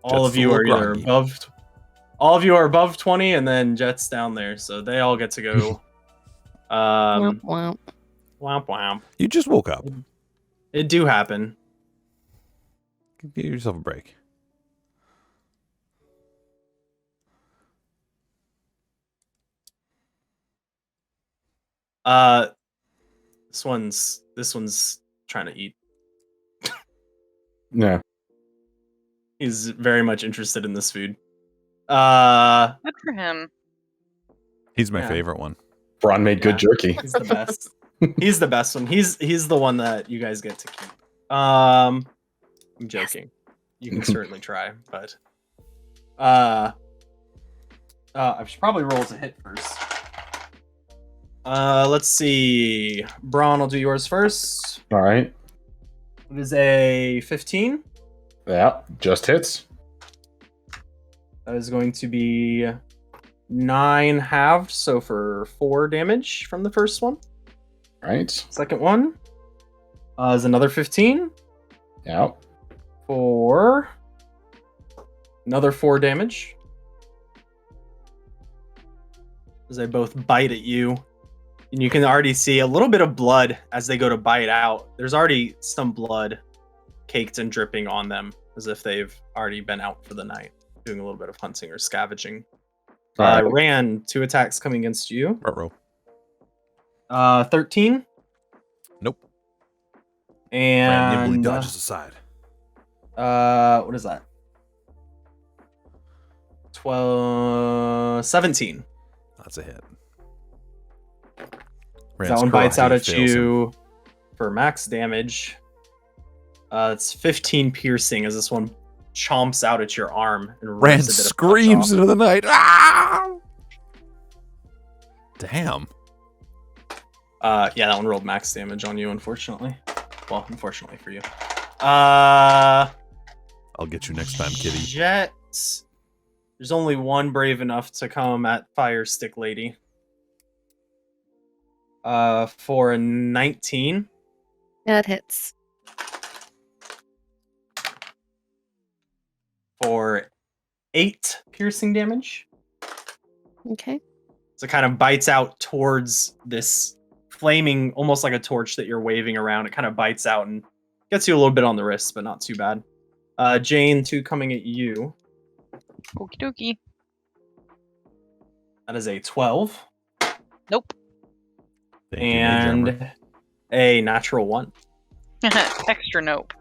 Speaker 2: all
Speaker 1: Jet's
Speaker 2: of you
Speaker 1: a
Speaker 2: are
Speaker 1: little
Speaker 2: either
Speaker 1: groggy.
Speaker 2: above 20, and then Jet's down there, so they all get to go.
Speaker 4: Womp womp.
Speaker 2: Womp womp.
Speaker 1: You just woke up.
Speaker 2: It do happen.
Speaker 1: Give yourself a break.
Speaker 2: This one's trying to eat.
Speaker 5: Yeah.
Speaker 2: He's very much interested in this food. He's
Speaker 3: Good for him.
Speaker 1: He's my
Speaker 2: Yeah.
Speaker 1: favorite one.
Speaker 5: Braun made
Speaker 2: Yeah.
Speaker 5: good jerky.
Speaker 2: the best. He's the best one. He's the one that you guys get to keep. I'm joking. You can certainly try, but I should probably roll to hit first. Let's see. Braun, I'll do yours first.
Speaker 5: All right.
Speaker 2: It is a 15.
Speaker 5: Yeah, just hits.
Speaker 2: That is going to be 9 halved, so for 4 damage from the first one.
Speaker 5: Right.
Speaker 2: Second one is another 15
Speaker 5: Yeah.
Speaker 2: for another 4 damage. As they both bite at you. And you can already see a little bit of blood as they go to bite out. There's already some blood caked and dripping on them, as if they've already been out for the night, doing a little bit of hunting or scavenging.
Speaker 5: All right.
Speaker 2: Ran 2 attacks coming against you.
Speaker 1: Ruh-roh.
Speaker 2: 13.
Speaker 1: Nope. Rand nimbly
Speaker 2: And
Speaker 1: dodges aside.
Speaker 2: what is that? 17.
Speaker 1: That's a hit.
Speaker 2: That one bites out
Speaker 1: karate
Speaker 2: at
Speaker 1: fails him.
Speaker 2: you for max damage. It's 15 piercing as this one chomps out at your arm and
Speaker 1: Rand
Speaker 2: rips a bit of flesh
Speaker 1: screams
Speaker 2: off.
Speaker 1: into the night. Ah! Damn.
Speaker 2: Yeah, that one rolled max damage on you, unfortunately. Well, unfortunately for you.
Speaker 1: I'll get you next time, kitty.
Speaker 2: Jet. There's only one brave enough to come at Fire Stick Lady. For a 19.
Speaker 4: That hits.
Speaker 2: For 8 piercing damage.
Speaker 4: Okay.
Speaker 2: So it kind of bites out towards this flaming, almost like a torch that you're waving around. It kind of bites out and gets you a little bit on the wrist, but not too bad. Jane, 2 coming at you.
Speaker 3: Okie dokie.
Speaker 2: That is a 12.
Speaker 3: Nope.
Speaker 1: Thank you, Mage Armor.
Speaker 2: And a natural 1.
Speaker 3: Extra nope.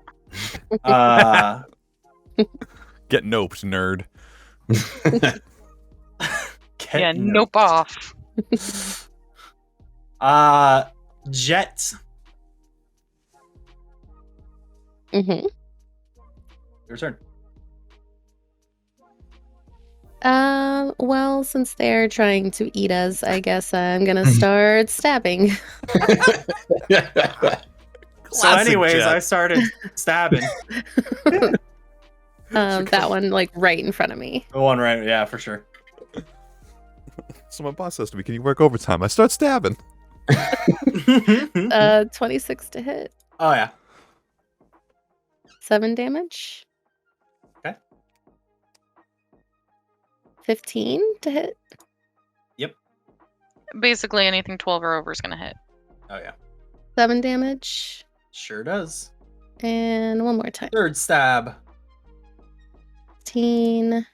Speaker 1: Get noped, nerd.
Speaker 3: Yeah, nope off.
Speaker 2: Jet.
Speaker 4: Mm-hmm.
Speaker 2: Your turn.
Speaker 4: Well, since they're trying to eat us, I guess I'm gonna start stabbing.
Speaker 2: So anyways,
Speaker 1: Jet.
Speaker 2: I started stabbing.
Speaker 4: That one, like, right in front of me.
Speaker 2: The one right, yeah, for sure.
Speaker 1: So my boss says to me, "Can you work overtime?" I start stabbing.
Speaker 4: 26 to hit.
Speaker 2: Oh, yeah.
Speaker 4: 7 damage.
Speaker 2: Okay.
Speaker 4: 15 to hit.
Speaker 3: Basically, anything 12 or over is gonna hit.
Speaker 2: Oh, yeah.
Speaker 4: 7 damage.
Speaker 2: Sure does.
Speaker 4: And one more time.
Speaker 2: Third stab.
Speaker 4: 15.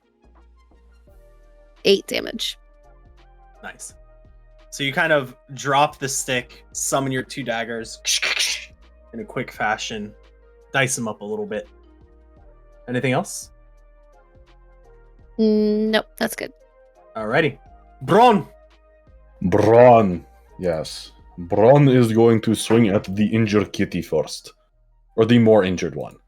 Speaker 4: 8 damage.
Speaker 2: Nice. So you kind of drop the stick, summon your 2 daggers in a quick fashion, dice them up a little bit. Anything else?
Speaker 4: Nope, that's good.
Speaker 2: Alrighty. Bron!
Speaker 5: Braun. Yes. Braun is going to swing at the injured kitty first. Or the more injured one.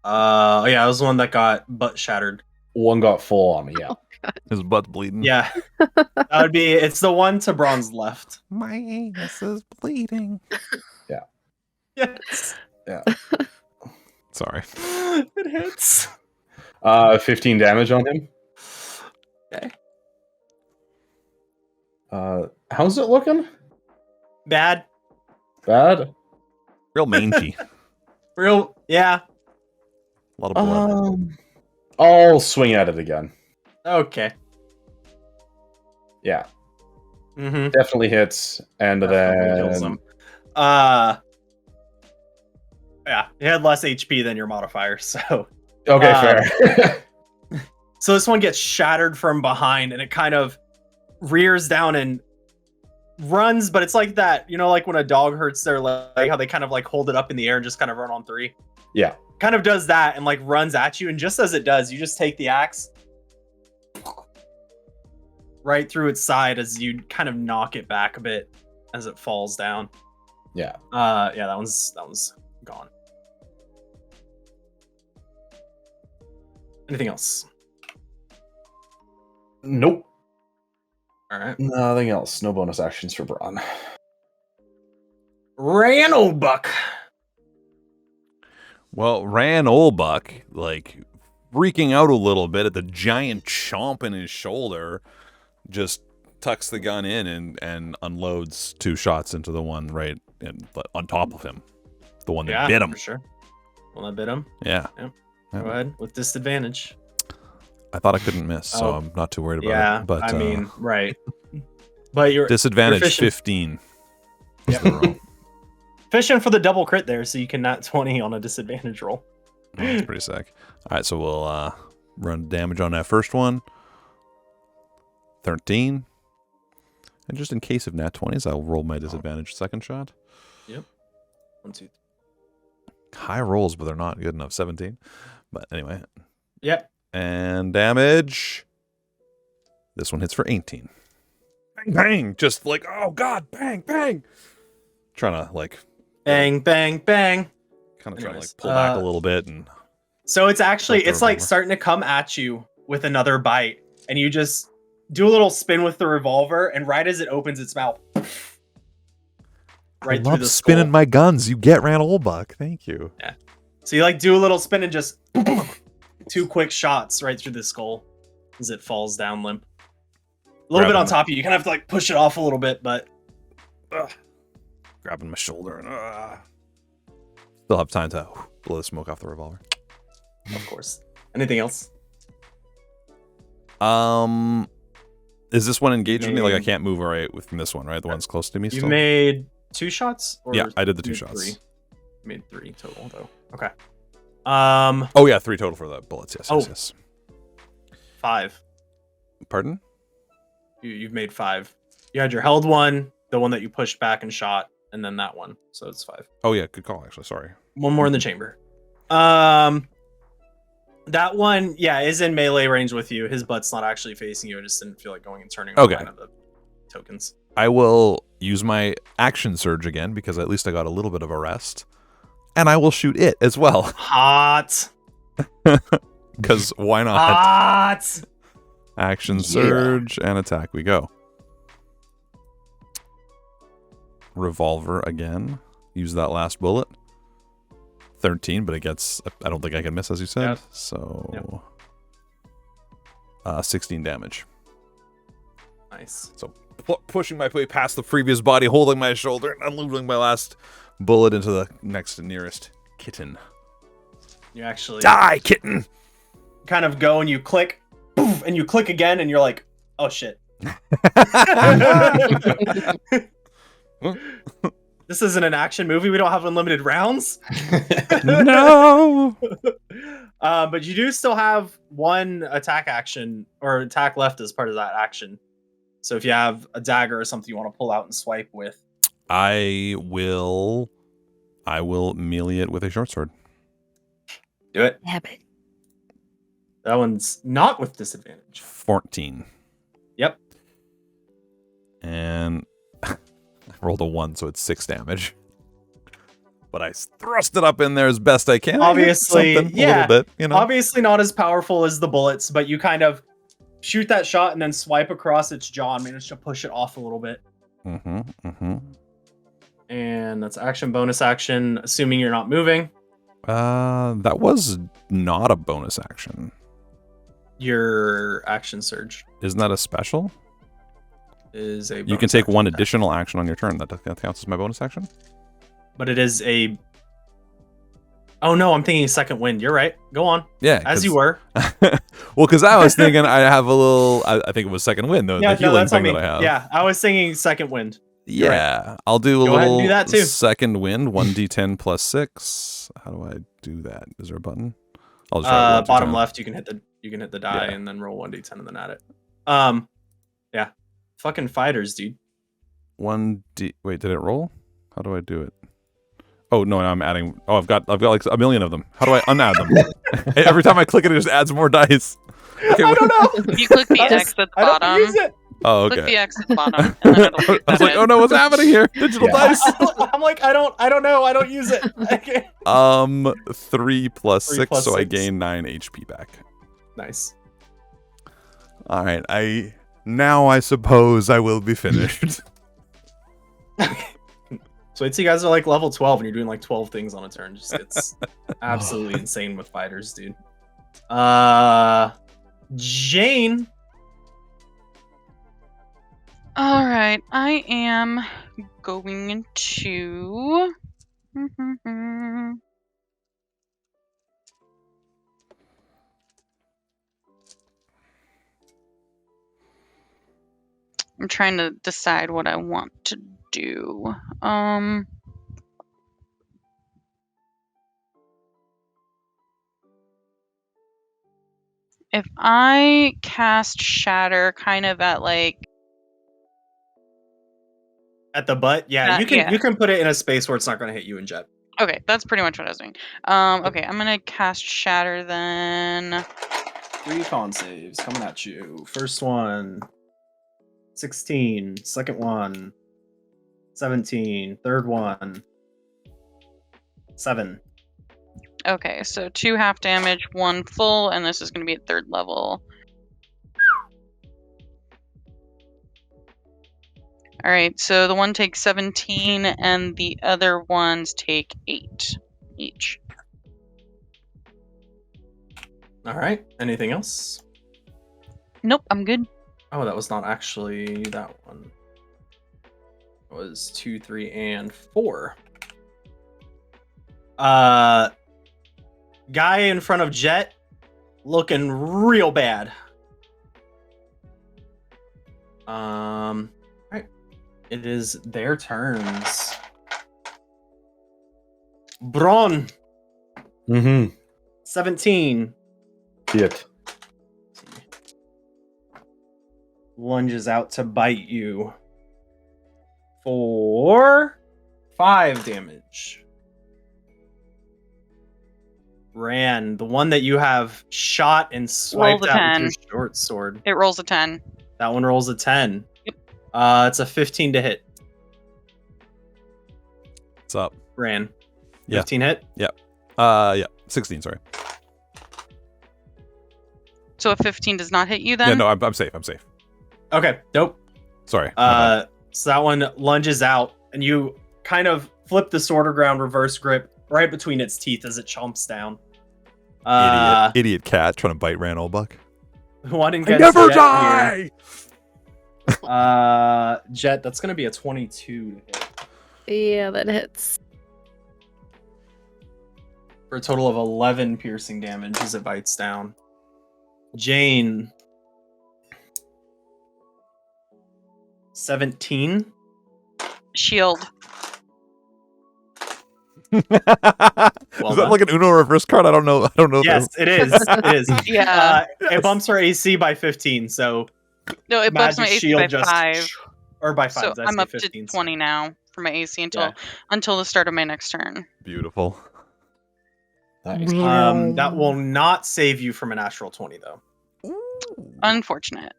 Speaker 2: Yeah, it was the one that got butt shattered.
Speaker 5: One got full on, yeah.
Speaker 1: His butt's bleeding.
Speaker 2: Yeah. That would be, it's the one to Bron's left.
Speaker 1: My anus is bleeding.
Speaker 2: Yes.
Speaker 5: Yeah.
Speaker 1: Sorry.
Speaker 2: It hits.
Speaker 5: 15 damage on him.
Speaker 2: Okay.
Speaker 5: How's it looking?
Speaker 2: Bad.
Speaker 5: Bad?
Speaker 1: Real mangy.
Speaker 2: Real, yeah.
Speaker 1: A lot of blood.
Speaker 5: I'll swing at it again.
Speaker 2: Okay.
Speaker 5: Yeah,
Speaker 2: Mm-hmm.
Speaker 5: definitely hits. And
Speaker 2: Kills
Speaker 5: then
Speaker 2: him. Yeah, it had less HP than your modifier, so.
Speaker 5: okay, fair.
Speaker 2: So this one gets shattered from behind, and it kind of rears down and runs, but it's like that, you know, like when a dog hurts their leg, how they kind of like hold it up in the air and just kind of run on 3.
Speaker 5: Yeah.
Speaker 2: Kind of does that and like runs at you, and just as it does, you just take the axe right through its side as you kind of knock it back a bit as it falls down.
Speaker 5: Yeah.
Speaker 2: Yeah, that one's gone. Anything else?
Speaker 5: Nope.
Speaker 2: All right.
Speaker 5: Nothing else. No bonus actions for Braun.
Speaker 2: Ranobuck.
Speaker 1: Well, Olbuck, like, freaking out a little bit at the giant chomp in his shoulder, just tucks the gun in and unloads 2 shots into the one right on top of him. The one that bit him.
Speaker 2: For sure. One that bit him.
Speaker 1: Yeah.
Speaker 2: Go ahead with disadvantage.
Speaker 1: I thought I couldn't miss, so I'm not too worried about
Speaker 2: Yeah,
Speaker 1: it. But
Speaker 2: I mean, right. But you're
Speaker 1: disadvantage
Speaker 2: you're fishing.
Speaker 1: 15.
Speaker 2: Yep. Fishing for the double crit there, so you can nat 20 on a disadvantage roll.
Speaker 1: That's pretty sick. All right, so we'll run damage on that first one. 13. And just in case of nat 20s, I'll roll my disadvantage second shot.
Speaker 2: Yep. 1, 2, 3.
Speaker 1: High rolls, but they're not good enough. 17. But anyway.
Speaker 2: Yep.
Speaker 1: And damage. This one hits for 18. Bang, bang. Just like, oh, God. Bang, bang. Trying to, like...
Speaker 2: Bang, bang, bang.
Speaker 1: Kind of trying to,
Speaker 2: Anyways,
Speaker 1: like, pull back a little bit. And
Speaker 2: so it's actually,
Speaker 1: Throw
Speaker 2: it's like
Speaker 1: revolver.
Speaker 2: starting to come at you with another bite. And you just do a little spin with the revolver. And right as it opens its mouth... Right
Speaker 1: I
Speaker 2: through
Speaker 1: love
Speaker 2: the
Speaker 1: spinning
Speaker 2: skull.
Speaker 1: my guns. You get Olbuck. Thank you.
Speaker 2: Yeah. So you like do a little spin and just 2 quick shots right through the skull as it falls down limp. A little
Speaker 1: Grab
Speaker 2: bit on
Speaker 1: him.
Speaker 2: top of you. You kind of have to like push it off a little bit, but
Speaker 1: Grabbing my shoulder and still have time to blow the smoke off the revolver.
Speaker 2: of course. Anything else?
Speaker 1: Is this one engaged with me? Like I
Speaker 2: made-
Speaker 1: can't move right from this one, right? The one's close to me
Speaker 2: You
Speaker 1: still?
Speaker 2: made 2 shots? Or
Speaker 1: Yeah, I did the 2
Speaker 2: you
Speaker 1: shots.
Speaker 2: Three? You made 3 total, though. Okay.
Speaker 1: Oh, yeah, 3 total for the bullets. Yes,
Speaker 2: Oh.
Speaker 1: yes.
Speaker 2: 5.
Speaker 1: Pardon?
Speaker 2: You've made 5. You had your held one, the one that you pushed back and shot, and then that one. So it's 5.
Speaker 1: Oh, yeah, good call, actually. Sorry.
Speaker 2: One more in the chamber. That one, yeah, is in melee range with you. His butt's not actually facing you. I just didn't feel like going and turning on
Speaker 1: Okay.
Speaker 2: one of the tokens.
Speaker 1: I will use my action surge again because at least I got a little bit of a rest. And I will shoot it as well.
Speaker 2: Hot.
Speaker 1: Because why not?
Speaker 2: Hot.
Speaker 1: Action
Speaker 5: Yeah.
Speaker 1: surge and attack we go. Revolver again. Use that last bullet. 13, but it gets... I don't think I can miss, as you said.
Speaker 2: Yep.
Speaker 1: So... 16 damage.
Speaker 2: Nice.
Speaker 1: So pushing my way past the previous body, holding my shoulder, and unloading my last bullet into the next nearest kitten.
Speaker 2: You actually
Speaker 1: Die, kitten!
Speaker 2: kind of go and you click, poof, and you click again, and you're like, oh shit. This isn't an action movie. We don't have unlimited rounds.
Speaker 1: No!
Speaker 2: But you do still have 1 attack action or attack left as part of that action. So if you have a dagger or something you want to pull out and swipe with,
Speaker 1: I will melee it with a short sword.
Speaker 2: do it.
Speaker 4: Stab it.
Speaker 2: That one's not with disadvantage.
Speaker 1: 14.
Speaker 2: Yep.
Speaker 1: And I rolled a 1, so it's 6 damage. But I thrust it up in there as best I can.
Speaker 2: Obviously,
Speaker 1: Something, a
Speaker 2: yeah.
Speaker 1: little bit, you know.
Speaker 2: Obviously not as powerful as the bullets, but you kind of shoot that shot and then swipe across its jaw and manage to push it off a little bit. And that's action, bonus action, assuming you're not moving.
Speaker 1: That was not a bonus action.
Speaker 2: Your action surge
Speaker 1: Isn't that a special?
Speaker 2: is a
Speaker 1: You
Speaker 2: bonus
Speaker 1: can take
Speaker 2: action.
Speaker 1: 1 additional action on your turn. That counts as my bonus action?
Speaker 2: But it is a... Oh no, I'm thinking second wind. You're right. Go on.
Speaker 1: Yeah.
Speaker 2: As you were.
Speaker 1: Well, because I was thinking I have a little... I think it was second wind, the healing
Speaker 2: that's on
Speaker 1: thing
Speaker 2: me.
Speaker 1: that I have.
Speaker 2: Yeah, I was thinking second wind. You're
Speaker 1: Yeah, I'll do a
Speaker 2: Go ahead
Speaker 1: little
Speaker 2: and do that too.
Speaker 1: second wind, 1d10 plus 6. How do I do that? Is there a button? I'll just try to
Speaker 2: Bottom
Speaker 1: 1d10.
Speaker 2: left, you can hit the die
Speaker 1: Yeah.
Speaker 2: and then roll 1d10 and then add it. Yeah. Fucking fighters, dude.
Speaker 1: 1d... Wait, did it roll? How do I do it? Oh, no, I'm adding... Oh, I've got like a million of them. How do I unadd them? Every time I click it, it just adds more dice. Okay,
Speaker 2: I don't know.
Speaker 3: You click the
Speaker 2: I
Speaker 3: X
Speaker 2: just-
Speaker 3: at the
Speaker 2: I don't
Speaker 3: bottom.
Speaker 2: use it.
Speaker 1: Oh,
Speaker 3: Click
Speaker 1: okay.
Speaker 3: the X at the bottom, and then it'll
Speaker 1: I was like, oh no, what's happening here? Digital
Speaker 5: Yeah.
Speaker 1: dice.
Speaker 2: I'm like, I don't know. I don't use it. Okay.
Speaker 1: 3 plus
Speaker 2: 3
Speaker 1: 6,
Speaker 2: plus
Speaker 1: so I
Speaker 2: 6.
Speaker 1: gain 9 HP back.
Speaker 2: Nice.
Speaker 1: All right, I suppose I will be finished.
Speaker 2: So wait till you guys are like level 12 and you're doing like 12 things on a turn. Just it's absolutely insane with fighters, dude. Jane.
Speaker 3: All right, I am going to. I'm trying to decide what I want to do. If I cast Shatter kind of at like
Speaker 2: At the butt, yeah,
Speaker 3: Yeah.
Speaker 2: you can put it in a space where it's not going to hit you in jet.
Speaker 3: okay, that's pretty much what I was doing. Okay, I'm gonna cast Shatter then.
Speaker 2: 3 con saves coming at you. First one, 16. Second one, 17. Third one, 7.
Speaker 3: Okay, so 2 half damage, 1 full, and this is gonna be at 3rd level. Alright, so the one takes 17 and the other ones take 8 each.
Speaker 2: All right. Anything else?
Speaker 3: Nope, I'm good.
Speaker 2: Oh, that was not actually that one. It was 2, 3, and 4. Guy in front of Jet looking real bad. Alright. It is their turns. Bron,
Speaker 5: Mm-hmm.
Speaker 2: 17.
Speaker 5: It.
Speaker 2: Lunges out to bite you for 5 damage. Ran, the one that you have shot and swiped
Speaker 3: Rolls a
Speaker 2: out with
Speaker 3: 10.
Speaker 2: your short sword.
Speaker 3: It rolls a 10.
Speaker 2: That one rolls a 10.
Speaker 3: Yep.
Speaker 2: It's a 15 to hit.
Speaker 1: What's up?
Speaker 2: Ran.
Speaker 1: Yeah.
Speaker 2: 15 hit?
Speaker 1: Yeah, 16. Sorry.
Speaker 3: So a 15 does not hit you then?
Speaker 1: Yeah, no, I'm safe. I'm safe.
Speaker 2: Okay, dope.
Speaker 1: Sorry. my bad.
Speaker 2: So that one lunges out, and you kind of flip the sword around, reverse grip, right between its teeth as it chomps down.
Speaker 1: Idiot cat trying to bite Ranolbuck.
Speaker 2: One
Speaker 1: I
Speaker 2: against
Speaker 1: never
Speaker 2: Jet
Speaker 1: die.
Speaker 2: here. Jet, that's going to be a 22 to hit.
Speaker 4: Yeah, that hits.
Speaker 2: For a total of 11 piercing damage as it bites down. Jane. 17.
Speaker 3: Shield.
Speaker 1: Is
Speaker 2: Well
Speaker 1: that
Speaker 2: done.
Speaker 1: like an Uno reverse card? I don't know.
Speaker 2: Yes, it is. It is.
Speaker 3: Yeah.
Speaker 2: It bumps her AC by 15, so
Speaker 3: No, it bumps my
Speaker 2: magic
Speaker 3: AC
Speaker 2: shield
Speaker 3: by
Speaker 2: just
Speaker 3: 5.
Speaker 2: or by 5.
Speaker 3: So
Speaker 2: did I
Speaker 3: I'm
Speaker 2: say
Speaker 3: up
Speaker 2: 15?
Speaker 3: to 20 now for my AC
Speaker 2: Yeah.
Speaker 3: until the start of my next turn.
Speaker 1: Beautiful.
Speaker 5: Nice.
Speaker 2: That will not save you from a natural 20 though.
Speaker 3: Unfortunate.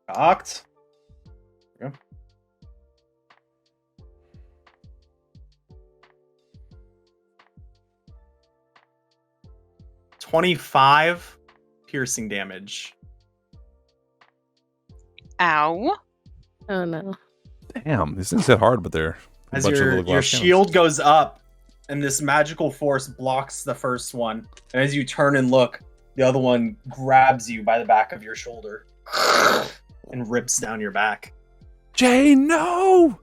Speaker 2: Cocked. Yeah. 25 piercing damage.
Speaker 3: Ow.
Speaker 4: Oh no.
Speaker 1: Damn, these things hit hard, but they're a
Speaker 2: As
Speaker 1: bunch of
Speaker 2: your
Speaker 1: little glass cannons.
Speaker 2: shield goes up and this magical force blocks the first one. And as you turn and look, the other one grabs you by the back of your shoulder and rips down your back.
Speaker 1: Jane, no!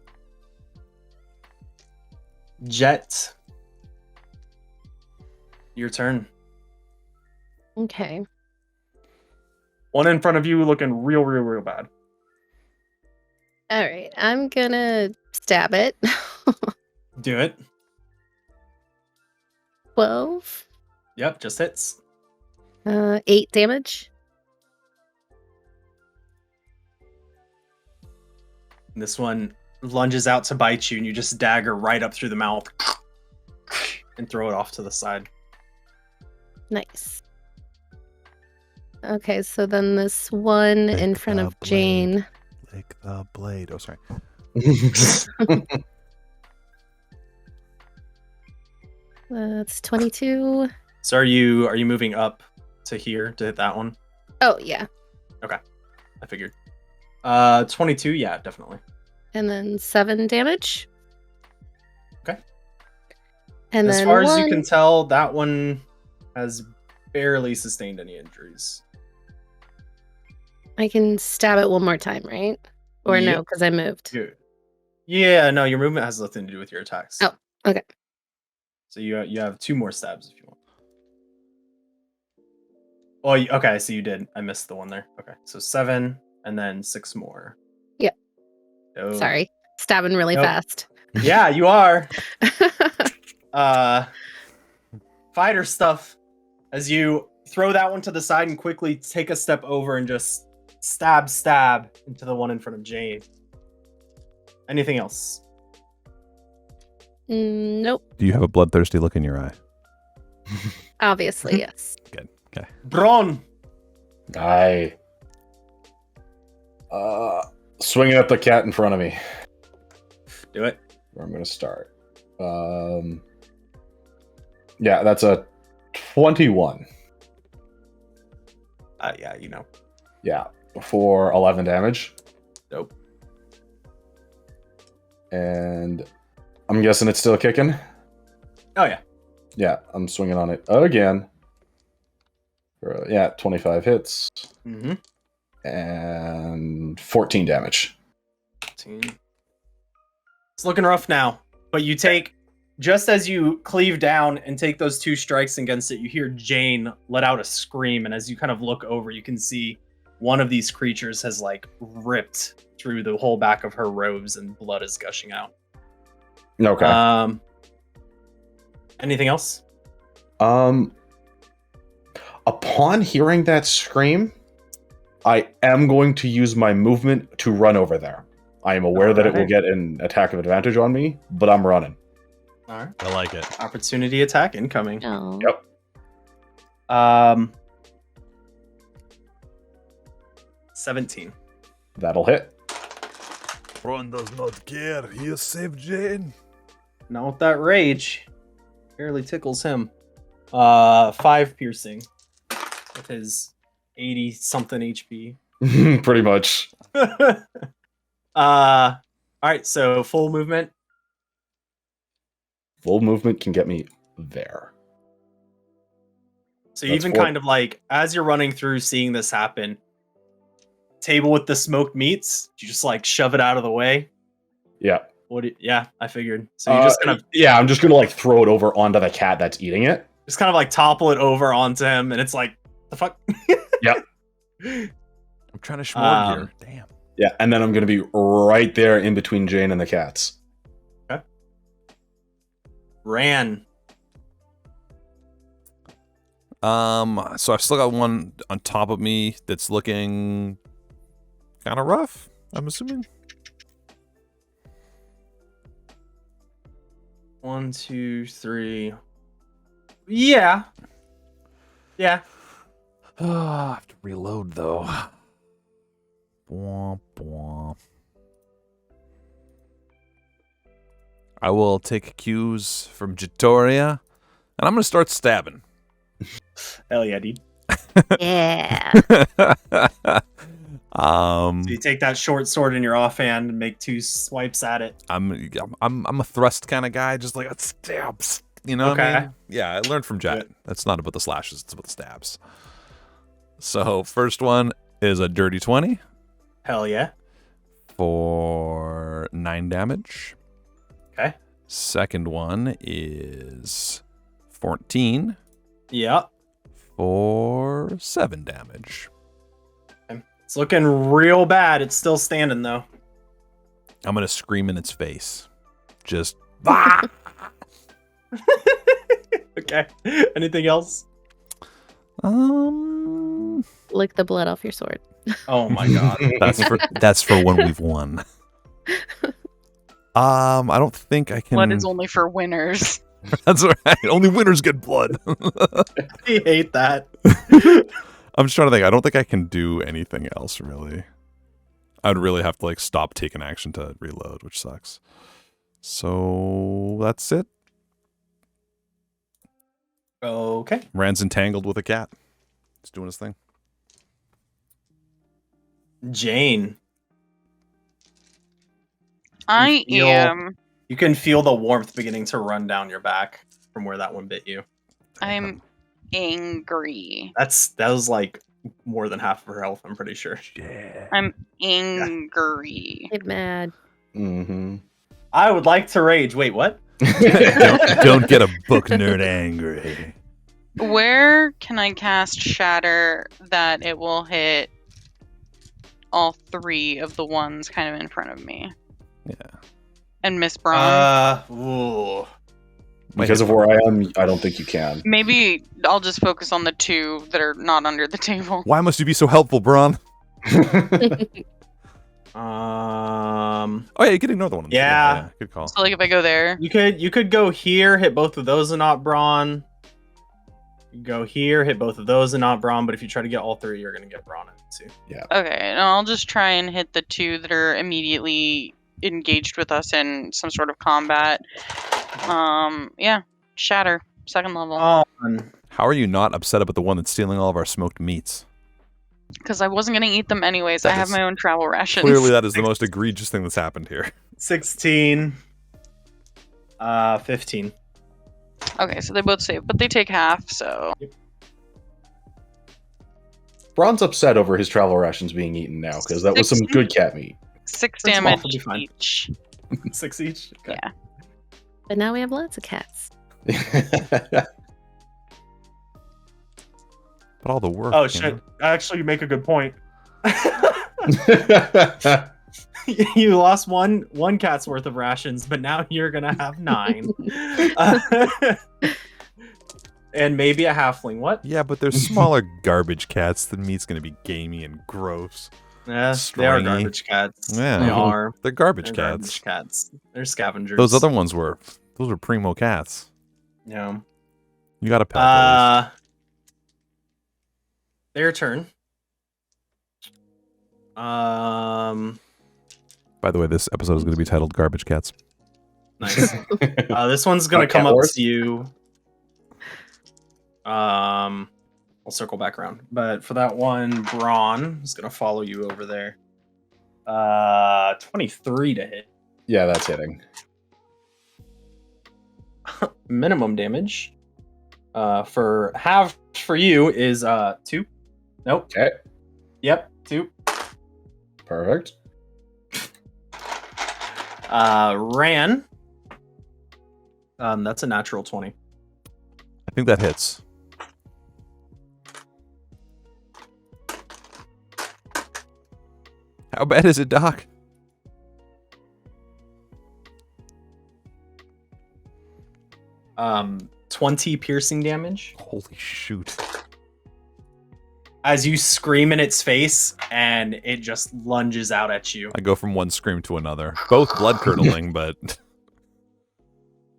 Speaker 2: Jet. Your turn.
Speaker 4: Okay.
Speaker 2: One in front of you looking real bad.
Speaker 4: All right. I'm gonna stab it.
Speaker 2: Do it.
Speaker 4: 12.
Speaker 2: Yep, just hits.
Speaker 4: 8 damage.
Speaker 2: And this one lunges out to bite you, and you just dagger right up through the mouth and throw it off to the side.
Speaker 4: Nice. Okay, so then this one in
Speaker 1: Lick
Speaker 4: front
Speaker 1: the
Speaker 4: of
Speaker 1: blade.
Speaker 4: Jane.
Speaker 1: Lick the blade. Oh, sorry.
Speaker 4: That's 22.
Speaker 2: So are you moving up to here to hit that one?
Speaker 4: Oh, yeah.
Speaker 2: I figured. 22, yeah, definitely.
Speaker 4: And then 7 damage.
Speaker 2: Okay.
Speaker 4: And
Speaker 2: As
Speaker 4: then
Speaker 2: far as you
Speaker 4: one-
Speaker 2: can tell, that one has barely sustained any injuries.
Speaker 4: I can stab it one more time, right? Or no,
Speaker 2: Yep.
Speaker 4: because I moved.
Speaker 2: Good. Yeah, no, your movement has nothing to do with your attacks.
Speaker 4: Oh, okay.
Speaker 2: So you have 2 more stabs if you want. Oh, okay, so you did. I missed the one there. Okay, so 7 and then 6 more.
Speaker 4: Yep.
Speaker 2: Oh.
Speaker 4: Sorry. Stabbing really
Speaker 2: Nope.
Speaker 4: fast.
Speaker 2: Yeah, you are. Fighter stuff. As you throw that one to the side and quickly take a step over and just stab into the one in front of Jane. Anything else?
Speaker 4: Nope.
Speaker 1: Do you have a bloodthirsty look in your eye?
Speaker 4: Obviously, yes.
Speaker 1: Good. Okay.
Speaker 2: Bron.
Speaker 5: I swinging at the cat in front of me.
Speaker 2: Do it.
Speaker 5: Where I'm going to start. Yeah, that's a 21.
Speaker 2: Yeah, you know.
Speaker 5: Yeah, for 11 damage.
Speaker 2: Dope.
Speaker 5: And I'm guessing it's still kicking.
Speaker 2: Oh yeah.
Speaker 5: Yeah, I'm swinging on it again. Yeah, 25 hits
Speaker 2: Mm-hmm.
Speaker 5: and 14 damage.
Speaker 2: It's looking rough now, but you take just as you cleave down and take those 2 strikes against it, you hear Jane let out a scream, and as you kind of look over, you can see one of these creatures has like ripped through the whole back of her robes, and blood is gushing out.
Speaker 5: Okay.
Speaker 2: Anything else?
Speaker 5: Upon hearing that scream, I am going to use my movement to run over there. I am aware that it will
Speaker 2: Alright.
Speaker 5: get an attack of advantage on me, but I'm running.
Speaker 2: All right.
Speaker 1: I like it.
Speaker 2: Opportunity attack incoming.
Speaker 4: Oh.
Speaker 5: Yep.
Speaker 2: 17.
Speaker 5: That'll hit.
Speaker 1: Ron does not care. He has saved Jane.
Speaker 2: Not with that rage. Barely tickles him. 5 piercing. With his 80 something HP.
Speaker 5: Pretty much.
Speaker 2: Alright, so full movement.
Speaker 5: Full movement can get me there.
Speaker 2: So
Speaker 5: That's
Speaker 2: even
Speaker 5: 4.
Speaker 2: kind of like as you're running through seeing this happen, table with the smoked meats, you just like shove it out of the way.
Speaker 5: Yeah.
Speaker 2: Yeah, I figured. So you just kind of
Speaker 5: yeah, I'm just gonna like throw it over onto the cat that's eating it.
Speaker 2: like topple it over onto him, and it's like the fuck.
Speaker 5: Yep.
Speaker 1: I'm trying to schmorg here. Damn.
Speaker 5: Yeah, and then I'm gonna be right there in between Jane and the cats.
Speaker 2: Ran.
Speaker 1: So I've still got one on top of me that's looking kind of rough, I'm assuming.
Speaker 2: 1, 2, 3. Yeah. Yeah.
Speaker 1: I have to reload though. Bwomp, bwomp. I will take cues from Jatoria, and I'm gonna start stabbing.
Speaker 2: Hell yeah, dude.
Speaker 4: Yeah.
Speaker 2: So you take that short sword in your offhand and make 2 swipes at it.
Speaker 1: I'm a thrust kind of guy, just like stabs. You know what I
Speaker 2: Okay.
Speaker 1: mean? Yeah, I learned from Jet.
Speaker 2: Good.
Speaker 1: That's not about the slashes; it's about the stabs. So first one is a dirty 20
Speaker 2: Hell yeah.
Speaker 1: for 9 damage.
Speaker 2: Okay.
Speaker 1: Second one is 14
Speaker 2: Yeah.
Speaker 1: for 7 damage.
Speaker 2: It's looking real bad. It's still standing though.
Speaker 1: I'm gonna scream in its face. Just bah!
Speaker 2: Okay. Anything else?
Speaker 4: Lick the blood off your sword.
Speaker 2: Oh my god.
Speaker 1: that's for when we've won. I don't think I can.
Speaker 3: Blood is only for winners.
Speaker 1: That's right. Only winners get blood.
Speaker 2: I hate that.
Speaker 1: I'm just trying to think. I don't think I can do anything else really. I'd really have to like stop taking action to reload, which sucks. So that's it.
Speaker 2: Okay.
Speaker 1: Rand's entangled with a cat. He's doing his thing.
Speaker 2: Jane.
Speaker 3: I
Speaker 2: feel-
Speaker 3: am.
Speaker 2: You can feel the warmth beginning to run down your back from where that one bit you.
Speaker 3: I'm angry.
Speaker 2: That was like more than half of her health, I'm pretty sure.
Speaker 1: Yeah.
Speaker 3: I'm angry.
Speaker 4: Get mad.
Speaker 5: Mm-hmm.
Speaker 2: I would like to rage. Wait, what?
Speaker 1: Don't get a book nerd angry.
Speaker 3: Where can I cast Shatter that it will hit all 3 of the ones kind of in front of me?
Speaker 1: Yeah.
Speaker 3: And Miss Braun?
Speaker 2: Ooh.
Speaker 5: Because of where I am, I don't think you can.
Speaker 3: Maybe I'll just focus on the 2 that are not under the table.
Speaker 1: Why must you be so helpful, Braun? Oh yeah, you could ignore the one.
Speaker 2: Yeah.
Speaker 1: Good call.
Speaker 3: So like if I go there,
Speaker 2: You could go here, hit both of those and not Brawn. You go here, hit both of those and not Brawn, but if you try to get all 3, you're gonna get Brawn in too.
Speaker 3: okay, and I'll just try and hit the 2 that are immediately engaged with us in some sort of combat. Yeah, Shatter, 2nd level.
Speaker 1: How are you not upset about the one that's stealing all of our smoked meats?
Speaker 3: Because I wasn't gonna eat them anyways.
Speaker 1: That
Speaker 3: I have
Speaker 1: is
Speaker 3: my own travel rations.
Speaker 1: Clearly, that is the most egregious thing that's happened here.
Speaker 2: 16. 15.
Speaker 3: Okay, so they both save, but they take half, so
Speaker 5: Braun's upset over his travel rations being eaten now, because that was some
Speaker 3: 16.
Speaker 5: good cat meat.
Speaker 3: 6
Speaker 2: That's
Speaker 3: damage
Speaker 2: awfully fine.
Speaker 3: each.
Speaker 2: 6 each? Okay.
Speaker 3: Yeah.
Speaker 4: But now we have lots of cats.
Speaker 1: But all the work.
Speaker 2: Oh
Speaker 1: you
Speaker 2: shit!
Speaker 1: know?
Speaker 2: Actually, you make a good point. You lost one cat's worth of rations, but now you're gonna have 9. And maybe a halfling. What?
Speaker 1: Yeah, but they're smaller garbage cats. The meat's gonna be gamey and gross.
Speaker 2: Yeah, they are
Speaker 1: Stringy.
Speaker 2: garbage cats.
Speaker 1: Yeah.
Speaker 2: They are.
Speaker 1: They're garbage
Speaker 2: They're
Speaker 1: cats.
Speaker 2: garbage cats. They're scavengers.
Speaker 1: Those other ones were. Those were primo cats.
Speaker 2: Yeah.
Speaker 1: You got a pet. At least.
Speaker 2: Their turn.
Speaker 1: By the way, this episode is going to be titled "Garbage Cats."
Speaker 2: Nice. This one's gonna
Speaker 5: Not
Speaker 2: come
Speaker 5: cat
Speaker 2: up
Speaker 5: wars?
Speaker 2: to you. I'll circle back around, but for that one, Braun is gonna follow you over there. 23 to hit.
Speaker 5: Yeah, that's hitting.
Speaker 2: Minimum damage. For half for you is 2. Nope.
Speaker 5: Okay,
Speaker 2: Yep, 2.
Speaker 5: perfect.
Speaker 2: Ran. That's a natural 20.
Speaker 1: I think that hits. How bad is it, Doc?
Speaker 2: 20 piercing damage.
Speaker 1: Holy shoot!
Speaker 2: As you scream in its face, and it just lunges out at you.
Speaker 1: I go from one scream to another, both blood curdling, but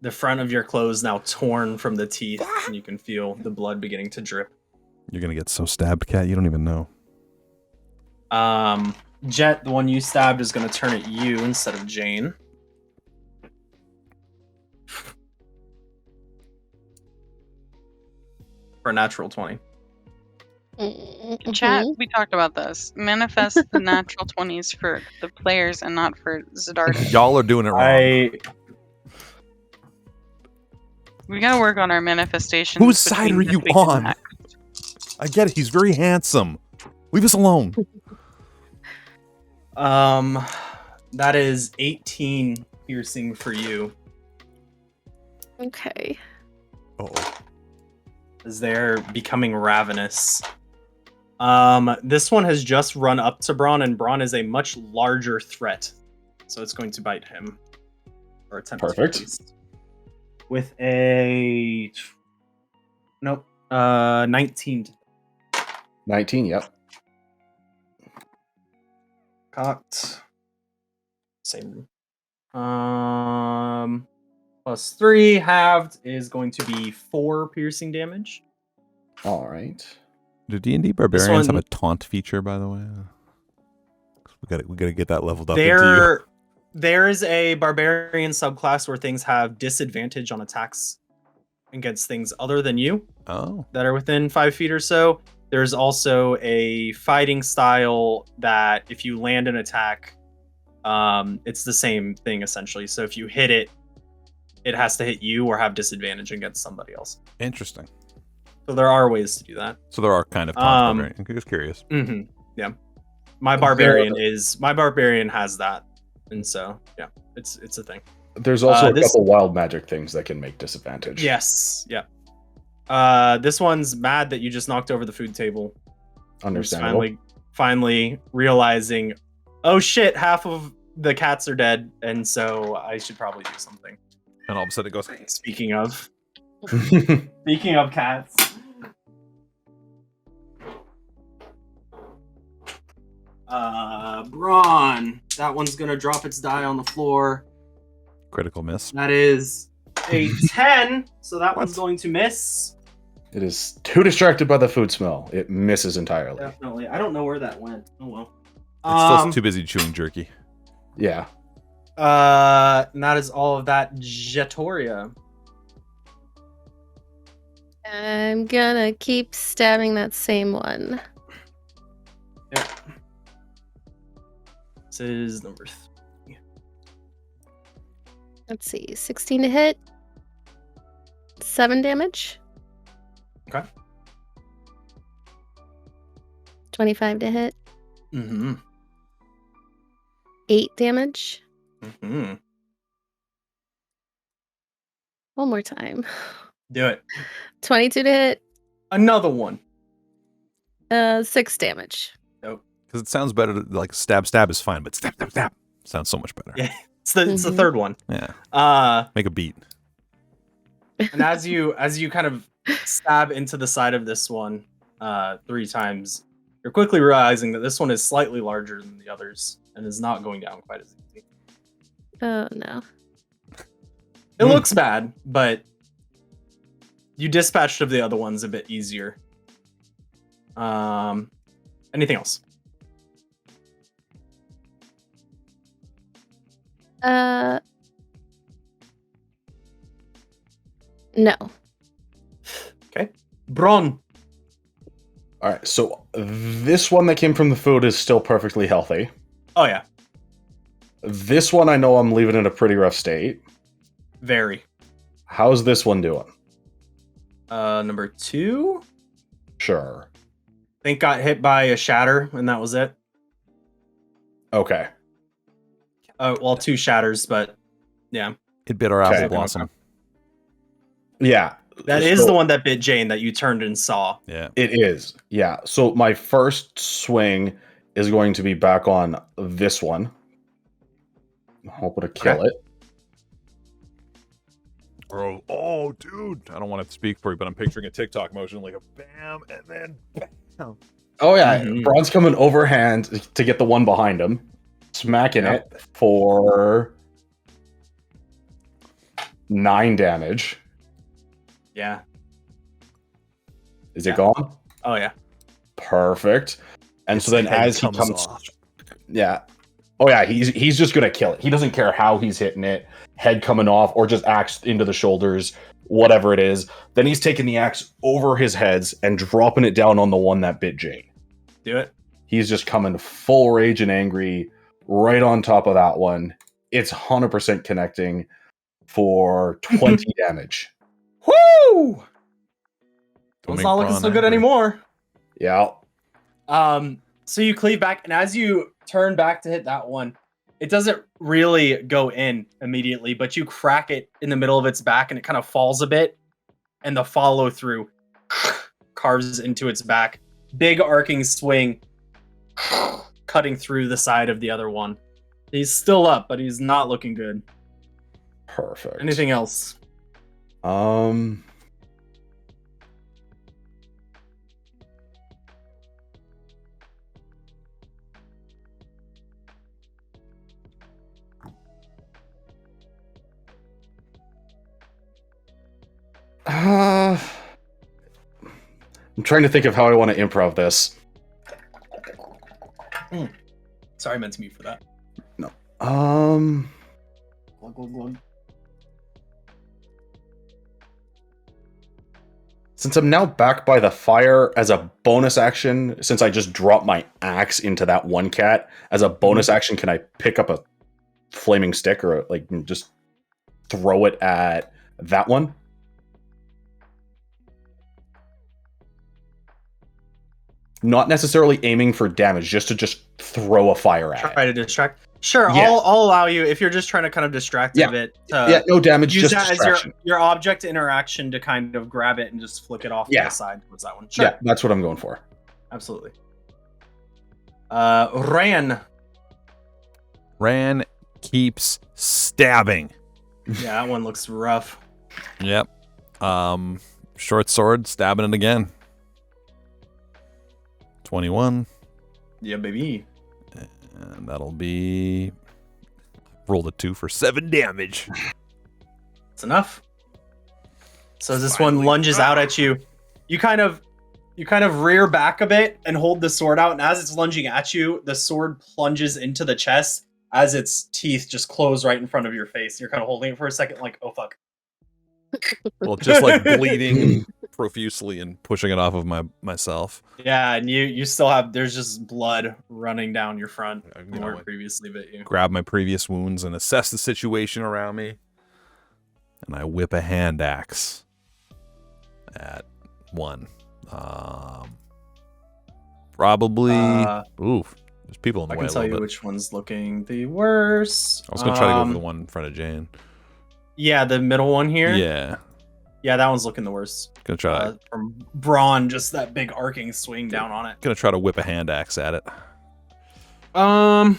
Speaker 2: The front of your clothes now torn from the teeth, and you can feel the blood beginning to drip.
Speaker 1: you're gonna get so stabbed, Cat. You don't even know.
Speaker 2: Jet, the one you stabbed, is going to turn at you instead of Jane. For a natural 20.
Speaker 3: Chat, we talked about this. Manifest the natural 20s for the players and not for Zidardi.
Speaker 1: Y'all are doing it wrong.
Speaker 3: We gotta work on our manifestations.
Speaker 1: Whose side
Speaker 3: between
Speaker 1: are
Speaker 3: this
Speaker 1: you
Speaker 3: week and
Speaker 1: on?
Speaker 3: next.
Speaker 1: I get it. He's very handsome. Leave us alone.
Speaker 2: That is 18 piercing for you,
Speaker 4: Okay.
Speaker 1: Oh,
Speaker 2: as they're becoming ravenous. This one has just run up to Braun, and Braun is a much larger threat, so it's going to bite him. Or attempt to,
Speaker 5: Perfect.
Speaker 2: at least. With a... Nope. 19.
Speaker 5: 19, yep.
Speaker 2: Cocked. Same. Plus 3 halved is going to be 4 piercing damage.
Speaker 5: All right.
Speaker 1: do D&D barbarians have
Speaker 2: one-
Speaker 1: a taunt feature? By the way, we gotta get that leveled up. Into you.
Speaker 2: There is a barbarian subclass where things have disadvantage on attacks against things other than you
Speaker 1: Oh,
Speaker 2: that are within 5 feet or so. There's also a fighting style that if you land an attack, it's the same thing essentially. So if you hit it, it has to hit you or have disadvantage against somebody else.
Speaker 1: interesting.
Speaker 2: So there are ways to do that.
Speaker 1: So there are kind of taunt barbarians. I'm just curious.
Speaker 2: Mm-hmm. Yeah, my barbarian has that, and so yeah, it's a thing.
Speaker 5: There's also a
Speaker 2: this-
Speaker 5: couple wild magic things that can make disadvantage.
Speaker 2: Yes, yeah. This one's mad that you just knocked over the food table.
Speaker 5: Understandable.
Speaker 2: Finally realizing, oh shit, half of the cats are dead, and so I should probably do something.
Speaker 1: And all of a sudden it goes.
Speaker 2: Speaking of cats. Braun. That one's gonna drop its die on the floor.
Speaker 1: Critical miss.
Speaker 2: That is a 10, so that one's
Speaker 1: What?
Speaker 2: going to miss.
Speaker 5: It is too distracted by the food smell. It misses entirely.
Speaker 2: Definitely. I don't know where that went. Oh well.
Speaker 1: It's still too busy chewing jerky.
Speaker 5: Yeah.
Speaker 2: And that is all of that. Jetoria.
Speaker 4: I'm gonna keep stabbing that same one.
Speaker 2: Yep. This is number 3.
Speaker 4: Let's see, 16 to hit. 7 damage.
Speaker 2: Okay.
Speaker 4: 25 to hit.
Speaker 2: Mm-hmm.
Speaker 4: 8 damage.
Speaker 2: Mm-hmm.
Speaker 4: One more time.
Speaker 2: Do it.
Speaker 4: 22 to hit.
Speaker 2: Another one.
Speaker 4: 6 damage.
Speaker 1: Because it sounds better. Like stab is fine, but stab sounds so much better.
Speaker 2: Yeah, it's the third one.
Speaker 1: Yeah. Make a beat.
Speaker 2: And as you kind of stab into the side of this one 3 times, you're quickly realizing that this one is slightly larger than the others and is not going down quite as easy.
Speaker 4: Oh no.
Speaker 2: It looks bad, but you dispatched of the other ones a bit easier. Anything else?
Speaker 4: No.
Speaker 2: Okay. Bron.
Speaker 5: All right, so this one that came from the food is still perfectly healthy.
Speaker 2: Oh yeah.
Speaker 5: This one I know I'm leaving in a pretty rough state.
Speaker 2: Very.
Speaker 5: How's this one doing?
Speaker 2: Number 2?
Speaker 5: Sure.
Speaker 2: I think got hit by a shatter, and that was it.
Speaker 5: Okay.
Speaker 2: Well, 2 shatters, but yeah.
Speaker 1: It bit our
Speaker 5: Okay.
Speaker 1: apple blossom.
Speaker 5: Yeah.
Speaker 2: That is the one that bit Jane that you turned and saw.
Speaker 1: Yeah.
Speaker 5: It is. Yeah. So my first swing is going to be back on this one. I'm hoping to kill it.
Speaker 1: Oh, dude. I don't want to speak for you, but I'm picturing a TikTok motion like a bam and then bam.
Speaker 5: Oh, yeah.
Speaker 2: Mhm.
Speaker 5: Braun's coming overhand to get the one behind him. Smacking
Speaker 2: Yep.
Speaker 5: it for 9 damage.
Speaker 2: Yeah.
Speaker 5: Is it gone?
Speaker 2: Oh yeah.
Speaker 5: Perfect. And so then
Speaker 1: Head
Speaker 5: as he comes
Speaker 1: off.
Speaker 5: yeah. Oh yeah, he's just gonna kill it. He doesn't care how he's hitting it, head coming off, or just axe into the shoulders, whatever it is. Then he's taking the axe over his heads and dropping it down on the one that bit Jane.
Speaker 2: Do it.
Speaker 5: He's just coming full rage and angry right on top of that one. It's 100% connecting for 20 damage.
Speaker 2: Woo!
Speaker 1: Don't
Speaker 2: It's
Speaker 1: make
Speaker 2: not looking
Speaker 1: Braun
Speaker 2: so good
Speaker 1: angry.
Speaker 2: anymore.
Speaker 5: Yeah.
Speaker 2: So you cleave back, and as you turn back to hit that one, it doesn't really go in immediately, but you crack it in the middle of its back, and it kind of falls a bit, and the follow through carves into its back. Big arcing swing, cutting through the side of the other one. He's still up, but he's not looking good.
Speaker 5: Perfect.
Speaker 2: Anything else?
Speaker 5: I'm trying to think of how I want to improv this.
Speaker 2: Sorry, I meant to mute for that.
Speaker 5: Um,
Speaker 2: Glug, glug, glug.
Speaker 5: since I'm now back by the fire as a bonus action, since I just dropped my axe into that one cat, as a bonus action, can I pick up a flaming stick or like just throw it at that one? Not necessarily aiming for damage, just to throw a fire at
Speaker 2: Try
Speaker 5: it.
Speaker 2: to distract. Sure,
Speaker 5: Yeah.
Speaker 2: I'll allow you if you're just trying to kind of distract
Speaker 5: Yeah.
Speaker 2: a bit.
Speaker 5: Yeah, no damage,
Speaker 2: Use
Speaker 5: just
Speaker 2: that as
Speaker 5: distraction.
Speaker 2: your object interaction to kind of grab it and just flick it off to
Speaker 5: Yeah.
Speaker 2: the side towards that one. Sure,
Speaker 5: Yeah, that's what I'm going for.
Speaker 2: absolutely. Ran.
Speaker 1: Ran keeps stabbing.
Speaker 2: Yeah, that one looks rough.
Speaker 1: Yep. Short sword, stabbing it again. 21.
Speaker 2: Yeah, baby.
Speaker 1: And that'll be... Rolled a 2 for 7 damage.
Speaker 2: That's enough. So as this one lunges out at you, you kind of rear back a bit and hold the sword out, and as it's lunging at you, the sword plunges into the chest as its teeth just close right in front of your face. You're kind of holding it for a second, like, oh fuck.
Speaker 1: Well, just like bleeding profusely and pushing it off of myself.
Speaker 2: Yeah, and you still have, there's just blood running down your front
Speaker 1: You
Speaker 2: from
Speaker 1: know,
Speaker 2: where
Speaker 1: like-
Speaker 2: it previously bit you.
Speaker 1: Grab my previous wounds and assess the situation around me. And I whip a hand axe at one. Probably. Oof. There's people in the
Speaker 2: I
Speaker 1: way
Speaker 2: can
Speaker 1: a
Speaker 2: tell
Speaker 1: little
Speaker 2: you
Speaker 1: bit.
Speaker 2: which one's looking the worst.
Speaker 1: I was going to try to go for the one in front of Jane.
Speaker 2: Yeah, the middle one here.
Speaker 1: Yeah.
Speaker 2: Yeah, that one's looking the worst.
Speaker 1: Gonna try to
Speaker 2: From Braun, just that big arcing swing down on it.
Speaker 1: whip a hand axe at it.
Speaker 2: I'll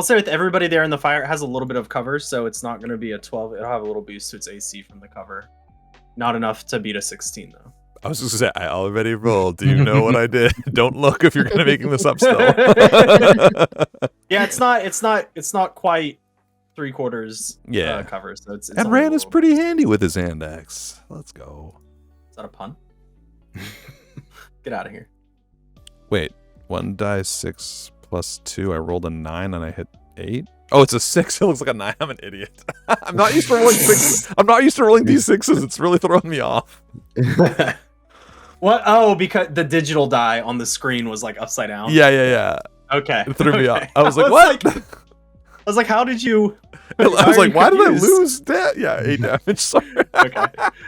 Speaker 2: say with everybody there in the fire, it has a little bit of cover, so it's not going to be a 12. It'll have a little boost to its AC from the cover. Not enough to beat a 16, though.
Speaker 1: I was just gonna say, I already rolled. Do you know what I did? Don't look if you're gonna making this up still.
Speaker 2: Yeah, it's not quite 3/4
Speaker 1: Yeah.
Speaker 2: cover, so it's
Speaker 1: And
Speaker 2: only
Speaker 1: Rand
Speaker 2: a
Speaker 1: is
Speaker 2: little
Speaker 1: pretty
Speaker 2: bit.
Speaker 1: handy with his hand axe. Let's go.
Speaker 2: Is that a pun? Get out of here.
Speaker 1: Wait, 1 die 6 plus 2. I rolled a 9 and I hit 8. Oh, it's a 6. It looks like a 9. I'm an idiot. I'm not used to rolling 6s. I'm not used to rolling these 6s. It's really throwing me off.
Speaker 2: What? Oh, because the digital die on the screen was like upside down.
Speaker 1: Yeah.
Speaker 2: Okay.
Speaker 1: It threw me off.
Speaker 2: Okay.
Speaker 1: I was like, what?
Speaker 2: I was like, how did you?
Speaker 1: I was like, why did I
Speaker 2: confused?
Speaker 1: lose that? Yeah, 8 damage. Sorry.
Speaker 2: Okay.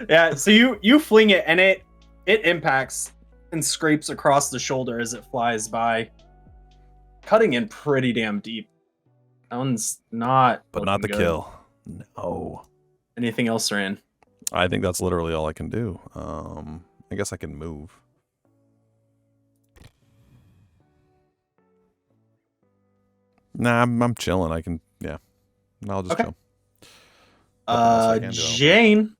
Speaker 2: Yeah. So you fling it and it impacts and scrapes across the shoulder as it flies by, cutting in pretty damn deep. That one's not.
Speaker 1: But not the
Speaker 2: looking good.
Speaker 1: kill. No.
Speaker 2: Anything else, Rand?
Speaker 1: I think that's literally all I can do. I guess I can move. Nah, I'm chilling. I can, yeah. I'll just
Speaker 2: Okay.
Speaker 1: chill. Nothing else I can do.
Speaker 2: Jane.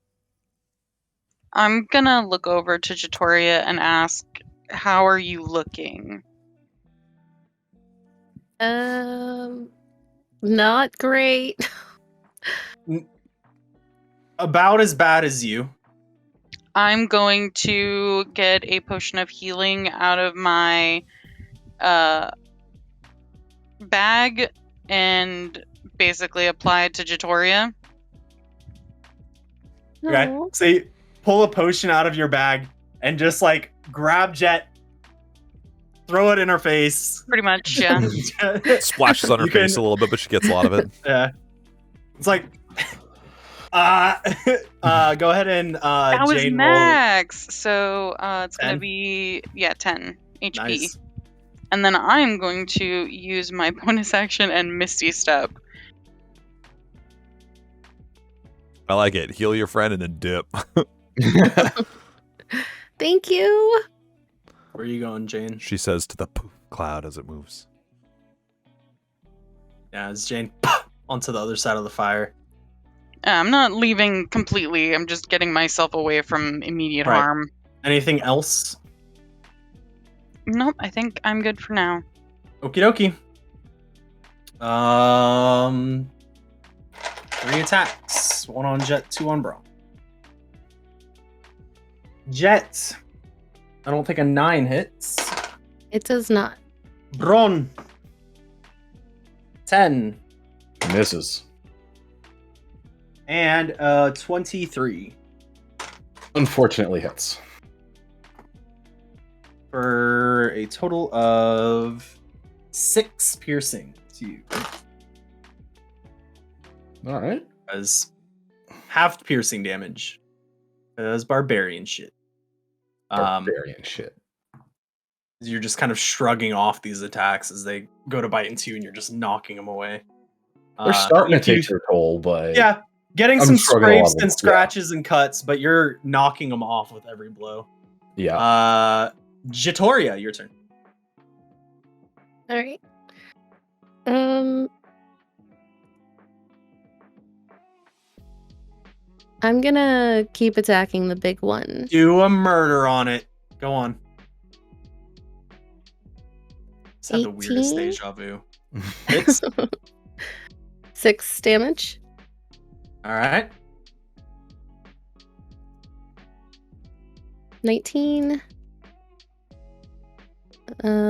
Speaker 3: I'm gonna look over to Jatoria and ask, how are you looking?
Speaker 4: Not great.
Speaker 2: About as bad as you.
Speaker 3: I'm going to get a potion of healing out of my bag and basically apply it to Jatoria.
Speaker 2: Okay.
Speaker 4: No.
Speaker 2: So you pull a potion out of your bag and just like grab Jet, throw it in her face.
Speaker 3: Pretty much, yeah.
Speaker 1: It splashes on her
Speaker 2: You can-
Speaker 1: face a little bit, but she gets a lot of it.
Speaker 2: Yeah. It's like go ahead and
Speaker 3: That was
Speaker 2: Jane
Speaker 3: max. So it's going
Speaker 2: 10?
Speaker 3: to be, 10 HP.
Speaker 2: roll. Nice.
Speaker 3: And then I'm going to use my bonus action and Misty Step.
Speaker 1: I like it. Heal your friend and then dip.
Speaker 4: Thank you.
Speaker 2: Where are you going, Jane?
Speaker 1: She says to the poof cloud as it moves.
Speaker 2: Yeah, it's Jane onto the other side of the fire.
Speaker 3: I'm not leaving completely. I'm just getting myself away from immediate
Speaker 2: Right.
Speaker 3: harm.
Speaker 2: Anything else?
Speaker 3: Nope, I think I'm good for now.
Speaker 2: Okie dokie. 3 attacks. 1 on Jet, 2 on Braun. Jet. I don't think a 9 hits.
Speaker 4: It does not.
Speaker 2: Braun. 10.
Speaker 5: Misses.
Speaker 2: And 23.
Speaker 5: Unfortunately hits.
Speaker 2: For a total of 6 piercing to you.
Speaker 5: All right.
Speaker 2: As half piercing damage. As barbarian shit.
Speaker 5: Barbarian shit.
Speaker 2: You're just kind of shrugging off these attacks as they go to bite into you, and you're just knocking them away.
Speaker 5: They're starting to
Speaker 2: if you-
Speaker 5: take their toll, but
Speaker 2: Yeah, getting
Speaker 5: I'm
Speaker 2: some
Speaker 5: shrugging a lot
Speaker 2: scrapes
Speaker 5: of
Speaker 2: and
Speaker 5: them, yeah.
Speaker 2: scratches and cuts, but you're knocking them off with every blow.
Speaker 5: yeah.
Speaker 2: Jatoria, your turn.
Speaker 4: All right. I'm gonna keep attacking the big one.
Speaker 2: Do a murder on it. Go on. Just had the weirdest
Speaker 4: 18?
Speaker 2: deja vu. Hits.
Speaker 4: 6 damage.
Speaker 2: All right.
Speaker 4: 19.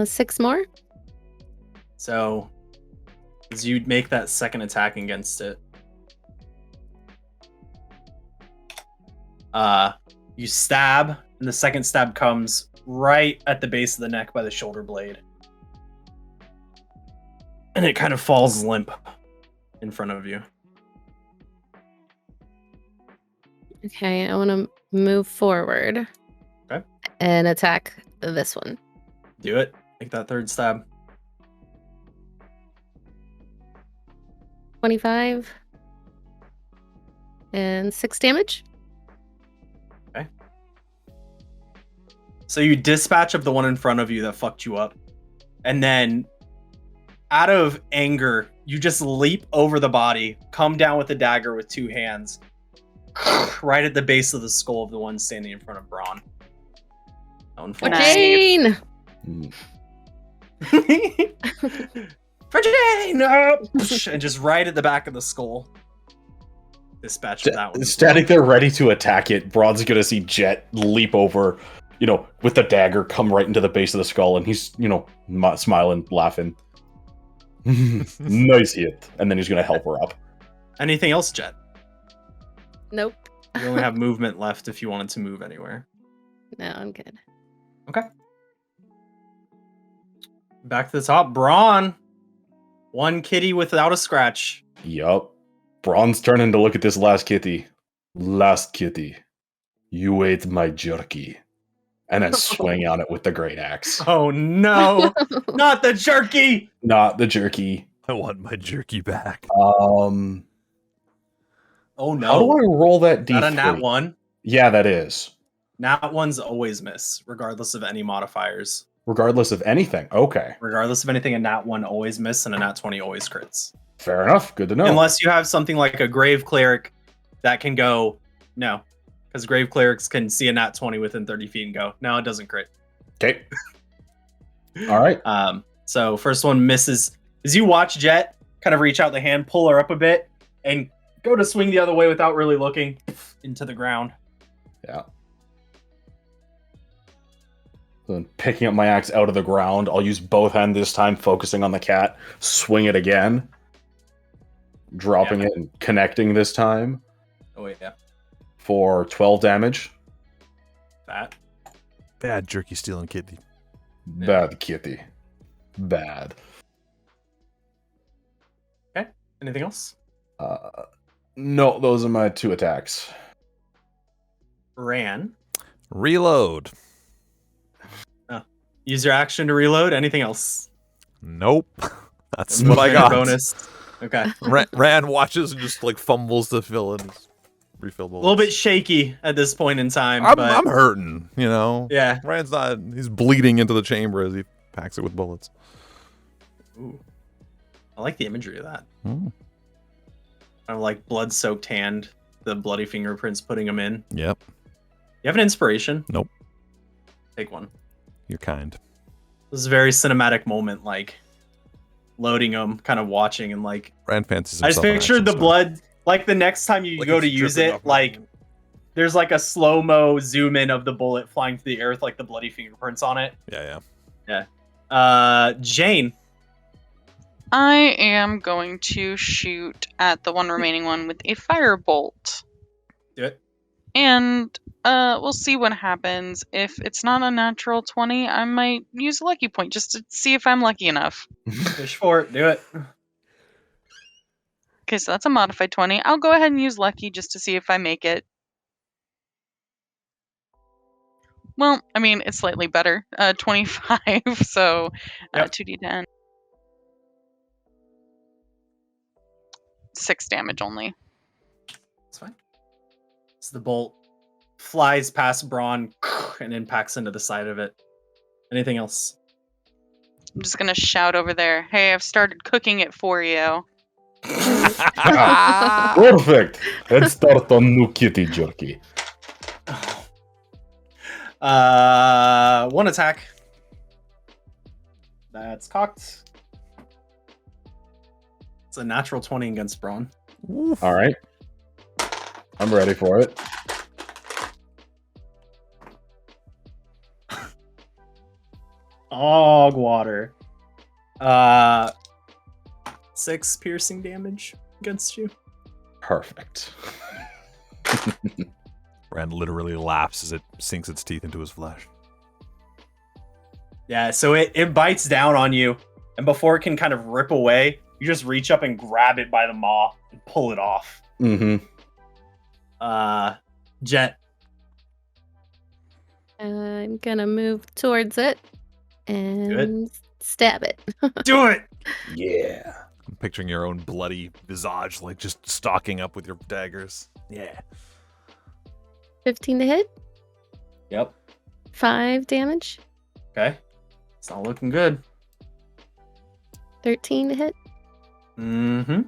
Speaker 4: 6 more.
Speaker 2: So, as you make that second attack against it, you stab, and the second stab comes right at the base of the neck by the shoulder blade. And it kind of falls limp in front of you.
Speaker 4: Okay, I want to move forward.
Speaker 2: Okay.
Speaker 4: And attack this one.
Speaker 2: Do it. Make that third stab.
Speaker 4: 25. And 6 damage.
Speaker 2: So you dispatch of the one in front of you that fucked you up. And then, out of anger, you just leap over the body, come down with the dagger with 2 hands, right at the base of the skull of the one standing in front of Braun.
Speaker 4: For Jane!
Speaker 2: For Jane! And just right at the back of the skull. Dispatch of that one.
Speaker 5: Standing there ready to attack it, Braun's gonna see Jet leap over, with the dagger, come right into the base of the skull, and he's, smiling, laughing. Nice hit. And then he's gonna help her up.
Speaker 2: Anything else, Jet?
Speaker 4: Nope.
Speaker 2: You only have movement left if you wanted to move anywhere.
Speaker 4: No, I'm good.
Speaker 2: Okay. Back to the top. Braun. 1 kitty without a scratch.
Speaker 5: Yup. Braun's turning to look at this last kitty. Last kitty. You ate my jerky. And then swing on it with the great axe.
Speaker 2: Oh no! Not the jerky!
Speaker 5: Not the jerky.
Speaker 1: I want my jerky back.
Speaker 2: Oh
Speaker 5: How do
Speaker 2: no.
Speaker 5: I roll that D3?
Speaker 2: Not a nat 1.
Speaker 5: Yeah, that is.
Speaker 2: Nat 1s always miss, regardless of any modifiers.
Speaker 5: Regardless of anything. Okay.
Speaker 2: Regardless of anything, a nat 1 always miss and a nat 20 always crits.
Speaker 5: Fair enough. Good to know.
Speaker 2: Unless you have something like a Grave Cleric that can go, no. Because Grave Clerics can see a nat 20 within 30 feet and go, no, it doesn't crit.
Speaker 5: Okay. All right.
Speaker 2: So first one misses. As you watch Jet kind of reach out the hand, pull her up a bit, and go to swing the other way without really looking into the ground.
Speaker 5: Yeah. Then picking up my axe out of the ground, I'll use both hands this time, focusing on the cat. Swing it again. Dropping it and connecting this time
Speaker 2: Oh, wait, yeah.
Speaker 5: for 12 damage.
Speaker 2: That.
Speaker 1: Bad jerky stealing kitty.
Speaker 5: Bad kitty. Bad.
Speaker 2: Okay. Anything else?
Speaker 5: No, those are my 2 attacks.
Speaker 2: Ran.
Speaker 1: Reload.
Speaker 2: Use your action to reload. Anything else?
Speaker 1: Nope. That's what I
Speaker 2: Movement
Speaker 1: got.
Speaker 2: Bonus. Okay.
Speaker 1: Ran watches and just fumbles to fill in his refill bullets.
Speaker 2: A little bit shaky at this point in time.
Speaker 1: I'm
Speaker 2: but
Speaker 1: hurting,
Speaker 2: yeah.
Speaker 1: Rand's not. He's bleeding into the chamber as he packs it with bullets.
Speaker 2: Ooh. I like the imagery of that.
Speaker 1: Mm.
Speaker 2: Kind of blood-soaked hand, the bloody fingerprints putting them in.
Speaker 1: Yep.
Speaker 2: You have an inspiration?
Speaker 1: Nope.
Speaker 2: Take one.
Speaker 1: You're kind.
Speaker 2: This is a very cinematic moment, loading them, kind of watching, and
Speaker 1: Rand fancies
Speaker 2: I just
Speaker 1: himself an
Speaker 2: pictured the
Speaker 1: action
Speaker 2: blood, the next time you go
Speaker 1: it's
Speaker 2: to use
Speaker 1: dripping
Speaker 2: it,
Speaker 1: off of
Speaker 2: there's a slow-mo zoom in of the bullet flying through the air with the bloody fingerprints on it.
Speaker 1: Yeah.
Speaker 2: Jane.
Speaker 3: I am going to shoot at the one remaining one with a firebolt.
Speaker 2: Do it.
Speaker 3: And we'll see what happens. If it's not a natural 20, I might use a lucky point just to see if I'm lucky enough.
Speaker 2: Fish for it. Do it.
Speaker 3: Okay, so that's a modified 20. I'll go ahead and use lucky just to see if I make it. Well, I mean, it's slightly better. 25, so
Speaker 2: Yep.
Speaker 3: 2d10. 6 damage only.
Speaker 2: It's fine. So the bolt flies past Braun and impacts into the side of it. Anything else?
Speaker 3: I'm just gonna shout over there, hey, I've started cooking it for you.
Speaker 5: Perfect. Head start on new kitty jerky.
Speaker 2: One attack. That's cocked. It's a natural 20 against Braun.
Speaker 5: All right. I'm ready for it.
Speaker 2: Hog water. 6 piercing damage against you.
Speaker 5: Perfect.
Speaker 1: Rand literally laughs as it sinks its teeth into his flesh.
Speaker 2: Yeah, so it bites down on you, and before it can kind of rip away, you just reach up and grab it by the maw and pull it off.
Speaker 5: Mm-hmm.
Speaker 2: Jet.
Speaker 4: I'm gonna move towards it and stab it.
Speaker 2: Do it!
Speaker 5: Yeah.
Speaker 1: picturing your own bloody visage, like just stalking up with your daggers. Yeah.
Speaker 4: 15 to hit.
Speaker 2: Yep.
Speaker 4: 5 damage.
Speaker 2: Okay. It's not looking good.
Speaker 4: 13 to hit.
Speaker 2: Mm-hmm.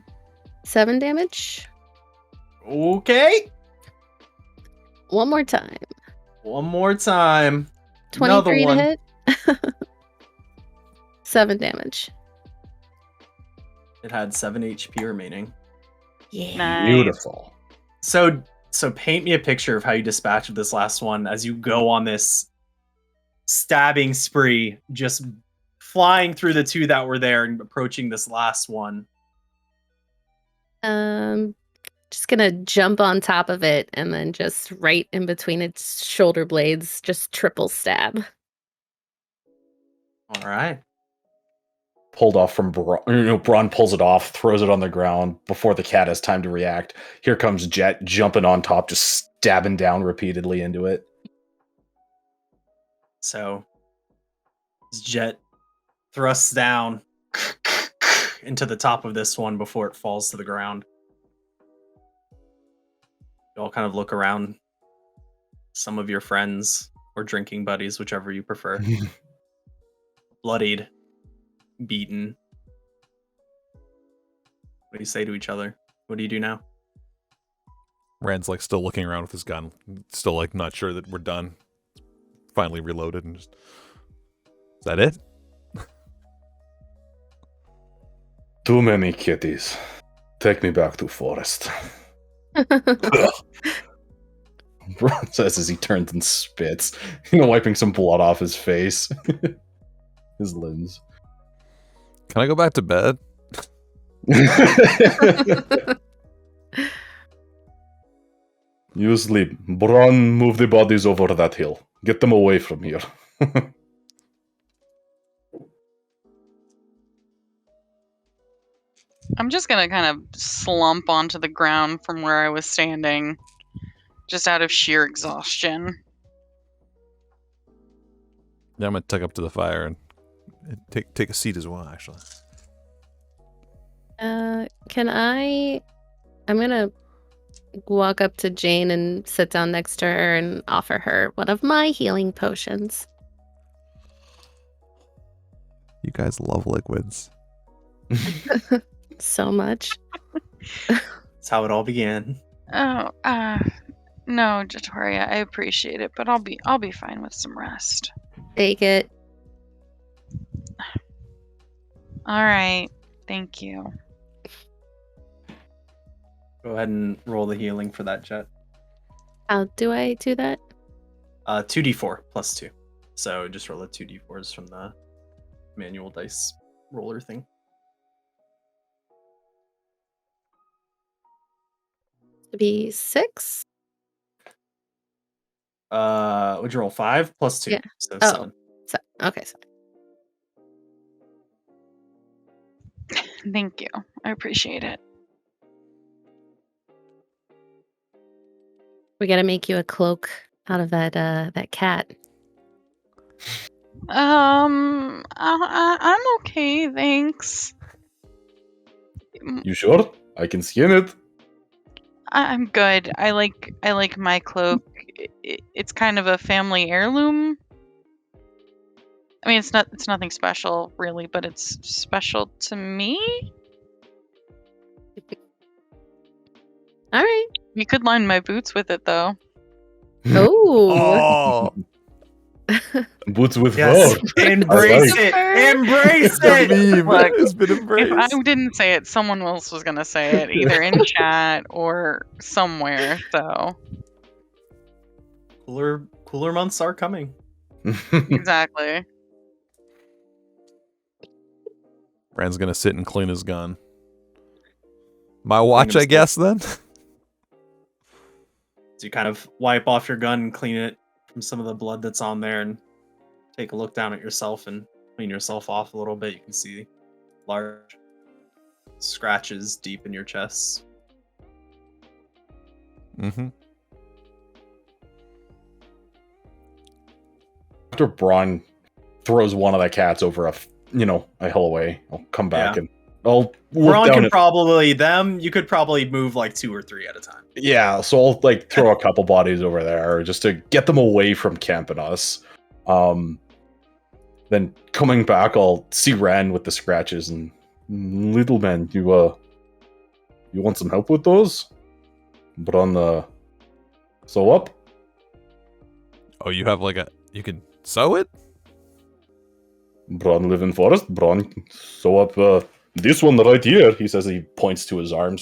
Speaker 4: 7 damage.
Speaker 2: Okay.
Speaker 4: One more time.
Speaker 2: One more time.
Speaker 4: 23
Speaker 2: Another
Speaker 4: to
Speaker 2: one.
Speaker 4: hit. 7 damage.
Speaker 2: It had 7 HP remaining.
Speaker 4: Yeah.
Speaker 3: Nice.
Speaker 5: Beautiful.
Speaker 2: So paint me a picture of how you dispatched this last one as you go on this stabbing spree, just flying through the two that were there and approaching this last one.
Speaker 4: Just gonna jump on top of it and then just right in between its shoulder blades, just triple stab.
Speaker 2: All right.
Speaker 5: Pulled off from Braun. Braun pulls it off, throws it on the ground before the cat has time to react. Here comes Jet jumping on top, just stabbing down repeatedly into it.
Speaker 2: So this Jet thrusts down into the top of this one before it falls to the ground. You all kind of look around. Some of your friends or drinking buddies, whichever you prefer. Bloodied, beaten. What do you say to each other? What do you do now?
Speaker 1: Rand's like still looking around with his gun, still like not sure that we're done. Finally reloaded and just. Is that it?
Speaker 5: Too many kitties. Take me back to forest. Braun says as he turns and spits, wiping some blood off his face, his limbs.
Speaker 1: Can I go back to bed?
Speaker 5: You sleep. Braun, move the bodies over that hill. Get them away from here.
Speaker 3: I'm just gonna kind of slump onto the ground from where I was standing, just out of sheer exhaustion.
Speaker 1: Yeah, I'm gonna tuck up to the fire and take a seat as well. Actually,
Speaker 4: Can I? I'm gonna walk up to Jane and sit down next to her and offer her one of my healing potions.
Speaker 1: you guys love liquids.
Speaker 4: So much.
Speaker 2: That's how it all began.
Speaker 3: Oh, no, Jatoria, I appreciate it, but I'll be fine with some rest.
Speaker 4: Take it.
Speaker 3: All right, thank you.
Speaker 2: Go ahead and roll the healing for that, Jet.
Speaker 4: How do I do that?
Speaker 2: 2d4 plus 2. So just roll the 2d4s from the manual dice roller thing.
Speaker 4: To be 6.
Speaker 2: Would you roll 5 plus 2?
Speaker 4: Yeah.
Speaker 2: So
Speaker 4: Oh.
Speaker 2: 7.
Speaker 4: So, okay, so
Speaker 3: Thank you. I appreciate it.
Speaker 4: we gotta make you a cloak out of that cat.
Speaker 3: I'm okay, thanks.
Speaker 5: You sure? I can skin it.
Speaker 3: I'm good. I like my cloak. It's kind of a family heirloom. I mean, it's nothing special really, but it's special to me.
Speaker 4: All right.
Speaker 3: You could line my boots with it though.
Speaker 4: Oh.
Speaker 1: Oh,
Speaker 5: Boots with
Speaker 2: Yes.
Speaker 5: fur.
Speaker 2: Embrace
Speaker 5: I
Speaker 2: it. Embrace
Speaker 1: the
Speaker 2: it.
Speaker 1: meme
Speaker 3: Look,
Speaker 1: has been
Speaker 3: If I
Speaker 1: embraced.
Speaker 3: didn't say it, someone else was gonna say it, either in chat or somewhere. So
Speaker 2: Cooler months are coming.
Speaker 3: exactly.
Speaker 1: Rand's gonna sit and clean his gun. My watch, I
Speaker 2: himself.
Speaker 1: guess. Then.
Speaker 2: So you kind of wipe off your gun and clean it from some of the blood that's on there and take a look down at yourself and clean yourself off a little bit. You can see large scratches deep in your chest.
Speaker 1: Mm-hmm.
Speaker 5: After Braun throws one of the cats over a hill away, I'll come back
Speaker 2: Yeah.
Speaker 5: and I'll look
Speaker 2: Braun
Speaker 5: down
Speaker 2: can
Speaker 5: at,
Speaker 2: probably you could probably move like 2 or 3 at a time.
Speaker 5: yeah, so I'll like throw a couple bodies over there just to get them away from camping us. Then coming back, I'll see Ran with the scratches and little man, you want some help with those? Braun, sew up?
Speaker 1: Oh, you have you can sew it?
Speaker 5: Braun live in forest. Braun sew up this one right here. He says, he points to his arm,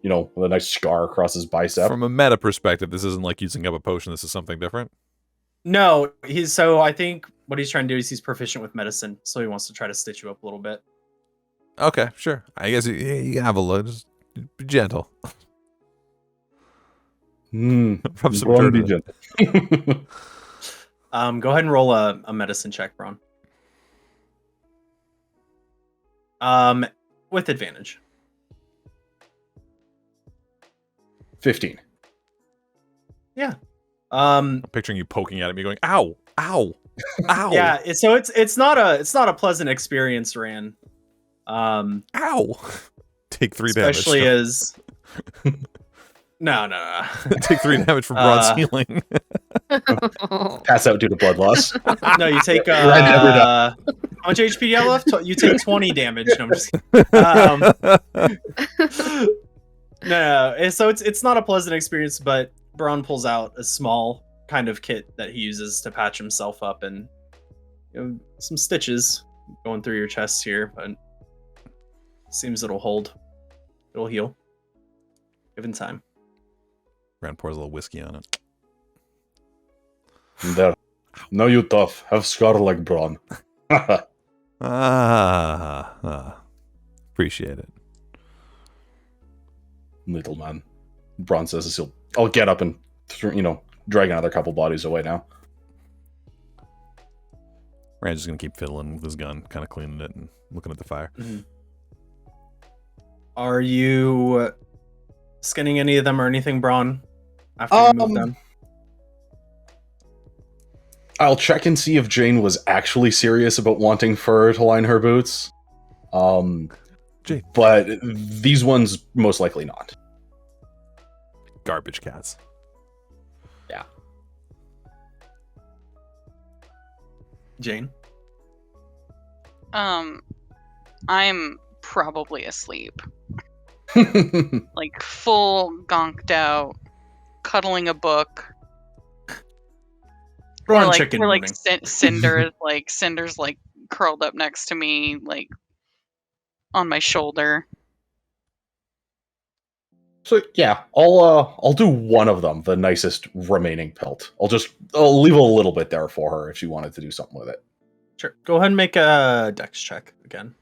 Speaker 5: with a nice scar across his bicep.
Speaker 1: From a meta perspective, this isn't like using up a potion. This is something different.
Speaker 2: No, I think what he's trying to do is he's proficient with medicine, so he wants to try to stitch you up a little bit.
Speaker 1: Okay, sure. I guess you can have a look. Just be gentle. Rub some
Speaker 5: Braun,
Speaker 1: dirt
Speaker 5: be
Speaker 1: in it.
Speaker 5: gentle.
Speaker 2: Go ahead and roll a medicine check, Braun. With advantage.
Speaker 5: 15.
Speaker 2: Yeah.
Speaker 1: I'm picturing you poking at me, going, "Ow, ow, ow,
Speaker 2: Yeah. So it's not a pleasant experience, Ran.
Speaker 1: ow." Take 3 damage.
Speaker 2: Especially as. No.
Speaker 1: Take 3 damage from Braun's healing.
Speaker 5: Pass out due to blood loss.
Speaker 2: No, you take
Speaker 5: I never
Speaker 2: how much HP do you have left? You take 20 damage. No, I'm just no. So it's not a pleasant experience, but Braun pulls out a small kind of kit that he uses to patch himself up, and some stitches going through your chest here, but seems it'll hold. It'll heal. Given time.
Speaker 1: Ran pours a little whiskey on it.
Speaker 5: There. Now you tough. Have scar like Braun.
Speaker 1: Appreciate it.
Speaker 5: Little man. Braun says as I'll get up and, drag another couple bodies away now.
Speaker 1: Rand's just gonna keep fiddling with his gun, kind of cleaning it and looking at the fire.
Speaker 2: Mm-hmm. Are you skinning any of them or anything, Braun? After you move them?
Speaker 5: I'll check and see if Jane was actually serious about wanting fur to line her boots.
Speaker 1: Jane.
Speaker 5: But these ones most likely not.
Speaker 1: Garbage cats.
Speaker 5: Yeah.
Speaker 2: Jane?
Speaker 3: I'm probably asleep. Like full gonked out, cuddling a book.
Speaker 2: Braun
Speaker 3: Or
Speaker 2: chicken
Speaker 3: like
Speaker 2: morning.
Speaker 3: Cinder's like curled up next to me, like on my shoulder.
Speaker 5: So yeah, I'll do one of them, the nicest remaining pelt. I'll leave a little bit there for her if she wanted to do something with it.
Speaker 2: Sure. Go ahead and make a dex check again.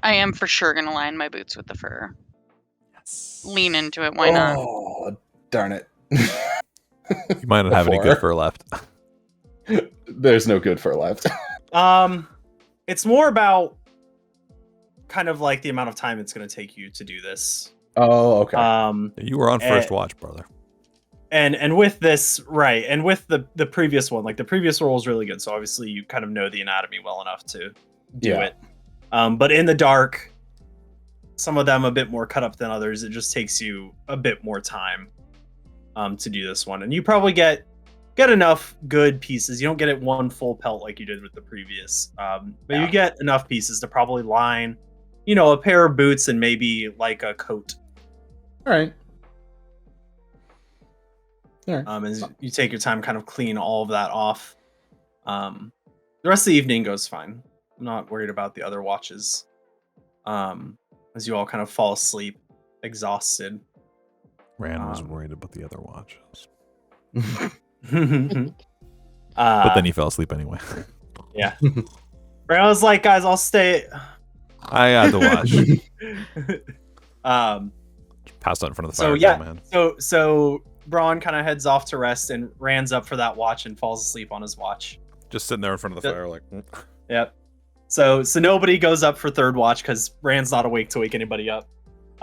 Speaker 3: I am for sure gonna line my boots with the fur.
Speaker 1: Yes.
Speaker 3: Lean into it, why not?
Speaker 5: Oh, darn it.
Speaker 1: You might not have any good fur left.
Speaker 5: There's no good fur left.
Speaker 2: It's more about kind of like the amount of time it's going to take you to do this.
Speaker 5: Oh, okay.
Speaker 1: You were on first watch, brother.
Speaker 2: And with this, right, and with the previous one, like the previous roll is really good, so obviously you kind of know the anatomy well enough to do it. But in the dark, some of them a bit more cut up than others. It just takes you a bit more time to do this one, and you probably get enough good pieces. You don't get it one full pelt like you did with the previous, but you get enough pieces to probably line, a pair of boots and maybe like a coat.
Speaker 5: All right.
Speaker 2: As you take your time, kind of clean all of that off. The rest of the evening goes fine. I'm not worried about the other watches. As you all kind of fall asleep, exhausted.
Speaker 1: Rand was worried about the other watches.
Speaker 2: But
Speaker 1: then he fell asleep anyway.
Speaker 2: Yeah. Rand was like, guys, I'll stay.
Speaker 1: I had to watch. Passed out in front of the fire.
Speaker 2: So yeah,
Speaker 1: man.
Speaker 2: so Braun kind of heads off to rest, and Rand's up for that watch and falls asleep on his watch.
Speaker 1: Just sitting there in front of the fire, like.
Speaker 2: Yep. So nobody goes up for third watch because Rand's not awake to wake anybody up.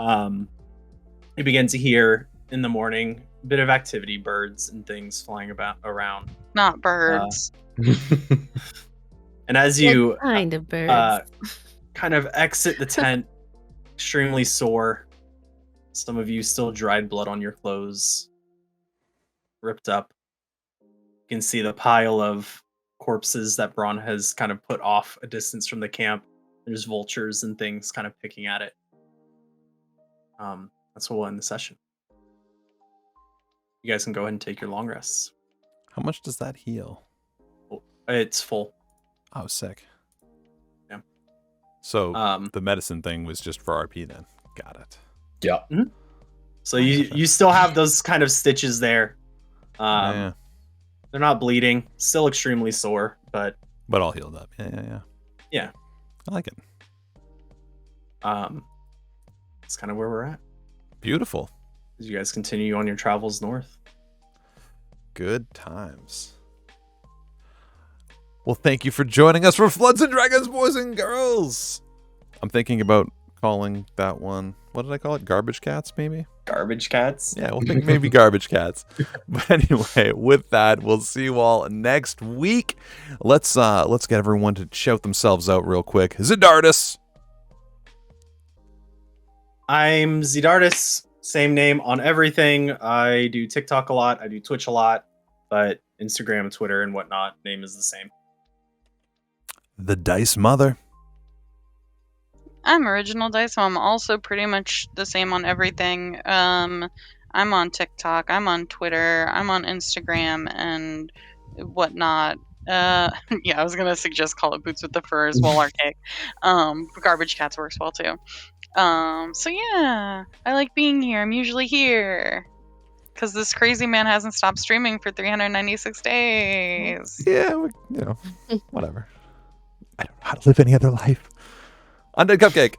Speaker 2: You begin to hear in the morning a bit of activity, birds and things flying around.
Speaker 3: Not birds.
Speaker 2: And as you
Speaker 4: What kind of birds?
Speaker 2: kind of exit the tent, extremely sore. Some of you still dried blood on your clothes, ripped up. You can see the pile of corpses that Braun has kind of put off a distance from the camp. There's vultures and things kind of picking at it. That's what we'll end the session. You guys can go ahead and take your long rests.
Speaker 1: How much does that heal?
Speaker 2: It's full.
Speaker 1: Oh, sick.
Speaker 2: Yeah.
Speaker 1: So the medicine thing was just for RP then. Got it.
Speaker 5: Yeah.
Speaker 2: So you still have those kind of stitches there.
Speaker 1: Yeah.
Speaker 2: They're not bleeding. Still extremely sore, but
Speaker 1: all healed up. Yeah.
Speaker 2: Yeah.
Speaker 1: I like it.
Speaker 2: It's kind of where we're at.
Speaker 1: Beautiful.
Speaker 2: As you guys continue on your travels north.
Speaker 1: Good times. Well, thank you for joining us for Floods and Dragons, boys and girls. I'm thinking about calling that one, what did I call it? Garbage Cats, maybe?
Speaker 2: Garbage Cats?
Speaker 1: Yeah, we'll think maybe Garbage Cats. But anyway, with that, we'll see you all next week. Let's get everyone to shout themselves out real quick. Zidardus.
Speaker 2: I'm Zidardus. Same name on everything. I do TikTok a lot. I do Twitch a lot. But Instagram, Twitter, and whatnot, name is the same.
Speaker 1: The Dice Mother.
Speaker 3: I'm Original Dice, so I'm also pretty much the same on everything. I'm on TikTok, I'm on Twitter, I'm on Instagram, and whatnot. Yeah, I was gonna suggest Call It Boots with the Fur as well, archaic. Garbage Cats works well too. So yeah, I like being here. I'm usually here because this crazy man hasn't stopped streaming for 396 days.
Speaker 1: Yeah, whatever. I don't know how to live any other life. Undead Cupcake.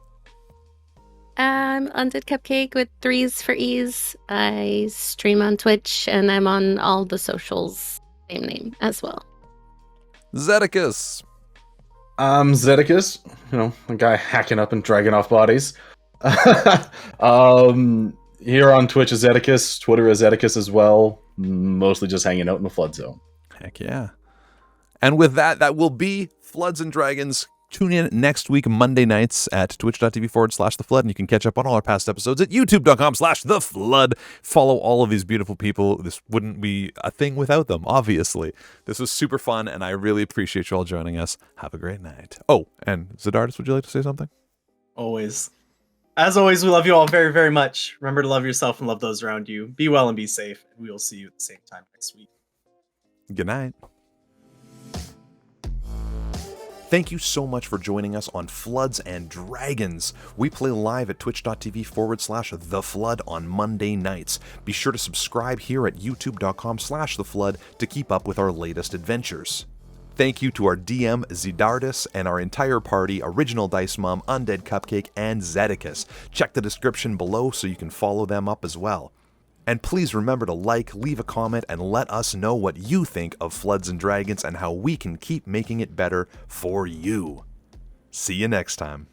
Speaker 4: I'm Undead Cupcake with 3s for ease. I stream on Twitch and I'm on all the socials. Same name as well.
Speaker 1: Zedicus.
Speaker 5: I'm Zedicus, a guy hacking up and dragging off bodies. Here on Twitch is Zedicus, Twitter is Zedicus as well. Mostly just hanging out in the flood zone.
Speaker 1: Heck yeah. And with that, that will be Floods and Dragons. Tune in next week, Monday nights at twitch.tv/theflood, and you can catch up on all our past episodes at youtube.com/theflood. Follow all of these beautiful people. This wouldn't be a thing without them, obviously. This was super fun, and I really appreciate you all joining us. Have a great night. Oh, and Zidardus, would you like to say something?
Speaker 2: Always. As always, we love you all very, very much. Remember to love yourself and love those around you. Be well and be safe, and we will see you at the same time next week.
Speaker 1: Good night. Thank you so much for joining us on Floods and Dragons. We play live at twitch.tv/theflood on Monday nights. Be sure to subscribe here at youtube.com/theflood to keep up with our latest adventures. Thank you to our DM, Zidardus, and our entire party, Original Dice Mom, Undead Cupcake, and Zedicus. Check the description below so you can follow them up as well. And please remember to leave a comment, and let us know what you think of Floods and Dragons and how we can keep making it better for you. See you next time.